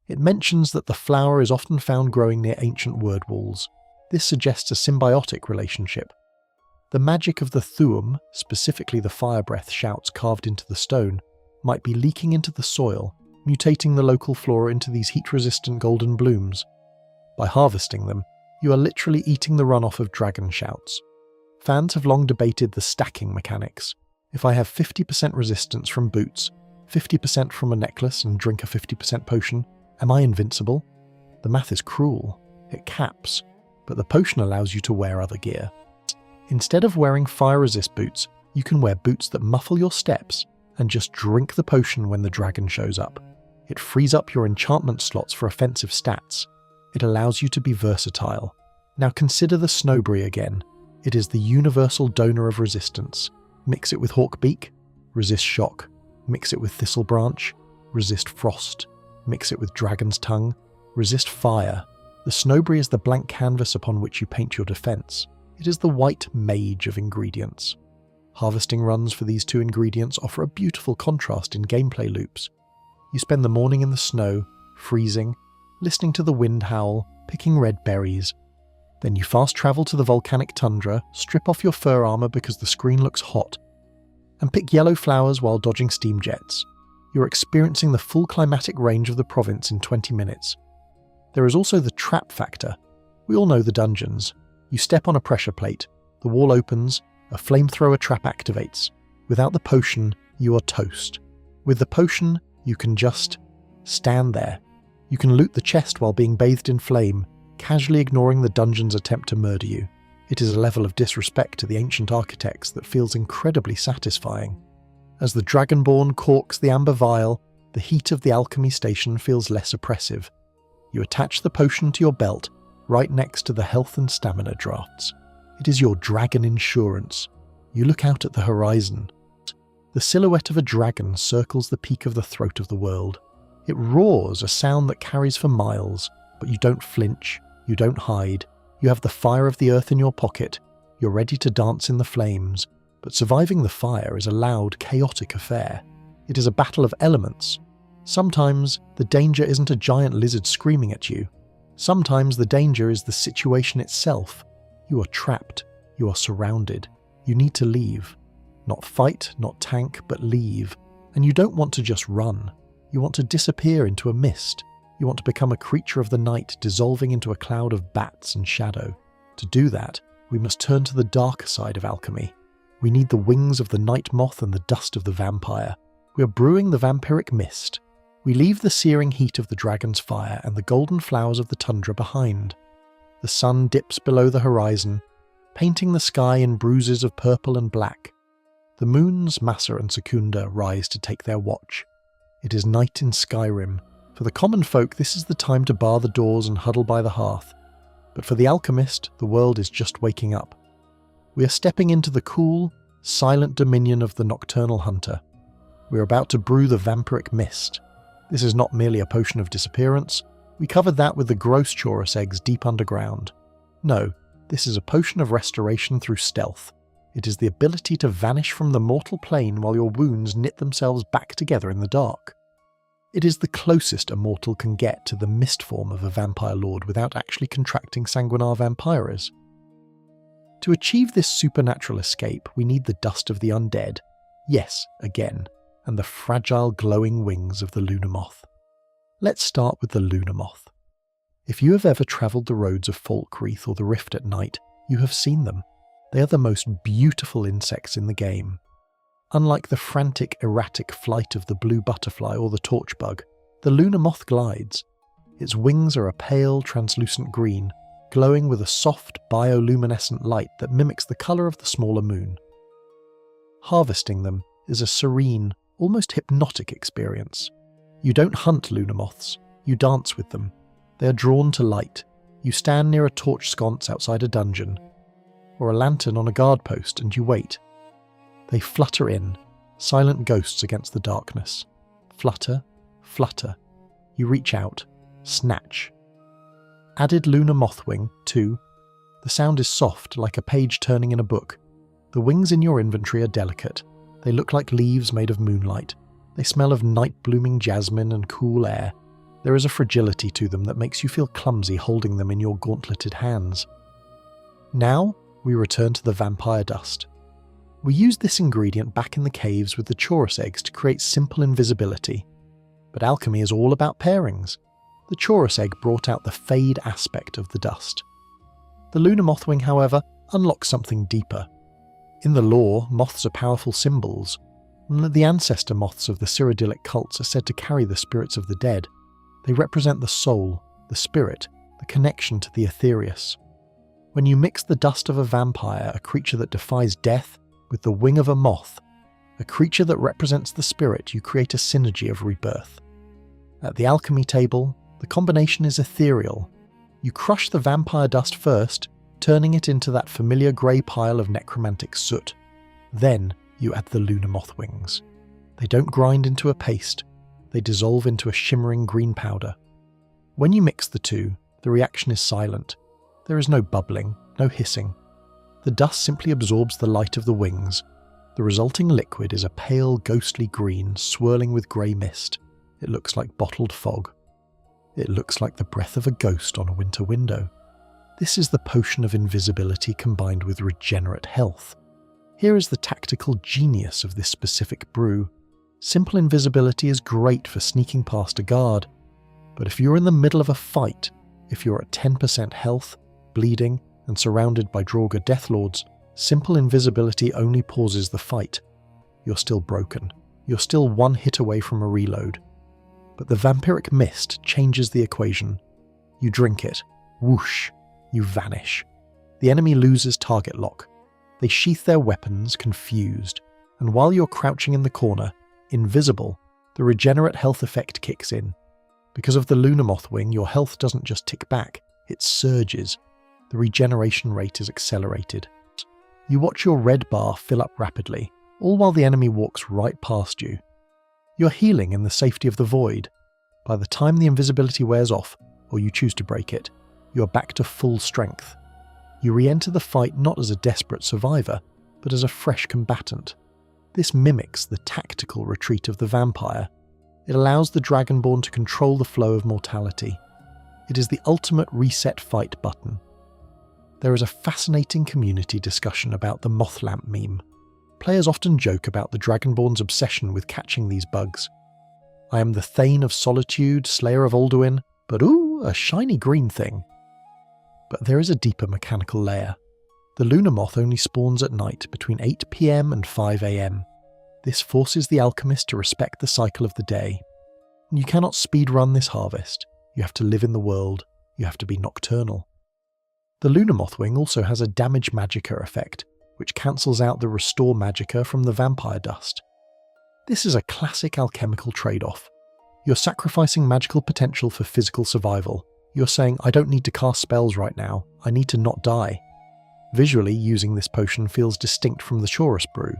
It mentions that the flower is often found growing near ancient word walls. This suggests a symbiotic relationship. The magic of the Thuum, specifically the fire breath shouts carved into the stone, might be leaking into the soil, mutating the local flora into these heat-resistant golden blooms. By harvesting them, you are literally eating the runoff of dragon shouts. Fans have long debated the stacking mechanics. If I have 50% resistance from boots, 50% from a necklace and drink a 50% potion, am I invincible? The math is cruel. It caps, but the potion allows you to wear other gear. Instead of wearing fire-resist boots, you can wear boots that muffle your steps and just drink the potion when the dragon shows up. It frees up your enchantment slots for offensive stats. It allows you to be versatile. Now consider the snowberry again. It is the universal donor of resistance. Mix it with hawkbeak, resist shock. Mix it with thistlebranch, resist frost. Mix it with dragon's tongue, resist fire. The snowberry is the blank canvas upon which you paint your defense. It is the white mage of ingredients. Harvesting runs for these two ingredients offer a beautiful contrast in gameplay loops. You spend the morning in the snow, freezing, listening to the wind howl, picking red berries. Then you fast travel to the volcanic tundra, strip off your fur armor because the screen looks hot, and pick yellow flowers while dodging steam jets. You're experiencing the full climatic range of the province in 20 minutes. There is also the trap factor. We all know the dungeons. You step on a pressure plate, the wall opens, a flamethrower trap activates. Without the potion, you are toast. With the potion, you can just stand there. You can loot the chest while being bathed in flame, casually ignoring the dungeon's attempt to murder you. It is a level of disrespect to the ancient architects that feels incredibly satisfying. As the Dragonborn corks the amber vial, the heat of the alchemy station feels less oppressive. You attach the potion to your belt, right next to the health and stamina drafts. It is your dragon insurance. You look out at the horizon. The silhouette of a dragon circles the peak of the throat of the world. It roars, a sound that carries for miles, but you don't flinch, you don't hide. You have the fire of the earth in your pocket. You're ready to dance in the flames, but surviving the fire is a loud, chaotic affair. It is a battle of elements. Sometimes the danger isn't a giant lizard screaming at you. Sometimes the danger is the situation itself. You are trapped. You are surrounded. You need to leave. Not fight, not tank, but leave. And you don't want to just run. You want to disappear into a mist. You want to become a creature of the night, dissolving into a cloud of bats and shadow. To do that, we must turn to the darker side of alchemy. We need the wings of the night moth and the dust of the vampire. We are brewing the vampiric mist. We leave the searing heat of the dragon's fire and the golden flowers of the tundra behind. The sun dips below the horizon, painting the sky in bruises of purple and black. The moons, Massa and Secunda, rise to take their watch. It is night in Skyrim. For the common folk, this is the time to bar the doors and huddle by the hearth. But for the alchemist, the world is just waking up. We are stepping into the cool, silent dominion of the nocturnal hunter. We are about to brew the vampiric mist. This is not merely a potion of disappearance. We covered that with the gross chorus eggs deep underground. No, this is a potion of restoration through stealth. It is the ability to vanish from the mortal plane while your wounds knit themselves back together in the dark. It is the closest a mortal can get to the mist form of a vampire lord without actually contracting sanguinar vampiras. To achieve this supernatural escape, we need the dust of the undead, yes, again, and the fragile glowing wings of the lunar moth. Let's start with the lunar moth. If you have ever travelled the roads of Falkreath or the Rift at night, you have seen them. They are the most beautiful insects in the game. Unlike the frantic, erratic flight of the blue butterfly or the torchbug, the lunar moth glides. Its wings are a pale, translucent green, glowing with a soft, bioluminescent light that mimics the colour of the smaller moon. Harvesting them is a serene, almost hypnotic experience. You don't hunt lunar moths, you dance with them. They are drawn to light. You stand near a torch sconce outside a dungeon, or a lantern on a guard post, and you wait. They flutter in, silent ghosts against the darkness. Flutter, flutter. You reach out, snatch. Added lunar mothwing, too. The sound is soft, like a page turning in a book. The wings in your inventory are delicate. They look like leaves made of moonlight. They smell of night-blooming jasmine and cool air. There is a fragility to them that makes you feel clumsy holding them in your gauntleted hands. Now, we return to the vampire dust. We used this ingredient back in the caves with the chorus eggs to create simple invisibility. But alchemy is all about pairings. The chorus egg brought out the fade aspect of the dust. The lunar mothwing, however, unlocks something deeper. In the lore, moths are powerful symbols. The ancestor moths of the Cyrodiilic cults are said to carry the spirits of the dead. They represent the soul, the spirit, the connection to the ethereous. When you mix the dust of a vampire, a creature that defies death, with the wing of a moth, a creature that represents the spirit, you create a synergy of rebirth. At the alchemy table, the combination is ethereal. You crush the vampire dust first, turning it into that familiar grey pile of necromantic soot. Then you add the Lunar Moth wings. They don't grind into a paste, they dissolve into a shimmering green powder. When you mix the two, the reaction is silent. There is no bubbling, no hissing. The dust simply absorbs the light of the wings. The resulting liquid is a pale, ghostly green, swirling with grey mist. It looks like bottled fog. It looks like the breath of a ghost on a winter window. This is the potion of invisibility combined with regenerate health. Here is the tactical genius of this specific brew. Simple invisibility is great for sneaking past a guard, but if you're in the middle of a fight, if you're at 10% health, bleeding, and surrounded by Draugr Deathlords, simple invisibility only pauses the fight. You're still broken. You're still one hit away from a reload. But the vampiric mist changes the equation. You drink it. Whoosh. You vanish. The enemy loses target lock. They sheath their weapons, confused, and while you're crouching in the corner, invisible, the regenerate health effect kicks in. Because of the Lunar Moth wing, your health doesn't just tick back, it surges. The regeneration rate is accelerated. You watch your red bar fill up rapidly, all while the enemy walks right past you. You're healing in the safety of the void. By the time the invisibility wears off, or you choose to break it, you're back to full strength. You re-enter the fight not as a desperate survivor, but as a fresh combatant. This mimics the tactical retreat of the vampire. It allows the Dragonborn to control the flow of mortality. It is the ultimate reset fight button. There is a fascinating community discussion about the moth lamp meme. Players often joke about the Dragonborn's obsession with catching these bugs. I am the Thane of Solitude, Slayer of Alduin, but ooh, a shiny green thing. But there is a deeper mechanical layer. The Lunar Moth only spawns at night between 8 PM and 5 AM. This forces the alchemist to respect the cycle of the day. You cannot speedrun this harvest. You have to live in the world. You have to be nocturnal. The Lunar Moth wing also has a damage Magicka effect, which cancels out the restore Magicka from the vampire dust. This is a classic alchemical trade-off. You're sacrificing magical potential for physical survival. You're saying, I don't need to cast spells right now, I need to not die. Visually, using this potion feels distinct from the Chorus brew.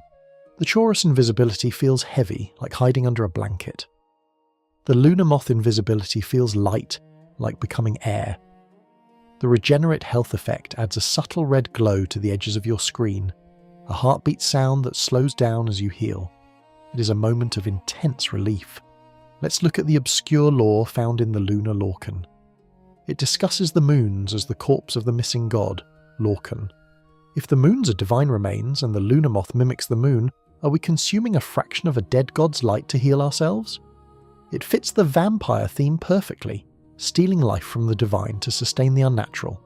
The Chorus invisibility feels heavy, like hiding under a blanket. The Lunar Moth invisibility feels light, like becoming air. The regenerate health effect adds a subtle red glow to the edges of your screen, a heartbeat sound that slows down as you heal. It is a moment of intense relief. Let's look at the obscure lore found in the Lunar Lorcan. It discusses the moons as the corpse of the missing god, Lorcan. If the moons are divine remains and the Lunar Moth mimics the moon, are we consuming a fraction of a dead god's light to heal ourselves? It fits the vampire theme perfectly, stealing life from the divine to sustain the unnatural.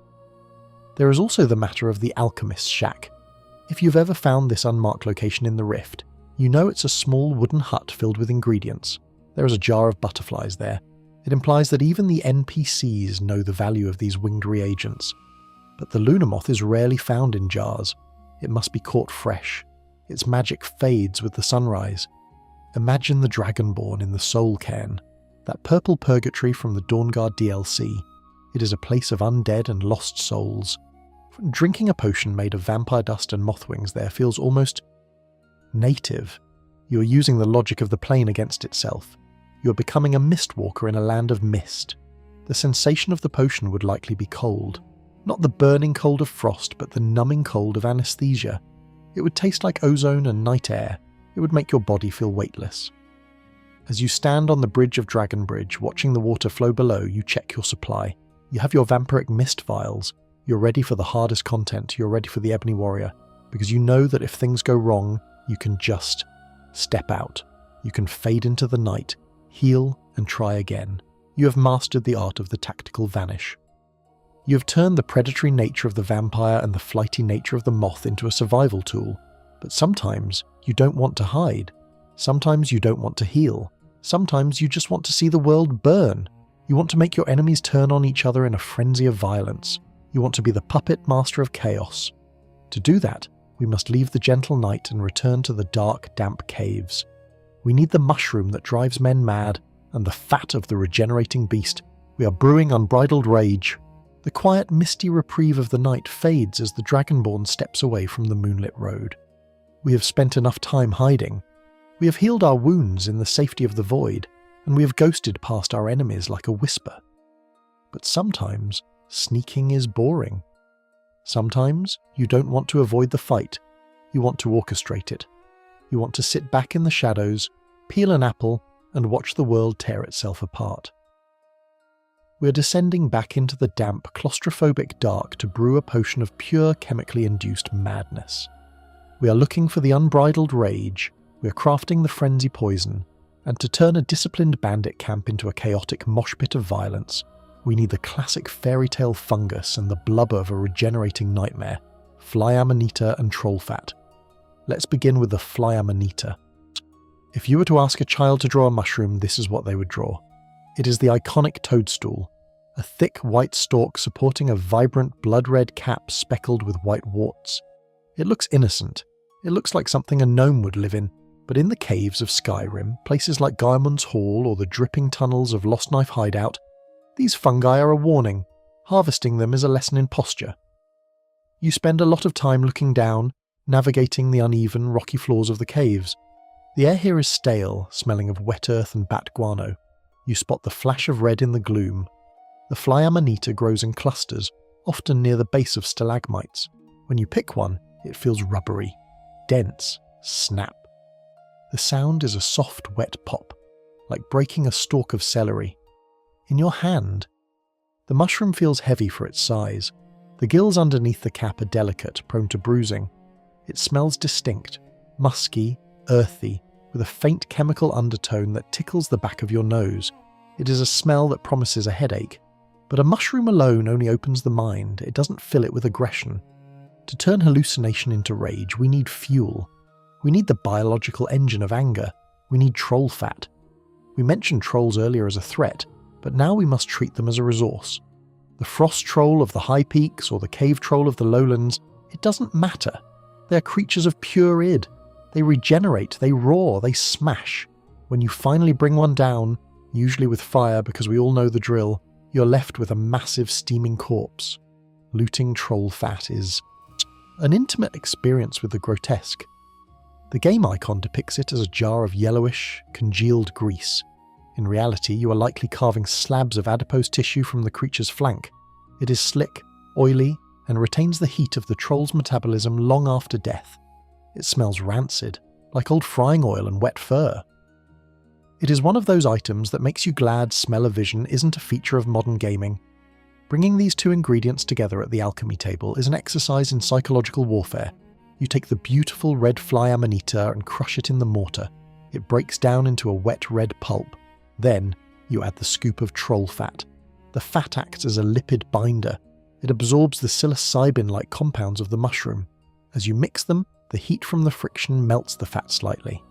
There is also the matter of the alchemist's shack. If you've ever found this unmarked location in the Rift, you know it's a small wooden hut filled with ingredients. There is a jar of butterflies there. It implies that even the NPCs know the value of these winged reagents. But the Lunar Moth is rarely found in jars. It must be caught fresh. Its magic fades with the sunrise. Imagine the Dragonborn in the Soul Cairn, that purple purgatory from the Dawnguard DLC. It is a place of undead and lost souls. Drinking a potion made of vampire dust and moth wings there feels almost native. You are using the logic of the plane against itself. You are becoming a mistwalker in a land of mist. The sensation of the potion would likely be cold. Not the burning cold of frost, but the numbing cold of anesthesia. It would taste like ozone and night air. It would make your body feel weightless. As you stand on the bridge of Dragon Bridge, watching the water flow below, you check your supply. You have your vampiric mist vials. You're ready for the hardest content. You're ready for the Ebony Warrior. Because you know that if things go wrong, you can just step out. You can fade into the night, heal, and try again. You have mastered the art of the tactical vanish. You have turned the predatory nature of the vampire and the flighty nature of the moth into a survival tool. But sometimes you don't want to hide. Sometimes you don't want to heal. Sometimes you just want to see the world burn. You want to make your enemies turn on each other in a frenzy of violence. You want to be the puppet master of chaos. To do that, we must leave the gentle night and return to the dark, damp caves. We need the mushroom that drives men mad and the fat of the regenerating beast. We are brewing unbridled rage. The quiet, misty reprieve of the night fades as the Dragonborn steps away from the moonlit road. We have spent enough time hiding. We have healed our wounds in the safety of the void, and we have ghosted past our enemies like a whisper. But sometimes, sneaking is boring. Sometimes, you don't want to avoid the fight, you want to orchestrate it. You want to sit back in the shadows, peel an apple, and watch the world tear itself apart. We are descending back into the damp, claustrophobic dark to brew a potion of pure chemically induced madness. We are looking for the unbridled rage, we are crafting the frenzy poison, and to turn a disciplined bandit camp into a chaotic mosh pit of violence, we need the classic fairy tale fungus and the blubber of a regenerating nightmare, fly amanita and troll fat. Let's begin with the fly amanita. If you were to ask a child to draw a mushroom, this is what they would draw. It is the iconic toadstool, a thick white stalk supporting a vibrant blood-red cap speckled with white warts. It looks innocent. It looks like something a gnome would live in, but in the caves of Skyrim, places like Gaimund's Hall or the dripping tunnels of Lost Knife Hideout, these fungi are a warning. Harvesting them is a lesson in posture. You spend a lot of time looking down, navigating the uneven, rocky floors of the caves. The air here is stale, smelling of wet earth and bat guano. You spot the flash of red in the gloom. The fly amanita grows in clusters, often near the base of stalagmites. When you pick one, it feels rubbery, dense, snap. The sound is a soft, wet pop, like breaking a stalk of celery. In your hand, the mushroom feels heavy for its size. The gills underneath the cap are delicate, prone to bruising. It smells distinct, musky, earthy, with a faint chemical undertone that tickles the back of your nose. It is a smell that promises a headache. But a mushroom alone only opens the mind, it doesn't fill it with aggression. To turn hallucination into rage, we need fuel. We need the biological engine of anger. We need troll fat. We mentioned trolls earlier as a threat, but now we must treat them as a resource. The frost troll of the high peaks or the cave troll of the lowlands, it doesn't matter. They are creatures of pure id. They regenerate, they roar, they smash. When you finally bring one down, usually with fire because we all know the drill, you're left with a massive steaming corpse. Looting troll fat is an intimate experience with the grotesque. The game icon depicts it as a jar of yellowish, congealed grease. In reality, you are likely carving slabs of adipose tissue from the creature's flank. It is slick, oily, and retains the heat of the troll's metabolism long after death. It smells rancid, like old frying oil and wet fur. It is one of those items that makes you glad smell-o-vision isn't a feature of modern gaming. Bringing these two ingredients together at the alchemy table is an exercise in psychological warfare. You take the beautiful red fly amanita and crush it in the mortar. It breaks down into a wet red pulp. Then, you add the scoop of troll fat. The fat acts as a lipid binder. It absorbs the psilocybin-like compounds of the mushroom. As you mix them, the heat from the friction melts the fat slightly.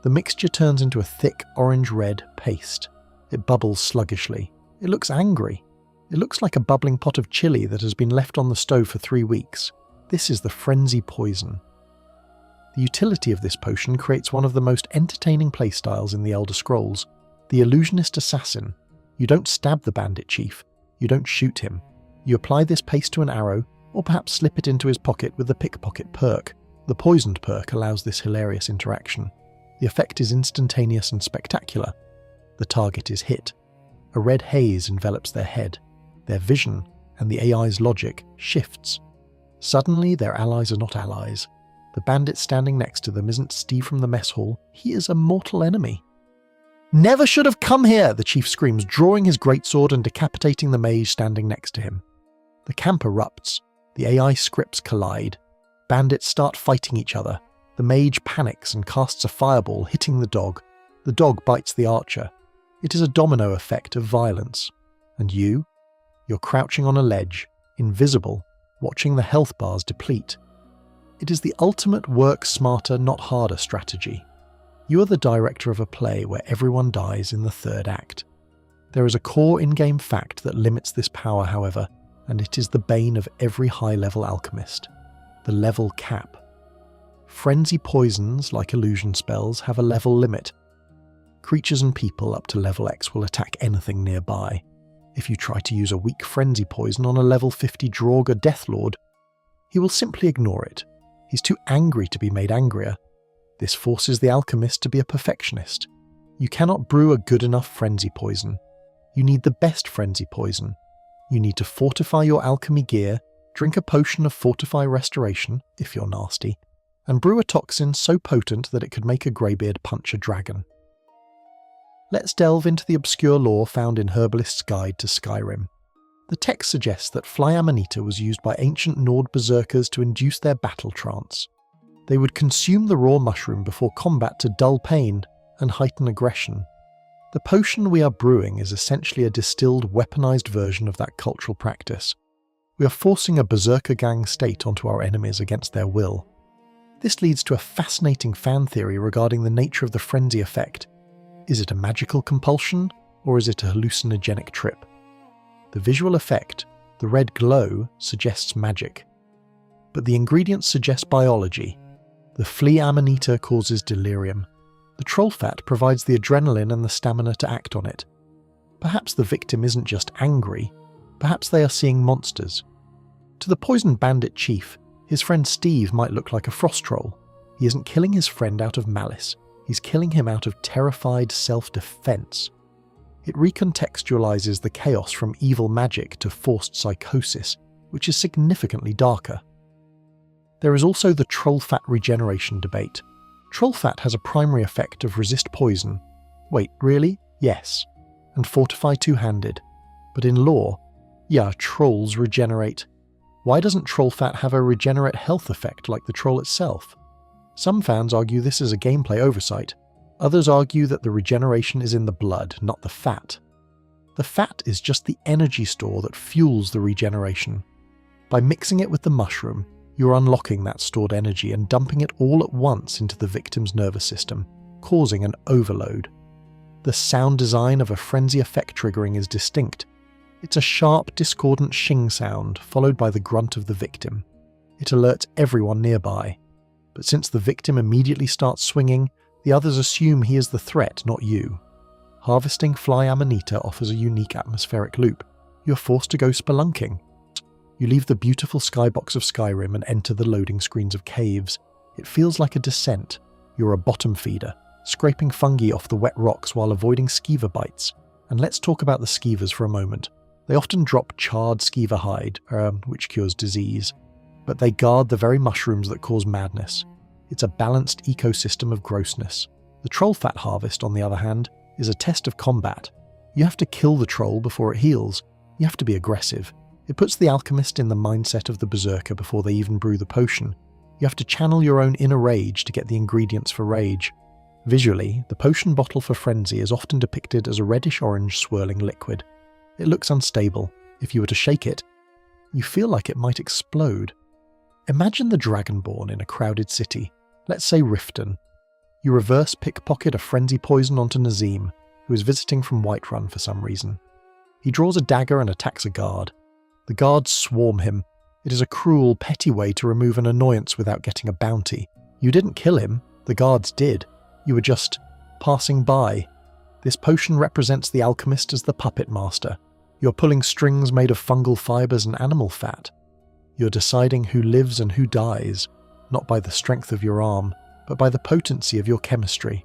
The mixture turns into a thick orange-red paste. It bubbles sluggishly. It looks angry. It looks like a bubbling pot of chili that has been left on the stove for 3 weeks. This is the frenzy poison. The utility of this potion creates one of the most entertaining playstyles in the Elder Scrolls. The illusionist assassin. You don't stab the bandit chief. You don't shoot him. You apply this paste to an arrow, or perhaps slip it into his pocket with the pickpocket perk. The poisoned perk allows this hilarious interaction. The effect is instantaneous and spectacular. The target is hit. A red haze envelops their head. Their vision, and the AI's logic, shifts. Suddenly, their allies are not allies. The bandit standing next to them isn't Steve from the mess hall, he is a mortal enemy. "Never should have come here!" the chief screams, drawing his greatsword and decapitating the mage standing next to him. The camp erupts. The AI scripts collide. Bandits start fighting each other. The mage panics and casts a fireball, hitting the dog. The dog bites the archer. It is a domino effect of violence. And you? You're crouching on a ledge, invisible, watching the health bars deplete. It is the ultimate work smarter, not harder strategy. You are the director of a play where everyone dies in the third act. There is a core in-game fact that limits this power, however, and it is the bane of every high-level alchemist. The level cap. Frenzy poisons, like illusion spells, have a level limit. Creatures and people up to level X will attack anything nearby. If you try to use a weak frenzy poison on a level 50 Draugr Deathlord, he will simply ignore it. He's too angry to be made angrier. This forces the alchemist to be a perfectionist. You cannot brew a good enough frenzy poison. You need the best frenzy poison. You need to fortify your alchemy gear, drink a potion of Fortify Restoration, if you're nasty, and brew a toxin so potent that it could make a greybeard punch a dragon. Let's delve into the obscure lore found in Herbalist's Guide to Skyrim. The text suggests that Fly Amanita was used by ancient Nord berserkers to induce their battle trance. They would consume the raw mushroom before combat to dull pain and heighten aggression. The potion we are brewing is essentially a distilled, weaponized version of that cultural practice. We are forcing a berserker gang state onto our enemies against their will. This leads to a fascinating fan theory regarding the nature of the frenzy effect. Is it a magical compulsion, or is it a hallucinogenic trip? The visual effect, the red glow, suggests magic. But the ingredients suggest biology. The flea amanita causes delirium. The troll fat provides the adrenaline and the stamina to act on it. Perhaps the victim isn't just angry, perhaps they are seeing monsters. To the poisoned bandit chief, his friend Steve might look like a frost troll. He isn't killing his friend out of malice, he's killing him out of terrified self-defense. It recontextualizes the chaos from evil magic to forced psychosis, which is significantly darker. There is also the troll fat regeneration debate. Troll fat has a primary effect of resist poison. Wait, really? Yes. And fortify two-handed. But in lore, yeah, trolls regenerate. Why doesn't troll fat have a regenerate health effect like the troll itself? Some fans argue this is a gameplay oversight. Others argue that the regeneration is in the blood, not the fat. The fat is just the energy store that fuels the regeneration. By mixing it with the mushroom, you're unlocking that stored energy and dumping it all at once into the victim's nervous system, causing an overload. The sound design of a frenzy effect triggering is distinct. It's a sharp, discordant shing sound, followed by the grunt of the victim. It alerts everyone nearby. But since the victim immediately starts swinging, the others assume he is the threat, not you. Harvesting Fly Amanita offers a unique atmospheric loop. You're forced to go spelunking. You leave the beautiful skybox of Skyrim and enter the loading screens of caves. It feels like a descent. You're a bottom feeder, scraping fungi off the wet rocks while avoiding skeever bites. And let's talk about the skeevers for a moment. They often drop charred skeever hide, which cures disease, but they guard the very mushrooms that cause madness. It's a balanced ecosystem of grossness. The troll fat harvest, on the other hand, is a test of combat. You have to kill the troll before it heals. You have to be aggressive. It puts the alchemist in the mindset of the berserker before they even brew the potion. You have to channel your own inner rage to get the ingredients for rage. Visually, the potion bottle for frenzy is often depicted as a reddish-orange swirling liquid. It looks unstable. If you were to shake it, you feel like it might explode. Imagine the Dragonborn in a crowded city, let's say Riften. You reverse pickpocket a frenzy poison onto Nazim, who is visiting from Whiterun for some reason. He draws a dagger and attacks a guard. The guards swarm him. It is a cruel, petty way to remove an annoyance without getting a bounty. You didn't kill him, the guards did. You were just passing by. This potion represents the alchemist as the puppet master. You're pulling strings made of fungal fibers and animal fat. You're deciding who lives and who dies, not by the strength of your arm, but by the potency of your chemistry.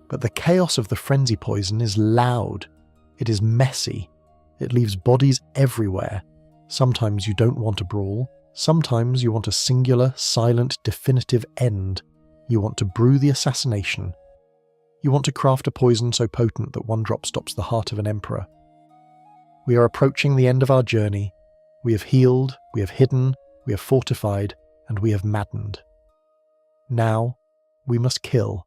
But the chaos of the frenzy poison is loud. It is messy. It leaves bodies everywhere. Sometimes you don't want a brawl. Sometimes you want a singular, silent, definitive end. You want to brew the assassination. You want to craft a poison so potent that one drop stops the heart of an emperor. We are approaching the end of our journey. We have healed, we have hidden, we have fortified, and we have maddened. Now, we must kill.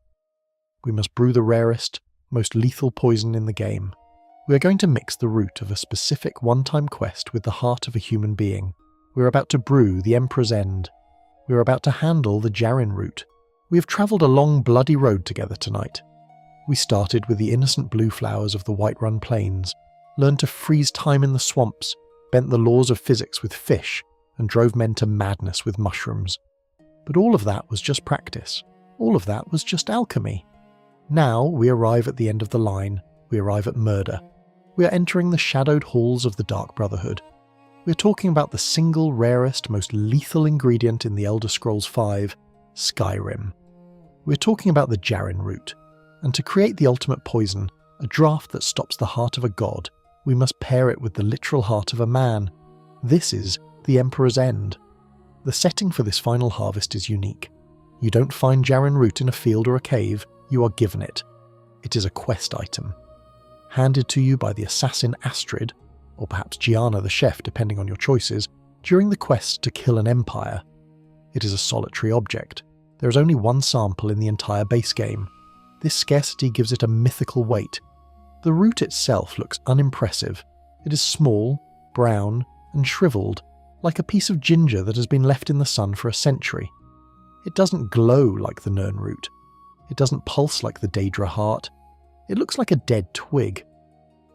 We must brew the rarest, most lethal poison in the game. We are going to mix the root of a specific one-time quest with the heart of a human being. We are about to brew the Emperor's End. We are about to handle the Jarrin Root. We have travelled a long, bloody road together tonight. We started with the innocent blue flowers of the Whiterun Plains, learned to freeze time in the swamps, bent the laws of physics with fish, and drove men to madness with mushrooms. But all of that was just practice. All of that was just alchemy. Now we arrive at the end of the line. We arrive at murder. We are entering the shadowed halls of the Dark Brotherhood. We are talking about the single rarest, most lethal ingredient in the Elder Scrolls V, Skyrim. We are talking about the Jarrin Root, and to create the ultimate poison, a draught that stops the heart of a god, we must pair it with the literal heart of a man. This is the Emperor's End. The setting for this final harvest is unique. You don't find Jarrin Root in a field or a cave, you are given it. It is a quest item. Handed to you by the assassin Astrid, or perhaps Gianna the chef depending on your choices, during the quest to kill an empire. It is a solitary object. There is only one sample in the entire base game. This scarcity gives it a mythical weight. The root itself looks unimpressive. It is small, brown, and shriveled, like a piece of ginger that has been left in the sun for a century. It doesn't glow like the Nirnroot. It doesn't pulse like the Daedra heart. It looks like a dead twig.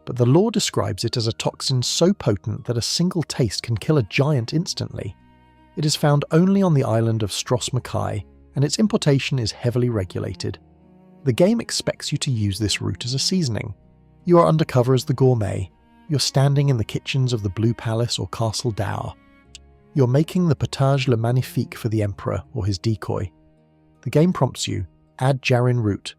But the lore describes it as a toxin so potent that a single taste can kill a giant instantly. It is found only on the island of Stros Mackay, and its importation is heavily regulated. The game expects you to use this root as a seasoning. You are undercover as the gourmet. You're standing in the kitchens of the Blue Palace or Castle Dour. You're making the potage le magnifique for the Emperor or his decoy. The game prompts you, add Jarrin Root.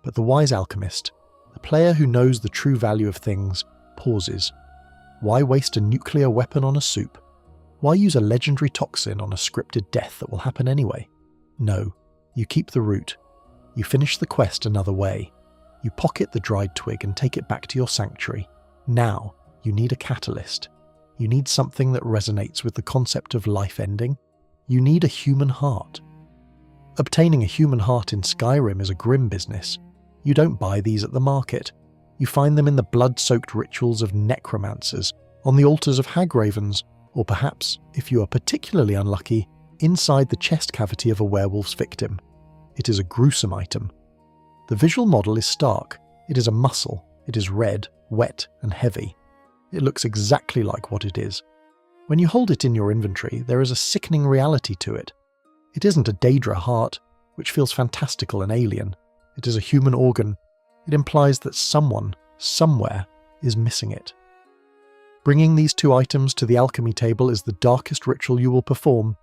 But the wise alchemist, the player who knows the true value of things, pauses. Why waste a nuclear weapon on a soup? Why use a legendary toxin on a scripted death that will happen anyway? No, you keep the root. You finish the quest another way. You pocket the dried twig and take it back to your sanctuary. Now, you need a catalyst. You need something that resonates with the concept of life ending. You need a human heart. Obtaining a human heart in Skyrim is a grim business. You don't buy these at the market. You find them in the blood-soaked rituals of necromancers, on the altars of hagravens, or perhaps, if you are particularly unlucky, inside the chest cavity of a werewolf's victim. It is a gruesome item. The visual model is stark. It is a muscle. It is red, wet, and heavy. It looks exactly like what it is. When you hold it in your inventory, there is a sickening reality to it. It isn't a Daedra heart, which feels fantastical and alien. It is a human organ. It implies that someone, somewhere, is missing it. Bringing these two items to the alchemy table is the darkest ritual you will perform.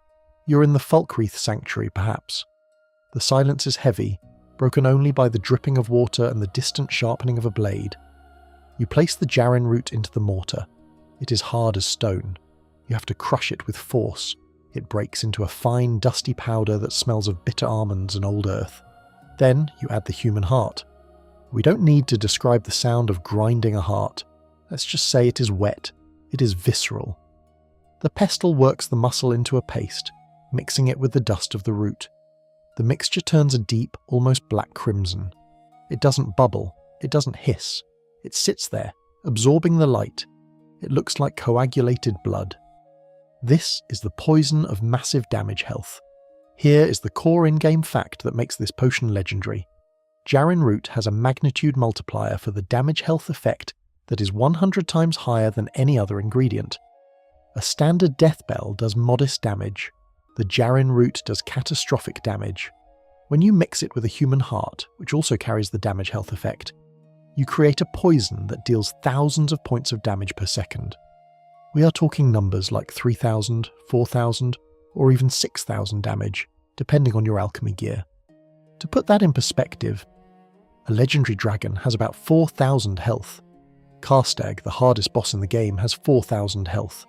You're in the Falkreath Sanctuary, perhaps. The silence is heavy, broken only by the dripping of water and the distant sharpening of a blade. You place the Jarrin Root into the mortar. It is hard as stone. You have to crush it with force. It breaks into a fine, dusty powder that smells of bitter almonds and old earth. Then you add the human heart. We don't need to describe the sound of grinding a heart. Let's just say it is wet. It is visceral. The pestle works the muscle into a paste, mixing it with the dust of the root. The mixture turns a deep, almost black crimson. It doesn't bubble. It doesn't hiss. It sits there, absorbing the light. It looks like coagulated blood. This is the poison of massive damage health. Here is the core in-game fact that makes this potion legendary. Jarrin Root has a magnitude multiplier for the damage health effect that is 100 times higher than any other ingredient. A standard Deathbell does modest damage. The Jarrin Root does catastrophic damage. When you mix it with a human heart, which also carries the damage health effect, you create a poison that deals thousands of points of damage per second. We are talking numbers like 3,000, 4,000, or even 6,000 damage, depending on your alchemy gear. To put that in perspective, a legendary dragon has about 4,000 health. Karstag, the hardest boss in the game, has 4,000 health.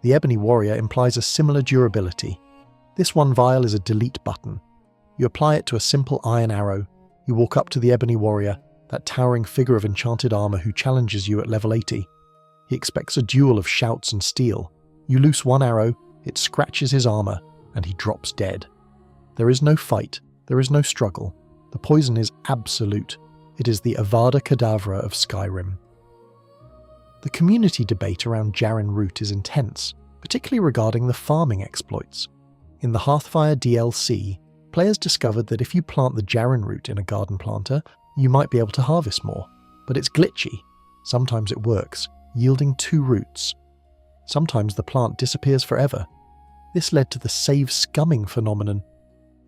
The Ebony Warrior implies a similar durability. This one vial is a delete button. You apply it to a simple iron arrow. You walk up to the Ebony Warrior, that towering figure of enchanted armour who challenges you at level 80. He expects a duel of shouts and steel. You loose one arrow, it scratches his armour, and he drops dead. There is no fight, there is no struggle. The poison is absolute. It is the Avada Kedavra of Skyrim. The community debate around Jarrin Root is intense, particularly regarding the farming exploits. In the Hearthfire DLC, players discovered that if you plant the Jarrin Root in a garden planter, you might be able to harvest more, but it's glitchy. Sometimes it works, yielding 2 roots. Sometimes the plant disappears forever. This led to the save scumming phenomenon.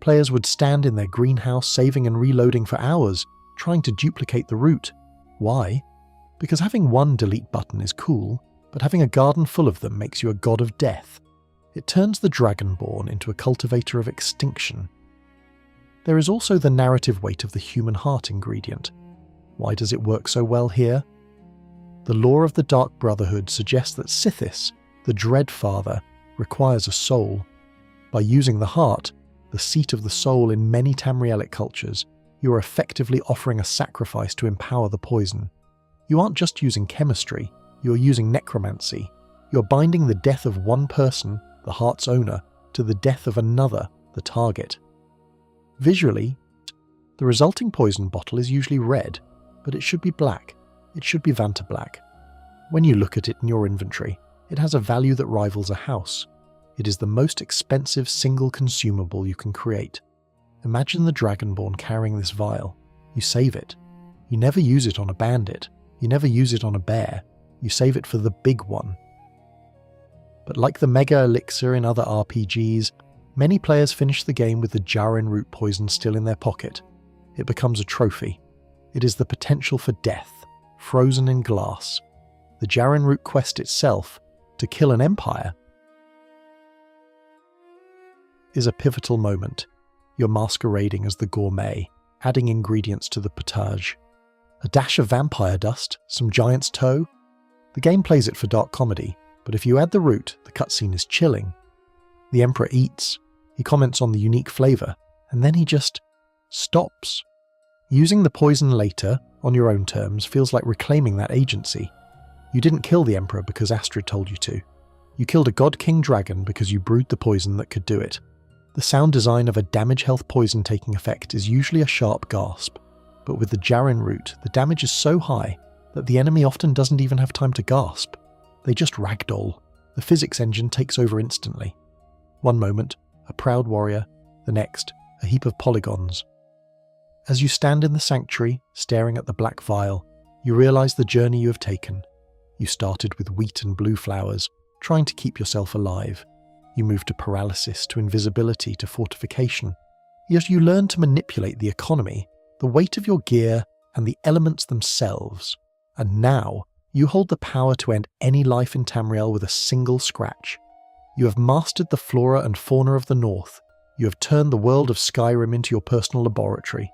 Players would stand in their greenhouse saving and reloading for hours, trying to duplicate the root. Why? Because having one delete button is cool, but having a garden full of them makes you a god of death. It turns the Dragonborn into a cultivator of extinction. There is also the narrative weight of the human heart ingredient. Why does it work so well here? The lore of the Dark Brotherhood suggests that Sithis, the Dread Father, requires a soul. By using the heart, the seat of the soul in many Tamrielic cultures, you are effectively offering a sacrifice to empower the poison. You aren't just using chemistry, you are using necromancy. You're binding the death of one person, the heart's owner, to the death of another, the target. Visually, the resulting poison bottle is usually red, but it should be black. It should be Vanta black. When you look at it in your inventory, it has a value that rivals a house. It is the most expensive single consumable you can create. Imagine the Dragonborn carrying this vial. You save it. You never use it on a bandit. You never use it on a bear. You save it for the big one. But like the Mega Elixir in other RPGs, many players finish the game with the Jarrin Root poison still in their pocket. It becomes a trophy. It is the potential for death, frozen in glass. The Jarrin Root quest itself, to kill an empire, is a pivotal moment. You're masquerading as the gourmet, adding ingredients to the potage. A dash of vampire dust, some giant's toe. The game plays it for dark comedy, but if you add the root, the cutscene is chilling. The Emperor eats, he comments on the unique flavour, and then he just stops. Using the poison later, on your own terms, feels like reclaiming that agency. You didn't kill the Emperor because Astrid told you to. You killed a God King dragon because you brewed the poison that could do it. The sound design of a damage health poison taking effect is usually a sharp gasp, but with the Jarrin Root, the damage is so high that the enemy often doesn't even have time to gasp. They just ragdoll. The physics engine takes over instantly. One moment, a proud warrior, the next, a heap of polygons. As you stand in the sanctuary, staring at the black vial, you realise the journey you have taken. You started with wheat and blue flowers, trying to keep yourself alive. You moved to paralysis, to invisibility, to fortification. Yet you learn to manipulate the economy, the weight of your gear, and the elements themselves. And now, you hold the power to end any life in Tamriel with a single scratch. You have mastered the flora and fauna of the north. You have turned the world of Skyrim into your personal laboratory.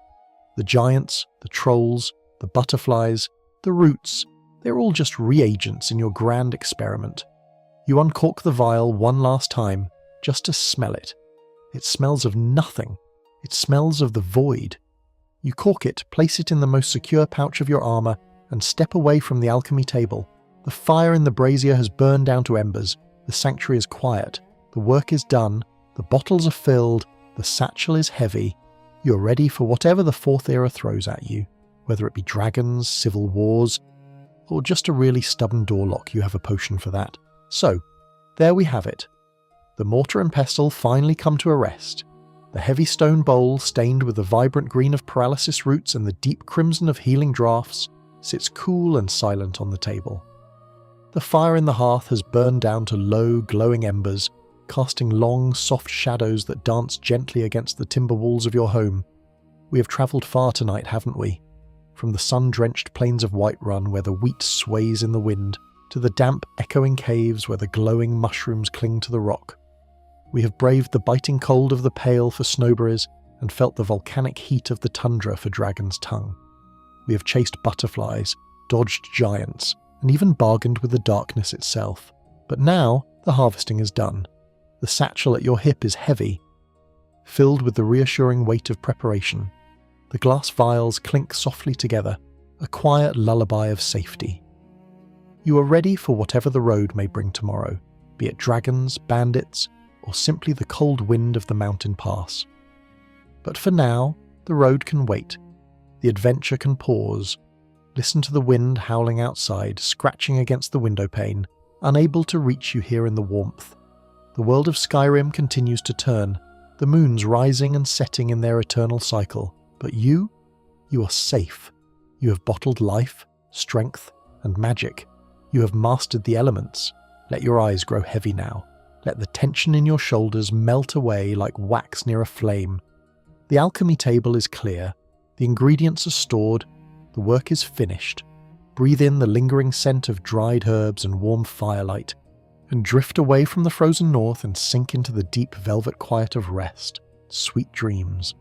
The giants, the trolls, the butterflies, the roots, they're all just reagents in your grand experiment. You uncork the vial one last time, just to smell it. It smells of nothing. It smells of the void. You cork it, place it in the most secure pouch of your armour, and step away from the alchemy table. The fire in the brazier has burned down to embers. The sanctuary is quiet. The work is done. The bottles are filled. The satchel is heavy. You're ready for whatever the Fourth Era throws at you, whether it be dragons, civil wars, or just a really stubborn door lock. You have a potion for that. So, there we have it. The mortar and pestle finally come to a rest. The heavy stone bowl, stained with the vibrant green of paralysis roots and the deep crimson of healing draughts, sits cool and silent on the table. The fire in the hearth has burned down to low, glowing embers, casting long, soft shadows that dance gently against the timber walls of your home. We have travelled far tonight, haven't we? From the sun-drenched plains of Whiterun, where the wheat sways in the wind, to the damp, echoing caves where the glowing mushrooms cling to the rock. We have braved the biting cold of the Pale for snowberries and felt the volcanic heat of the tundra for Dragon's Tongue. We have chased butterflies, dodged giants, and even bargained with the darkness itself. But now, the harvesting is done. The satchel at your hip is heavy, filled with the reassuring weight of preparation. The glass vials clink softly together, a quiet lullaby of safety. You are ready for whatever the road may bring tomorrow, be it dragons, bandits, or simply the cold wind of the mountain pass. But for now, the road can wait. The adventure can pause. Listen to the wind howling outside, scratching against the window pane, unable to reach you here in the warmth. The world of Skyrim continues to turn, the moons rising and setting in their eternal cycle. But you are safe. You have bottled life, strength, and magic. You have mastered the elements. Let your eyes grow heavy now. Let the tension in your shoulders melt away like wax near a flame. The alchemy table is clear. The ingredients are stored. The work is finished. breathe in the lingering scent of dried herbs and warm firelight, and drift away from the frozen north and sink into the deep velvet quiet of rest, sweet dreams.